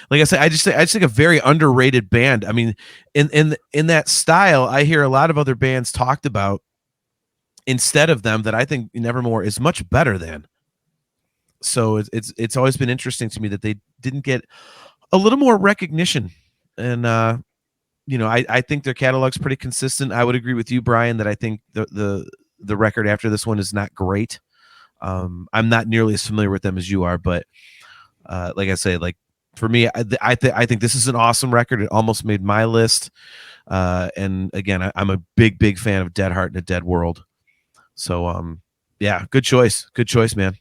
like I said, I just think a very underrated band. I mean, in that style, I hear a lot of other bands talked about instead of them that I think Nevermore is much better than. So it's always been interesting to me that they didn't get a little more recognition. And you know, I think their catalog's pretty consistent. I would agree with you, Brian, that I think the record after this one is not great. I'm not nearly as familiar with them as you are, but like I say, like for me, I think this is an awesome record. It almost made my list. And again, I'm a big fan of Dead Heart and a Dead World. So yeah, good choice, man.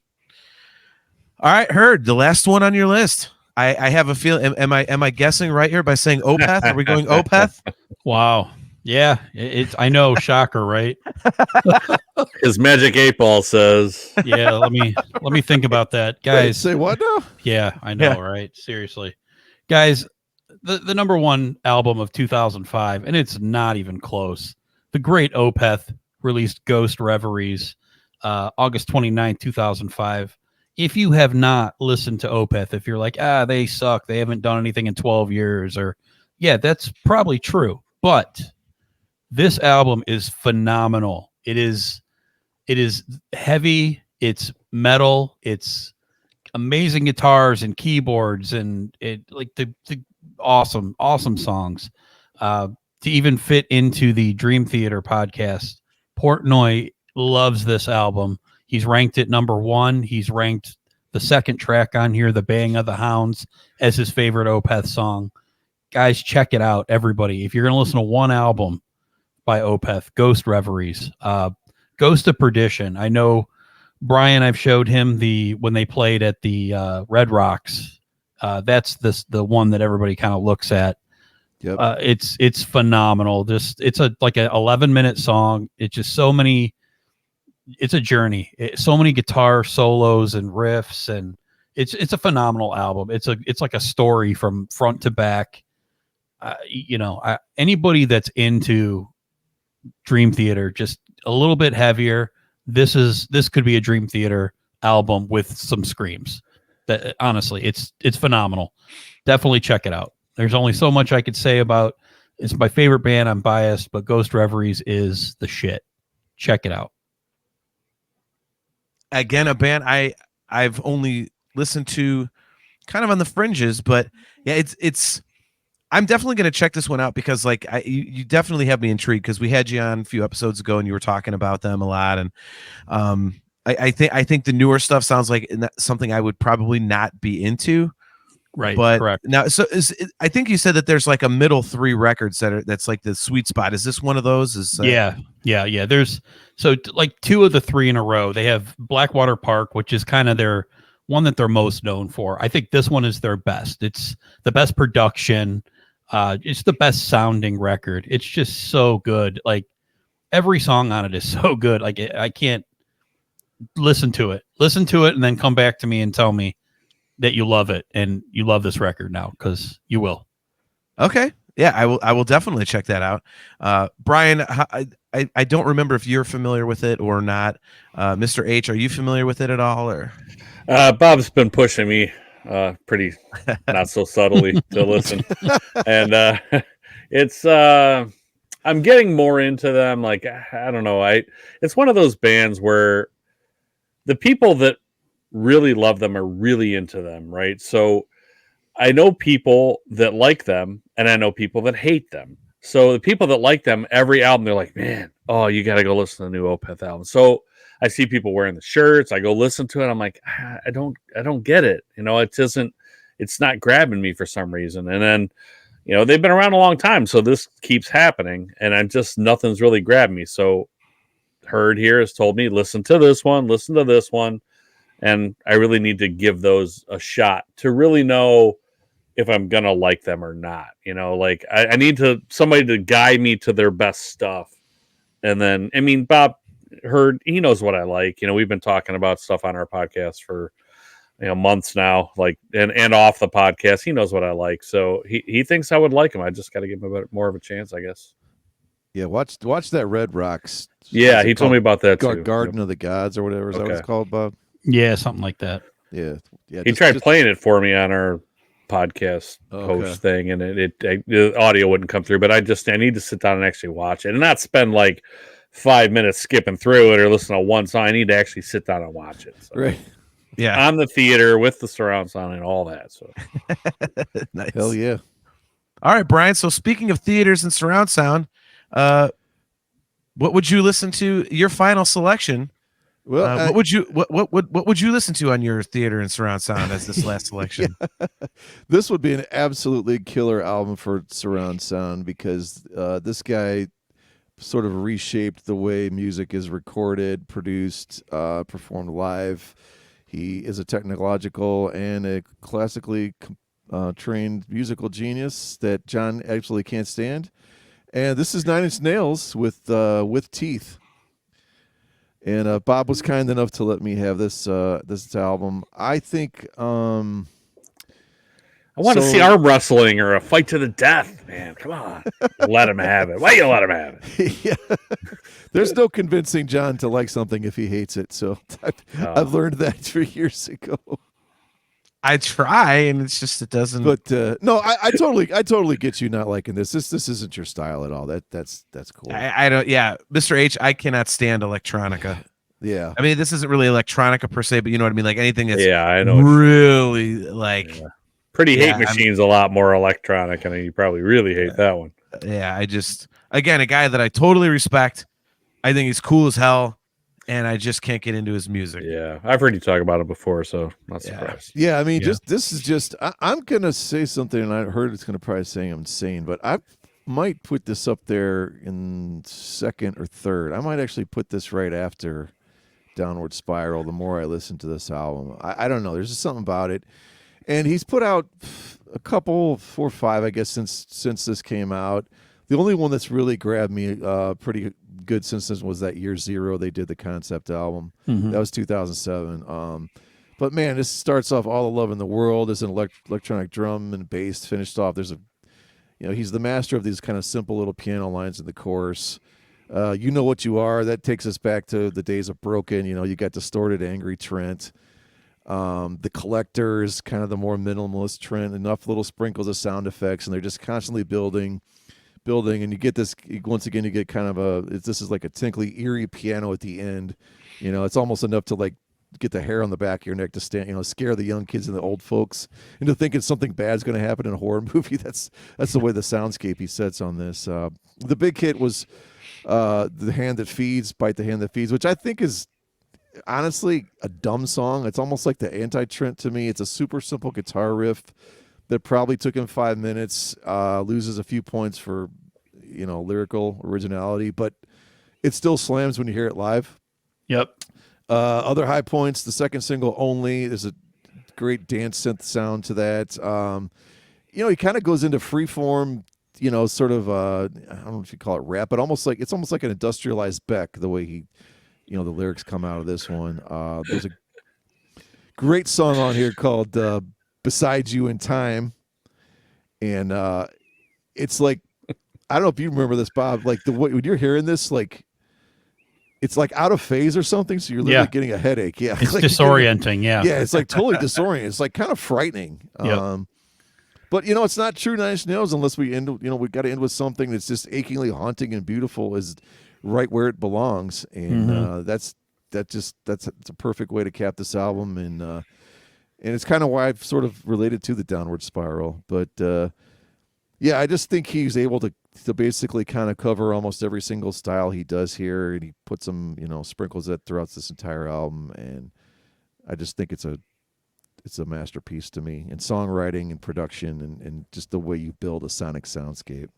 All right, Heard, the last one on your list. I have a feeling. Am I guessing right here by saying Opeth? Are we going Opeth? Wow. Yeah, it's I know, shocker, right? His magic 8-ball says. Yeah, let me think about that, Wait, guys. say what now? Yeah, I know, right? Seriously, guys, the number one album of 2005, and it's not even close. The great Opeth released Ghost Reveries, August 29th, 2005. If you have not listened to Opeth, if you're like, they suck, they haven't done anything in 12 years, or yeah, that's probably true. But this album is phenomenal. It is heavy, it's metal, it's amazing guitars and keyboards, and it like the awesome songs. To even fit into the Dream Theater podcast, Portnoy loves this album. He's ranked it number one. He's ranked the second track on here, The Baying of the Hounds, as his favorite Opeth song. Guys, check it out, everybody. If you're going to listen to one album by Opeth, Ghost Reveries, Ghost of Perdition. I know Brian, I've showed him when they played at the Red Rocks. That's the one that everybody kind of looks at. Yep. It's phenomenal. It's a 11-minute song. It's just so many. It's a journey. So many guitar solos and riffs, and it's a phenomenal album. It's like a story from front to back. Anybody that's into Dream Theater, just a little bit heavier. This could be a Dream Theater album with some screams. That honestly, it's phenomenal. Definitely check it out. There's only so much I could say about. It's my favorite band. I'm biased, but Ghost Reveries is the shit. Check it out. Again, a band I've only listened to kind of on the fringes, but yeah, it's I'm definitely going to check this one out because you definitely have me intrigued because we had you on a few episodes ago and you were talking about them a lot. And I think the newer stuff sounds like something I would probably not be into. Right. But correct. now, I think you said that there's like a middle 3 records that's like the sweet spot. Is this one of those? Yeah. There's like 2 of the 3 in a row. They have Blackwater Park, which is kind of their one that they're most known for. I think this one is their best. It's the best production. It's the best sounding record. It's just so good. Like every song on it is so good. Like I can't listen to it, and then come back to me and tell me that you love it and you love this record now, because you will. Okay. Yeah, I will definitely check that out. Brian, I don't remember if you're familiar with it or not. Mr. H, are you familiar with it at all? Or Bob's been pushing me pretty not so subtly to listen. And it's I'm getting more into them. Like, I don't know. It's one of those bands where the people that really love them are really into them, right? So I know people that like them and I know people that hate them. So the people that like them, every album, they're like, man, oh, you got to go listen to the new Opeth album. So I see people wearing the shirts. I go listen to it. I'm like, I don't get it. It's not grabbing me for some reason. And then, they've been around a long time. So this keeps happening and nothing's really grabbed me. So Herd here has told me, listen to this one. And I really need to give those a shot to really know if I'm going to like them or not. I need somebody to guide me to their best stuff. And then, Bob Herd, he knows what I like. We've been talking about stuff on our podcast for, months now, and off the podcast. He knows what I like. So he thinks I would like him. I just got to give him more of a chance, I guess. Yeah, watch that Red Rocks. Yeah, he told me about that too. Garden of the Gods or whatever. Is that what it's called, Bob? Yeah, something like that. Yeah. He tried playing it for me on our podcast host thing, and the audio wouldn't come through. But I need to sit down and actually watch it, and not spend like 5 minutes skipping through it or listen to one song. I need to actually sit down and watch it. So. Right. Yeah. On the theater with the surround sound and all that. So. Nice. Hell yeah. All right, Brian. So speaking of theaters and surround sound, what would you listen to? Your final selection. Well, what would you listen to on your theater and surround sound as this last selection? This would be an absolutely killer album for surround sound because this guy sort of reshaped the way music is recorded, produced, performed live. He is a technological and a classically trained musical genius that John absolutely can't stand. And this is Nine Inch Nails with Teeth. And Bob was kind enough to let me have this album. I think I want to see arm wrestling or a fight to the death, man. Come on. Let him have it. Why you let him have it? Yeah. There's no convincing John to like something if he hates it. So I've learned that 3 years ago. I try, and it's just it doesn't. But no, I totally get you not liking this. This isn't your style at all. That's cool. I don't. Yeah, Mr. H, I cannot stand electronica. Yeah, I mean, this isn't really electronica per se, but you know what I mean. Like anything that's I know really like. Yeah. Pretty Hate Machine's a lot more electronic, and you probably really hate that one. Yeah, I just again a guy that I totally respect. I think he's cool as hell, and I just can't get into his music. Yeah, I've heard you talk about it before, so not surprised. Yeah, I mean, this is just. I'm gonna say something, and I heard it's gonna probably say I'm insane, but I might put this up there in second or third. I might actually put this right after Downward Spiral. The more I listen to this album, I don't know. There's just something about it. And he's put out a couple, 4 or 5, I guess, since this came out. The only one that's really grabbed me pretty good since this was that year 0. They did the concept album. Mm-hmm. That was 2007. But man, this starts off All the Love in the World. There's an electronic drum and bass finished off. He's the master of these kind of simple little piano lines in the chorus. You Know What You Are. That takes us back to the days of Broken. You got Distorted, Angry Trent. The Collectors, kind of the more minimalist trend, enough little sprinkles of sound effects, and they're just constantly building, and you get this, once again, you get kind of this is like a tinkly, eerie piano at the end. It's almost enough to like get the hair on the back of your neck to stand, scare the young kids and the old folks into thinking something bad's going to happen in a horror movie. That's the way the soundscape he sets on this. The big hit was The Hand That Feeds, Bite the Hand That Feeds, which I think is honestly a dumb song. It's almost like the anti-Trent to me. It's a super simple guitar riff that probably took him 5 minutes, loses a few points for lyrical originality, but it still slams when you hear it live. Yep. Other high points, the second single, Only. There's a great dance synth sound to that. He kind of goes into freeform, sort of I don't know if you call it rap, but it's almost like an industrialized Beck, the way he the lyrics come out of this one. There's a great song on here called Beside You in Time. And it's like, I don't know if you remember this, Bob, like when you're hearing this, like it's like out of phase or something. So you're literally getting a headache. Yeah. It's like, disorienting. Yeah. Yeah. It's like totally disorienting. It's like kind of frightening. Yep. But it's not true Nine Inch Nails unless we end, we got to end with something that's just achingly haunting and beautiful is right where it belongs. And that's a perfect way to cap this album. And it's kind of why I've sort of related to the Downward Spiral. But I just think he's able to basically kind of cover almost every single style he does here. And he puts some, sprinkles that throughout this entire album. And I just think it's a masterpiece to me in songwriting and production and just the way you build a sonic soundscape.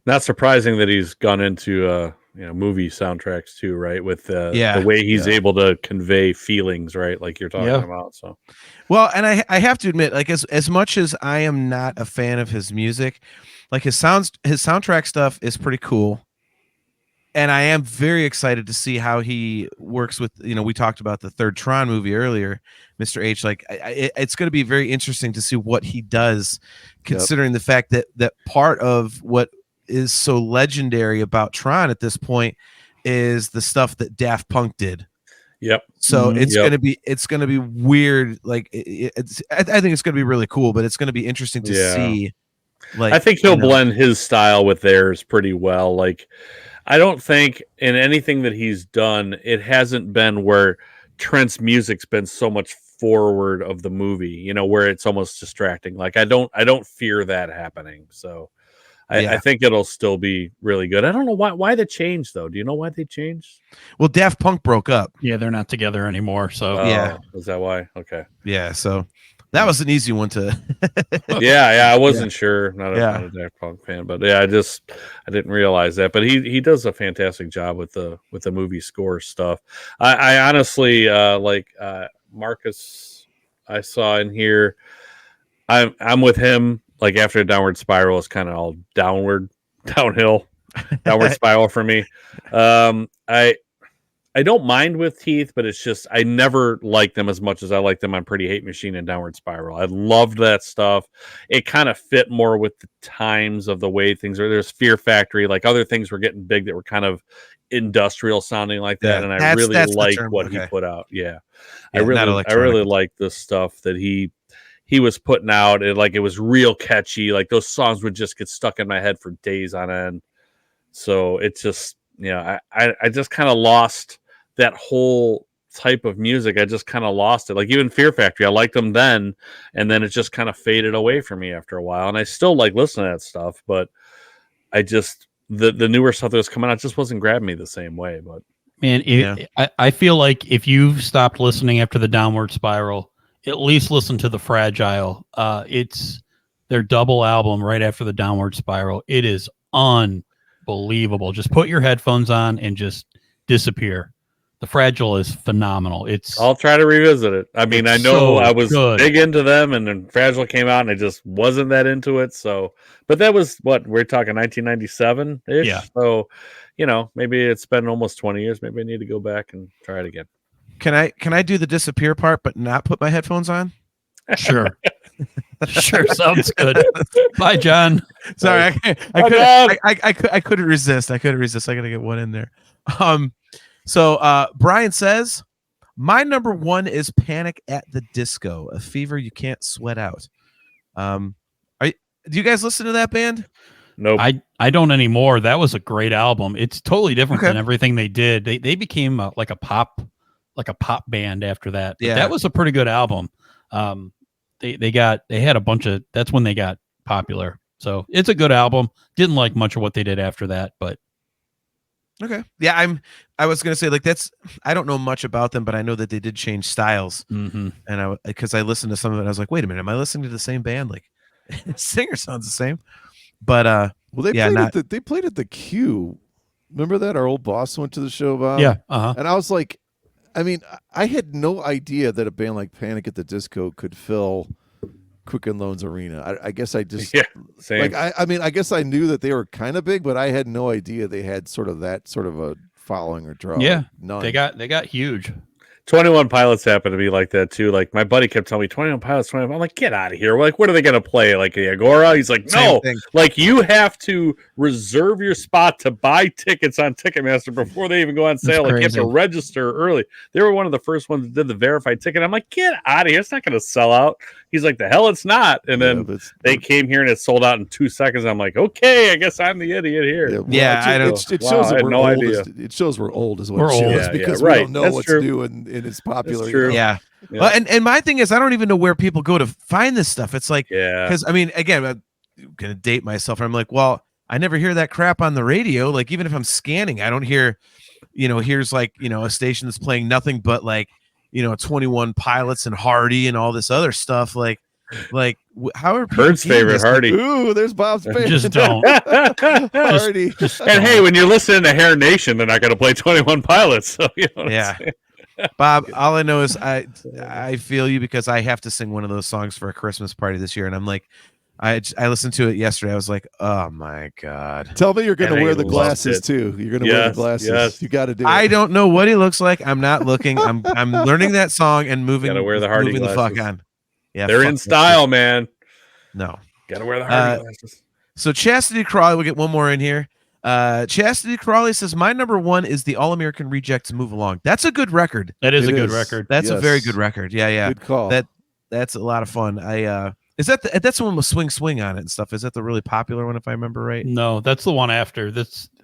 Not surprising that he's gone into movie soundtracks too, right? With the way he's able to convey feelings, right? Like you're talking about. So, well, and I have to admit, like as much as I am not a fan of his music, like his soundtrack stuff is pretty cool. And I am very excited to see how he works with, we talked about the third Tron movie earlier, Mr. H. Like, it's going to be very interesting to see what he does, considering the fact that part of what is so legendary about Tron at this point is the stuff that Daft Punk did. Yep. So it's going to be weird. Like, I think it's going to be really cool, but it's going to be interesting to see. Like, I think he'll blend his style with theirs pretty well. Like, I don't think in anything that he's done, it hasn't been where Trent's music's been so much forward of the movie, where it's almost distracting. Like I don't fear that happening. So I think it'll still be really good. I don't know why the change though. Do you know why they changed? Well, Daft Punk broke up. Yeah, they're not together anymore. So is that why? Okay. Yeah. So that was an easy one to. I wasn't sure. Not a Daft Punk fan, but I didn't realize that. But he does a fantastic job with the movie score stuff. I honestly like Marcus. I saw in here. I'm with him like after Downward Spiral, it's kind of all downward, downhill, downward spiral for me. I don't mind with Teeth, but it's just I never liked them as much as I liked them on Pretty Hate Machine and Downward Spiral. I loved that stuff. It kind of fit more with the times of the way things are. There's Fear Factory, like other things were getting big that were kind of industrial sounding like that, and I really liked what he put out. Yeah, I really liked the stuff that he was putting out. It was real catchy. Like those songs would just get stuck in my head for days on end. So it's just I just kind of lost that whole type of music. I just kind of lost it. Like even Fear Factory, I liked them then, and then it just kind of faded away from me after a while. And I still like listening to that stuff, but I just the newer stuff that was coming out just wasn't grabbing me the same way. But man, I feel like if you've stopped listening after the Downward Spiral, at least listen to the Fragile. It's their double album right after the Downward Spiral. It is unbelievable. Just put your headphones on and just disappear. The Fragile is phenomenal. I'll try to revisit it. I mean, I know I was big into them, and then Fragile came out, and I just wasn't that into it. So, but that was what we're talking 1997 ish. Yeah. So, maybe it's been almost 20 years. Maybe I need to go back and try it again. Can I do the disappear part, but not put my headphones on? Sure. Sure, sounds good. Bye, John. Sorry, I couldn't resist. I gotta get one in there. So Brian says, my number one is Panic at the Disco, a fever you can't sweat out. Do you guys listen to that band? Nope. I don't anymore. That was a great album. It's totally different than everything they did. They became like a pop band after that. But that was a pretty good album. They had a bunch of, that's when they got popular. So it's a good album. Didn't like much of what they did after that, but okay. Yeah, I was gonna say I don't know much about them, but I know that they did change styles. Mm-hmm. And because I listened to some of it, I was like, wait a minute, am I listening to the same band? Like, singer sounds the same. But they played at the Q. Remember that our old boss went to the show, Bob? Yeah. Uh-huh. And I was like, I mean, I had no idea that a band like Panic at the Disco could fill Quicken Loans Arena. I guess I just same. I guess I knew that they were kind of big, but I had no idea they had sort of a following or draw. Yeah, none. They got huge. 21 Pilots happened to be like that too. Like my buddy kept telling me 21 Pilots, 21. I'm like, get out of here. Like, what are they going to play? Like the Agora? He's like, no, like you have to reserve your spot to buy tickets on Ticketmaster before they even go on sale. Like you have to register early. They were one of the first ones that did the verified ticket. I'm like, get out of here. It's not going to sell out. He's like, the hell it's not. And then they came here and it sold out in 2 seconds. I'm like, okay, I guess I'm the idiot here. It shows that we're old. It shows we're old as well. We're old because we don't know what's new and it's popular. True. Yeah. Well, and my thing is, I don't even know where people go to find this stuff. It's like, because I mean, again, I'm gonna date myself. I'm like, well, I never hear that crap on the radio. Like, even if I'm scanning, I don't hear, here's like, a station that's playing nothing but like, 21 Pilots and Hardy and all this other stuff. Like how are Bird's favorite Hardy? Ooh, there's Bob's favorite. Just don't. Hardy. And hey, when you're listening to Hair Nation, they're not going to play 21 Pilots. So Bob, all I know is I feel you because I have to sing one of those songs for a Christmas party this year, and I'm like, I listened to it yesterday. I was like, oh my god! Tell me you're going to wear the glasses too. You're going to wear the glasses. Yes. You got to do it. I don't know what he looks like. I'm not looking. I'm learning that song and moving. Got to wear the Hardy moving glasses. the fuck on. Yeah, they're in style, man. No, got to wear the Hardy glasses. So Chastity Crawley, we'll get one more in here. Chastity Crawley says, my number one is the All American Rejects Move Along. That's a good record. That is a good record. That's a very good record. Yeah. Good call. That's a lot of fun. Is that's the one with Swing on it and stuff? Is that the really popular one if I remember right? No, that's the one after.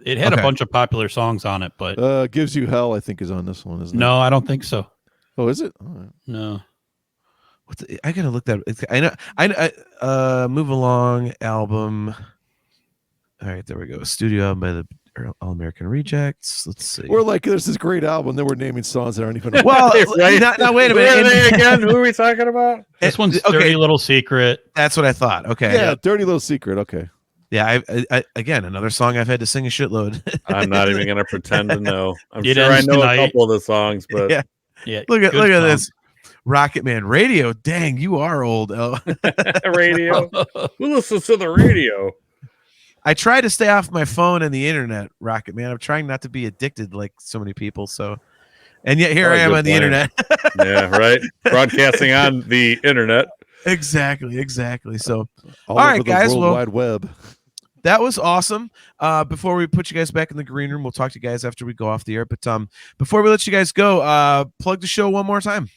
It had a bunch of popular songs on it, but Gives You Hell, I think, is on this one, isn't it? No, I don't think so. Oh, is it? All right. No. I gotta look that. I know. Move Along album. All right, there we go. Studio album by the All American Rejects. Let's see. We're like, this is a great album. Then we're naming songs that aren't even. Well, now wait a minute. Who are they again? Who are we talking about? This one's Dirty Little Secret. That's what I thought. Okay. Yeah, Dirty Little Secret. Okay. Yeah, I again, another song I've had to sing a shitload. I'm not even going to pretend to know. I'm sure I know a couple of the songs, but yeah. Look at this. Rocket Man radio. Dang, you are old. Radio. Who listens to the radio? I try to stay off my phone and the internet, Rocket Man. I'm trying not to be addicted like so many people. So, and yet here I am on the internet. Yeah, right. Broadcasting on the internet. Exactly. So, all right, over the guys. World Well, Wide Web. that was awesome. Before we put you guys back in the green room, we'll talk to you guys after we go off the air. But before we let you guys go, plug the show one more time.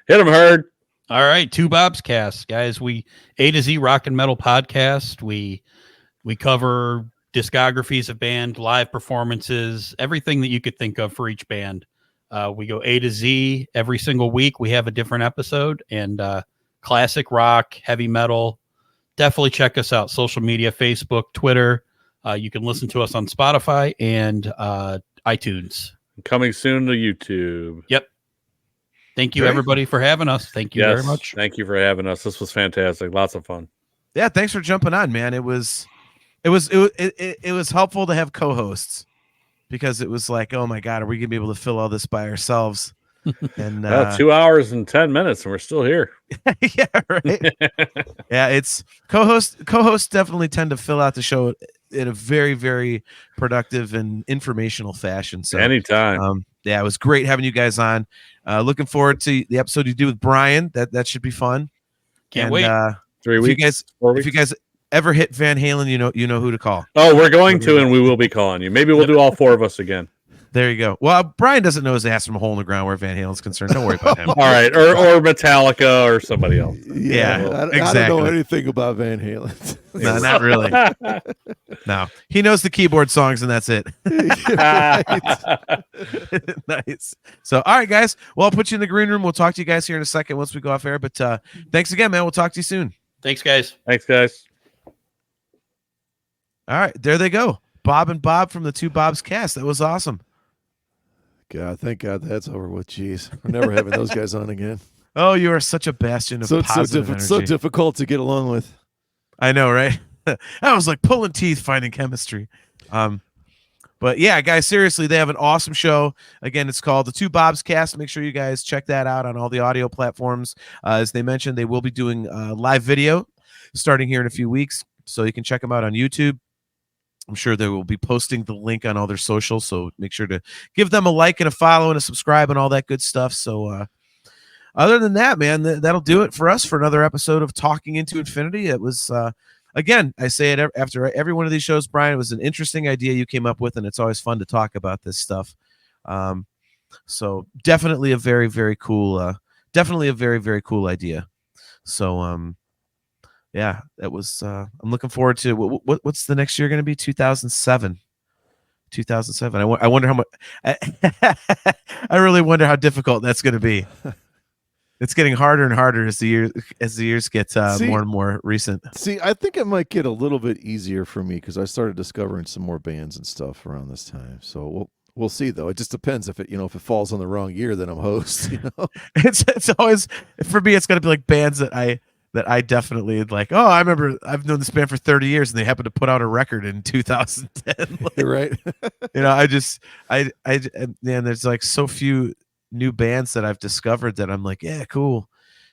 Hit them hard. All right, Two Bob's Cast, guys. We A to Z rock and metal podcast. We cover discographies of band, live performances, everything that you could think of for each band. We go A to Z every single week. We have a different episode, and classic rock, heavy metal. Definitely check us out. Social media, Facebook, Twitter. You can listen to us on Spotify and iTunes. Coming soon to YouTube. Yep. Thank you, everybody, for having us. Thank you very much. Thank you for having us. This was fantastic. Lots of fun. Yeah, thanks for jumping on, man. It was helpful to have co-hosts because it was like, oh my God, are we gonna be able to fill all this by ourselves? And 2 hours and 10 minutes, and we're still here. Yeah, right. Yeah, it's co-hosts definitely tend to fill out the show in a very, very productive and informational fashion. So anytime. Yeah, it was great having you guys on. Looking forward to the episode you do with Brian. That should be fun. Can't wait. 3 weeks. If you guys ever hit Van Halen, you know who to call. Oh, we're going to, and we will be calling you. Maybe we'll do all 4 of us again. There you go. Well, Brian doesn't know his ass from a hole in the ground where Van Halen's concerned. Don't worry about him. All right, or Metallica or somebody else. Yeah, exactly. I don't know anything about Van Halen. No, not really. No, he knows the keyboard songs, and that's it. Nice. So, all right, guys. Well, I'll put you in the green room. We'll talk to you guys here in a second once we go off air. But thanks again, man. We'll talk to you soon. Thanks, guys. Thanks, guys. All right, there they go. Bob and Bob from the Two Bob's Cast. That was awesome. God, thank God that's over with. Jeez, we're never having those guys on again. Oh, you are such a bastion of positive energy. It's so difficult to get along with. I know, right? I was like pulling teeth finding chemistry. But yeah, guys, seriously, they have an awesome show. Again, it's called the Two Bob's Cast. Make sure you guys check that out on all the audio platforms. As they mentioned, they will be doing live video starting here in a few weeks, so you can check them out on YouTube. I'm sure they will be posting the link on all their socials, so make sure to give them a like and a follow and a subscribe and all that good stuff. So other than that, man, that'll do it for us for another episode of Talking Into Infinity. It was, again, I say it after every one of these shows, Brian, it was an interesting idea you came up with, and it's always fun to talk about this stuff. So definitely a very, very cool idea. So, yeah, that was. I'm looking forward to what's the next year going to be? 2007. 2007. I wonder how much. I really wonder how difficult that's going to be. It's getting harder and harder as the years get more and more recent. See, I think it might get a little bit easier for me because I started discovering some more bands and stuff around this time. So we'll see though. It just depends if it falls on the wrong year, then I'm host. It's always for me. It's going to be like bands that I definitely like. Oh, I remember I've known this band for 30 years and they happened to put out a record in 2010. Like, right. Man, there's like so few new bands that I've discovered that I'm like, yeah, cool.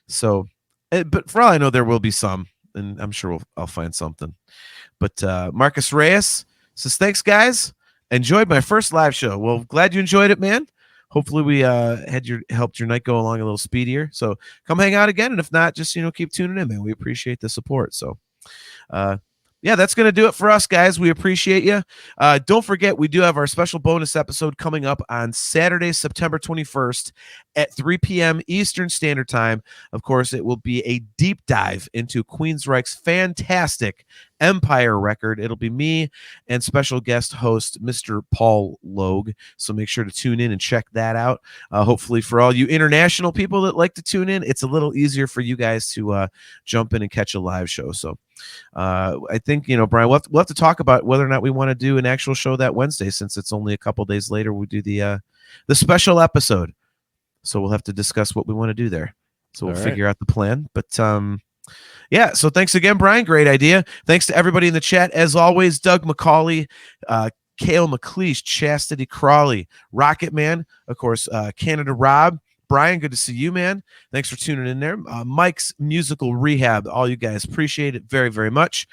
So, but for all I know, there will be some, and I'm sure I'll find something. But Marcus Reyes says, thanks, guys. Enjoyed my first live show. Well, glad you enjoyed it, man. Hopefully we helped your night go along a little speedier. So come hang out again. And if not, just, keep tuning in, man. We appreciate the support. So, yeah, that's going to do it for us, guys. We appreciate you. Don't forget, we do have our special bonus episode coming up on Saturday, September 21st at 3 p.m. Eastern Standard Time. Of course, it will be a deep dive into Queensryche's fantastic Empire record. It'll be me and special guest host, Mr. Paul Logue. So make sure to tune in and check that out. Hopefully for all you international people that like to tune in, it's a little easier for you guys to jump in and catch a live show. So I think, Brian, we'll have to talk about whether or not we want to do an actual show that Wednesday, since it's only a couple days later we do the special episode. So we'll have to discuss what we want to do there. So we'll figure out the plan. But yeah, so thanks again, Brian. Great idea. Thanks to everybody in the chat. As always, Doug McCauley, Cale McLeish, Chastity Crawley, Rocket Man, of course, Canada Rob, Brian, good to see you, man. Thanks for tuning in there. Mike's Musical Rehab, all you guys appreciate it very, very much.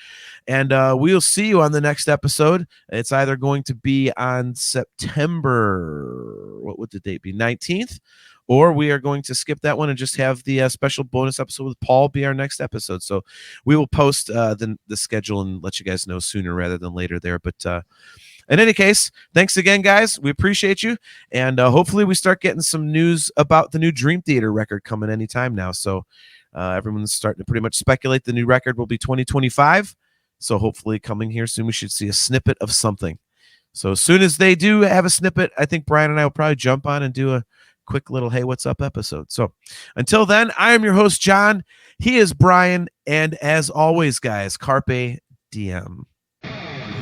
And we'll see you on the next episode. It's either going to be on September, what would the date be, 19th? Or we are going to skip that one and just have the special bonus episode with Paul be our next episode. So we will post the schedule and let you guys know sooner rather than later there. But in any case, thanks again, guys. We appreciate you. And hopefully we start getting some news about the new Dream Theater record coming anytime now. So everyone's starting to pretty much speculate the new record will be 2025. So hopefully coming here soon, we should see a snippet of something. So as soon as they do have a snippet, I think Brian and I will probably jump on and do a quick little Hey, What's Up episode. So until then, I am your host, John. He is Brian. And as always, guys, Carpe Diem.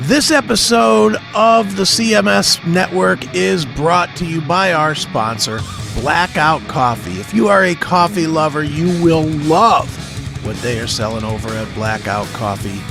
This episode of the CMS Network is brought to you by our sponsor, Blackout Coffee. If you are a coffee lover, you will love what they are selling over at Blackout Coffee.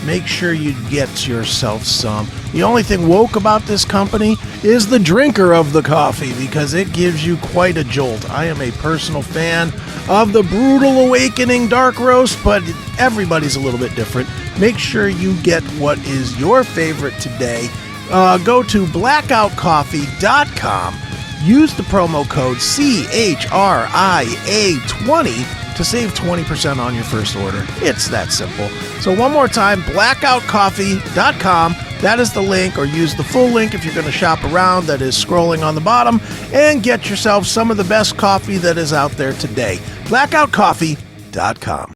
Make sure you get yourself some. The only thing woke about this company is the drinker of the coffee, because it gives you quite a jolt. I am a personal fan of the Brutal Awakening Dark Roast, but everybody's a little bit different. Make sure you get what is your favorite today. Go to blackoutcoffee.com. Use the promo code CHRIA20 to save 20% on your first order. It's that simple. So one more time, blackoutcoffee.com. That is the link, or use the full link if you're going to shop around. That is scrolling on the bottom, and get yourself some of the best coffee that is out there today. blackoutcoffee.com.